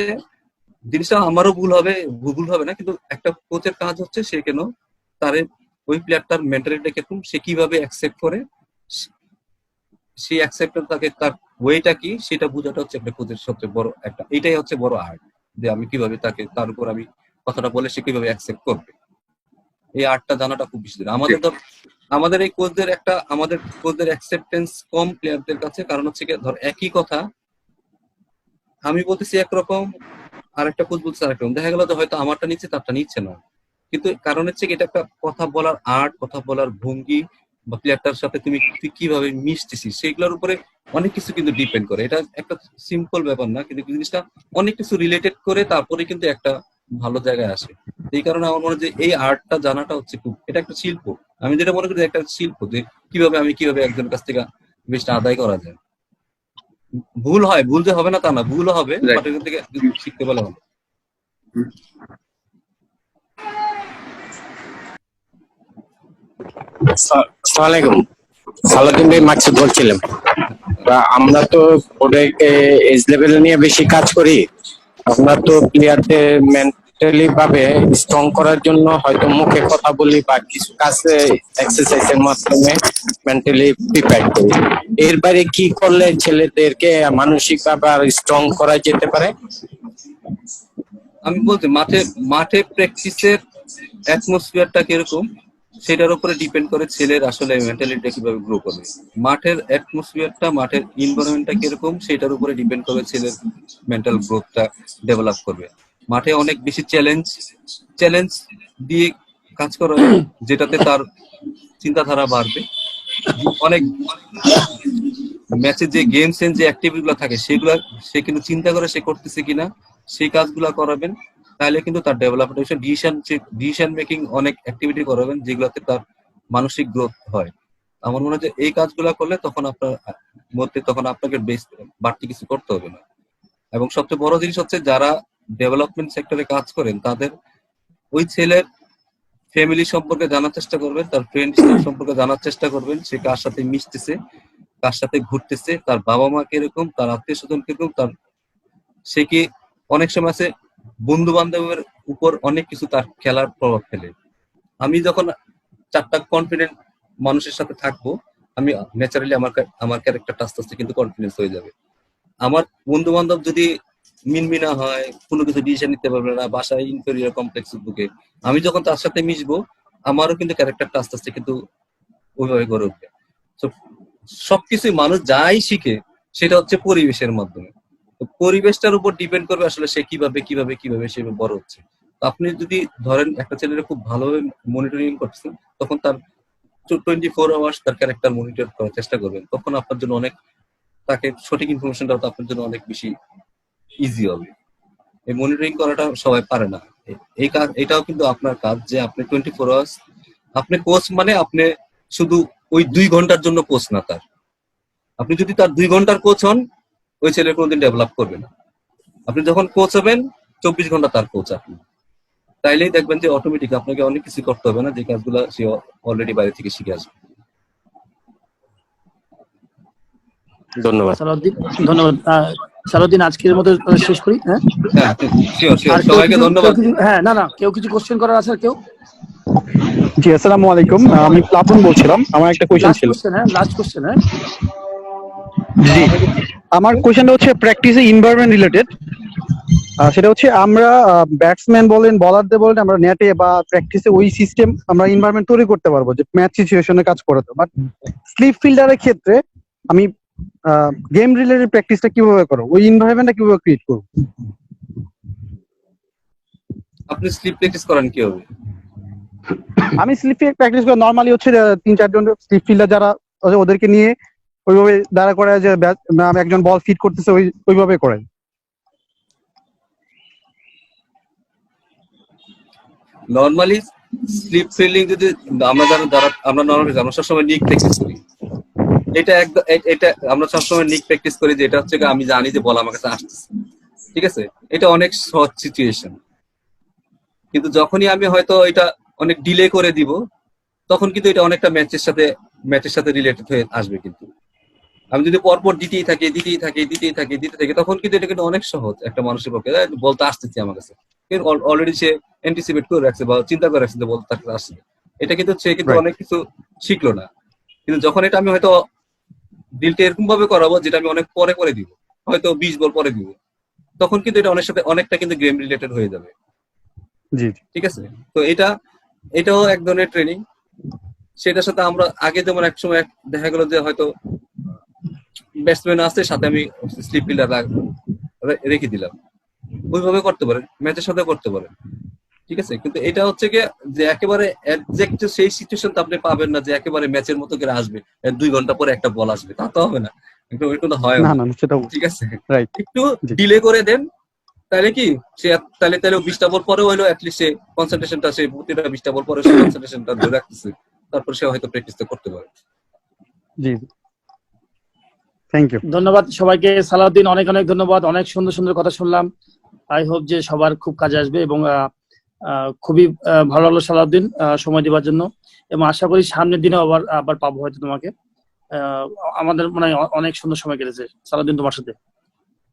জিনিসটা আমারও ভুল হবে না, কিন্তু একটা কোচের কাজ হচ্ছে সে কেন তার ওই প্লেয়ারটার মেন্টালিটি কিরকম, সে কিভাবে অ্যাকসেপ্ট করে, সেই অ্যাকসেপ্টেন্স তাকে তার ওয়েটা কি সেটা বোঝাটা হচ্ছে একটা কোচের সবচেয়ে বড় একটা, এটাই হচ্ছে বড় আর্ট, যে আমি কিভাবে তাকে তার উপর আমি কথাটা বলে সে কিভাবে অ্যাকসেপ্ট করবে। এই আর্টটা জানাটা খুব বেশি দরকার। আমাদের এই কোচদের আমাদের কোচদের অ্যাকসেপ্টেন্স কম প্লেয়ারদের কাছে, কারণ হচ্ছে কি ধর একই কথা আমি বলতেছি একরকম, আরেকটা কোচ বলছে আরেকরকম, দেখা গেল যে হয়তো আমারটা নিচ্ছে তারটা নিচ্ছে না, কিন্তু কারণ হচ্ছে কি এটা একটা কথা বলার আর্ট, কথা বলার ভঙ্গি, বা প্লেয়ারটার সাথে তুই কিভাবে মিশতেছিস সেগুলোর উপরে অনেক কিছু কিন্তু ডিপেন্ড করে। এটা একটা সিম্পল ব্যাপার না, কিন্তু জিনিসটা অনেক কিছু রিলেটেড করে তারপরে কিন্তু একটা ভালো জায়গায় আসে। এই কারণে আমার মনে হয় যে এই আর্টটা জানাটা হচ্ছে খুব, এটা একটা শিল্প। আমি যেটা মনে করি একটা শিল্প, যে কিভাবে একজনের কাছ থেকে বেশটা আদায় করা যায়। ভুল যে হবে না তা না, ভুলও হবে, বাট এখান থেকে শিখতে পারলে হবে। আসসালামাইকুম, সালাউদ্দিন ভাই মাকসুদ বলছিলাম। আমরা তো বোর্ডে এজ লেভেল নিয়ে বেশি কাজ করি। আমরা তো প্লেয়ারদের মেন্টালি ভাবে স্ট্রং করার জন্য হয়তো মুখে কথা বলি বা কিছু কাছে এক্সারসাইজের মাধ্যমে মেন্টালি প্রিপেয়ার করি। এর বাইরে কি করলে ছেলেদেরকে মানসিক ভাবে আর স্ট্রং করা যেতে পারে? আমি বলছি মাঠে প্র্যাকটিসের অ্যাটমসফিয়ারটা কিরকম সেটার উপরে ডিপেন্ড করে ছেলের আসলে মেন্টালিটিটা কিভাবে গ্রো করবে। মাঠের অ্যাটমসফিয়ারটা, মাঠের এনভায়রনমেন্টটা কিরকম সেটার উপরে ডিপেন্ড করে ছেলের মেন্টাল গ্রোথটা ডেভেলপ করবে। মাঠে অনেক বেশি চ্যালেঞ্জ দিয়ে কাজ করা, যেটাতে তার চিন্তাধারা বাড়বে। অনেক ম্যাচে যে গেমস এন্ড যে অ্যাক্টিভিটি গুলো থাকে সেগুলো সে কিন্তু চিন্তা করে সে করতেছে কিনা সেই কাজগুলো করাবেন, তাহলে কিন্তু তার ডেভেলপমেন্ট ডিসিশন মেকিং অনেক অ্যাক্টিভিটি করাবেন যেগুলোতে তার মানসিক গ্রোথ হয়। আমার মনে হয় যে এই কাজগুলো করলে তখন আপনাকে বেশ বাড়তি কিছু করতে হবে না। এবং সবচেয়ে বড় জিনিস হচ্ছে যারা ডেভেলপমেন্ট সেক্টরে কাজ করেন তাদের ওই ছেলের ফ্যামিলি সম্পর্কে জানার চেষ্টা করবেন, তার ফ্রেন্ড সম্পর্কে জানার চেষ্টা করবেন, সে কার সাথে মিশতেছে, কার সাথে ঘুরতেছে, তার বাবা মা কিরকম, তার আত্মীয় স্বজন কিরকম, সে কি অনেক সময় আছে বন্ধু বান্ধবের উপর অনেক কিছু তার খেলার প্রভাব ফেলে। আমি যখন 4টা কনফিডেন্ট মানুষের সাথে থাকবো, আমি ন্যাচারালি আমার ক্যারেক্টারটা আস্তে আস্তে কিন্তু কনফিডেন্স হয়ে যাবে। আমার বন্ধু বান্ধব যদি মিনমিনা হয়, কোনো কিছু ডিসিশন নিতে পারবে না, বাসায় ইনফেরিয়র কমপ্লেক্স বুকে, আমি যখন তার সাথে মিশবো আমারও কিন্তু ক্যারেক্টারটা আস্তে আস্তে কিন্তু ওইভাবে গড়ে উঠবে। সবকিছু মানুষ যাই শিখে সেটা হচ্ছে পরিবেশের মাধ্যমে। তো পরিবেশটার উপর ডিপেন্ড করবে আসলে সে কিভাবে সে বড় হচ্ছে। তো আপনি যদি ধরেন একটা ছেলের খুব ভালোভাবে মনিটরিং করছেন, তখন তার 24 আওয়ার্স তার ক্যারেক্টার মনিটর করার চেষ্টা করবেন, তখন আপনার জন্য অনেক, তাকে সঠিক ইনফরমেশনটা আপনার জন্য অনেক বেশি ইজি হবে। এই মনিটরিং করাটা সবাই পারে না। এই কাজ, এটাও কিন্তু আপনার কাজ, যে আপনি 24 আওয়ার্স আপনি কোচ, মানে আপনি শুধু ওই 2 ঘন্টার জন্য কোচ না তার। আপনি যদি তার 2 ঘন্টার কোচ হন, ওই ছেলে কোনোদিন ডেভেলপ করবে না। আপনি যখন কোচ হবেন 24 ঘন্টা তার কোচ আপনি, তাইলেই দেখবেন যে অটোমেটিক আপনাকে অনেক কিছু করতে হবে না, যে কাজগুলো সে অলরেডি বাইরে থেকে শিখে আসবে। ধন্যবাদ ধন্যবাদ সালাউদ্দিন, আজকের মতো শেষ করি। হ্যাঁ, সবাইকে ধন্যবাদ। হ্যাঁ, না কেউ কিছু কোশ্চেন করার আছে? কেউ? জি, আসসালামু আলাইকুম, আমি প্লাটুন বলছিলাম। আমার একটা কোশ্চেন ছিল। Last question. হ্যাঁ জি, আমার কোশ্চেনটা হচ্ছে প্র্যাকটিসে এনভায়রনমেন্ট রিলেটেড। সেটা হচ্ছে আমরা ব্যাটসম্যান বলেন, বলারদের বলেন, আমরা নেটে বা প্র্যাকটিসে ওই সিস্টেম আমরা এনভায়রনমেন্ট তৈরি করতে পারবো যে ম্যাচ সিচুয়েশনে কাজ করাতে। বাট স্লিপ ফিল্ডারের ক্ষেত্রে আমি গেম রিলেটেড প্র্যাকটিসটা কিভাবে করব, ওই এনভায়রনমেন্টটা কিভাবে ক্রিয়েট করব? আপনি স্লিপ প্র্যাকটিস করেন কিভাবে? আমি স্লিপ প্র্যাকটিস করি নরমালি হচ্ছে 3-4 জন স্লিপ ফিল্ডার যারা ওদেরকে নিয়ে ওইভাবে দাঁড়া করে যে একজন বল ফিট করতেছে ওইভাবে করেন। নরমালি স্লিপ ফিল্ডিং যদি আমরা সবসময় নিক প্র্যাকটিস করি, এটা আমরা সবসময় নিক প্র্যাকটিস করি, যে এটা হচ্ছে আমি জানি যে বল আমার কাছে আসতেছে, ঠিক আছে, এটা অনেক সহজ সিচুয়েশন। কিন্তু যখনই আমি হয়তো এটা অনেক ডিলে করে দিব, তখন কিন্তু এটা অনেকটা ম্যাচের সাথে রিলেটেড হয়ে আসবে। কিন্তু আমি যদি পরপর দিতে থাকি তখন কিন্তু এটা কিন্তু অনেক সহজ একটা মানুষের পক্ষে। বলতে আসতেছি আমার কাছে, অলরেডি সে অ্যান্টিসিপেট করে রাখছে বা চিন্তা করে রাখছে যে বলতে আসছে, এটা কিন্তু সে কিন্তু Right. অনেক কিছু শিখলো না। কিন্তু যখন এটা আমি হয়তো ডিলটা এরকম ভাবে করাবো যেটা আমি অনেক পরে দিব, হয়তো 20 বল পরে দিব, তখন কিন্তু এটা অনেকটা কিন্তু গেম রিলেটেড হয়ে যাবে। জি জি। ঠিক আছে, তো এটাও এক ধরনের ট্রেনিং। সেটার সাথে আমরা আগে যেমন এক সময় দেখা গেল যে হয়তো ব্যাটসম্যান আছে, সাথে আমি স্লিপ ফিল্ডার রেখে দিলাম, ওইভাবে করতে পারেন, ম্যাচের সাথে করতে পারেন। ঠিক আছে, কিন্তু এটা হচ্ছে কি যে একেবারে একজ্যাক্ট সেই সিচুয়েশন তো আপনি পাবেন না যে একেবারে ম্যাচের মতো করে আসবে, 2 ঘন্টা পরে একটা বল আসবে, তা তো হবে না, ওইরকম তো হয় না না। না সেটা ঠিক আছে, রাইট। একটু জি। ডিলে করে দেন, তাহলে কি সে তাহলে 20টা বল পরে হইলো অ্যাটলিস্ট সে কনসেন্ট্রেশনটা, সে প্রতিটা 20টা বল পরে সে কনসেন্ট্রেশনটা ধরে রাখতেছে, তারপর সে হয়তো প্র্যাকটিসটা করতে পারে। জি থ্যাংক ইউ। ধন্যবাদ সবাইকে। সালাউদ্দিন, অনেক অনেক ধন্যবাদ, অনেক সুন্দর সুন্দর কথা শুনলাম। আই হোপ যে সবার খুব কাজে আসবে এবং খুবই ভালো লাগলো সালাউদ্দিন সময় দেওয়ার জন্য, এবং আশা করি সামনের দিনে আবার পাবো হয়তো তোমাকে। আমাদের মনে হয় অনেক সুন্দর সময় কেটেছে সালাউদ্দিন তোমার সাথে।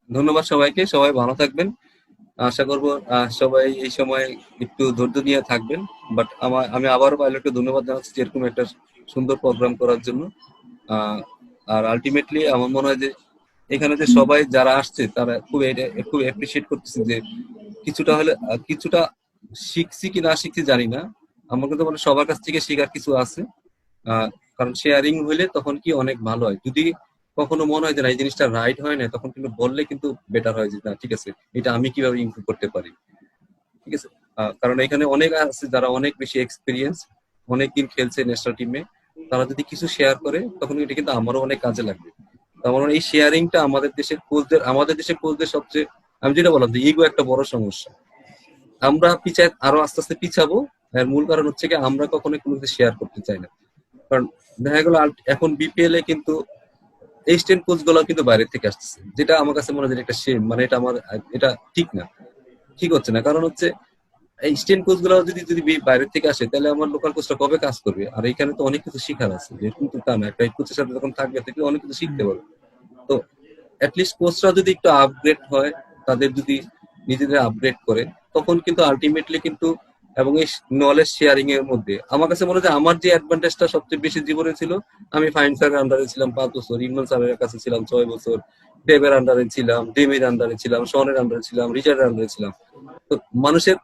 ধন্যবাদ সবাইকে, সবাই ভালো থাকবেন। আশা করবো সবাই এই সময় একটু ধৈর্য নিয়ে থাকবেন। বাট আমি আবারও পাইলটকে ধন্যবাদ জানাচ্ছি যে এরকম একটা সুন্দর প্রোগ্রাম করার জন্য। আর আলটিমেটলি আমার মনে হয় যে এখানে যে সবাই যারা আসছে তারা খুব অ্যাপ্রিসিয়েট করতেছে যে কিছুটা শিখছি কি না শিখছি জানি না, আমার কিন্তু মানে সবার কাছ থেকে শেখার কিছু আছে। কারণ শেয়ারিং হইলে তখন কি অনেক ভালো হয়। যদি কখনো মনে হয় যে না এই জিনিসটা রাইট হয় না, তখন কিন্তু বললে কিন্তু বেটার হয় যে না ঠিক আছে, এটা আমি কিভাবে ইমপ্রুভ করতে পারি। ঠিক আছে, কারণ এখানে অনেক আছে যারা অনেক বেশি এক্সপিরিয়েন্স, অনেকদিন খেলছে ন্যাশনাল টিমে, তারা যদি কিছু শেয়ার করে তখন এটা কিন্তু আমারও অনেক কাজে লাগবে। আমার মনে হয় এই শেয়ারিংটা আমাদের দেশের কোচদের সবচেয়ে, আমি যেটা বললাম যে ইগো একটা বড় সমস্যা। আমরা আরো আস্তে আস্তে পিছাবো, এর মূল কারণ হচ্ছে কি আমরা কখনো কোনো কিছু শেয়ার করতে চাই না। কারণ দেখা গেল এখন বিপিএল এ কিন্তু এসিস্ট্যান্ট কোচ গুলো কিন্তু বাইরে থেকে আসতেছে, যেটা আমার কাছে মনে হয় একটা শেম, মানে এটা ঠিক না, ঠিক হচ্ছে না। কারণ হচ্ছে এই স্টেন্ট কোচ গুলো যদি বাইরে থেকে আসে, তাহলে আমার লোকাল কোচটা কবে কাজ করবে? আর এখানে তো অনেক কিছু শিখার আছে, যে কিন্তু তা না, একটা কোচের সাথে যখন থাকবে অনেক কিছু শিখতে পারবে। তো অ্যাটলিস্ট কোচরা যদি একটু আপগ্রেড হয়, তাদের যদি নিজেদের আপগ্রেড করে, তখন কিন্তু আলটিমেটলি কিন্তু, এবং এই নলেজ শেয়ারিং এর মধ্যে আমার কাছে মনে হয় আমার যে অ্যাডভান্টেজটা সবচেয়ে বেশি জীবনে ছিল, আমি ফাইন স্যারের আন্ডারে ছিলাম 5 বছর, ইমরান স্যারের কাছে ছিলাম 6 বছর, দেবের আন্ডারে ছিলাম, ডেমির আন্ডারে ছিলাম, শনের আন্ডারে ছিলাম, রিচার্ডের আন্ডারে ছিলাম। তো মানুষের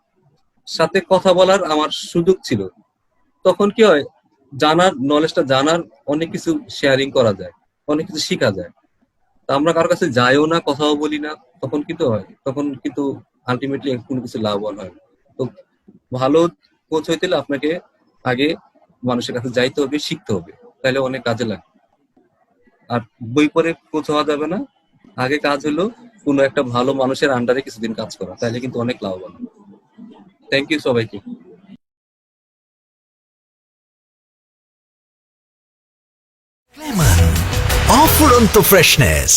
সাথে কথা বলার আমার সুযোগ ছিল। তখন কি হয়, নলেজটা জানার, অনেক কিছু শেয়ারিং করা যায়, অনেক কিছু শেখা যায়। তা আমরা কারোর কাছে যাইও না, কথাও বলি না, তখন কিন্তু আলটিমেটলি কোনো কিছু লাভবান হয় না। তো ভালো কোচ হইতে হলে আপনাকে আগে মানুষের কাছে যাইতে হবে, শিখতে হবে, তাহলে অনেক কাজে লাগে। আর বই পড়ে কোচ হওয়া যাবে না, আগে কাজ হলো কোনো একটা ভালো মানুষের আন্ডারে কিছুদিন কাজ করা, তাহলে কিন্তু অনেক লাভবান। থ্যাংক ইউ সবাইকে। অফুরন্ত ফ্রেশনেস।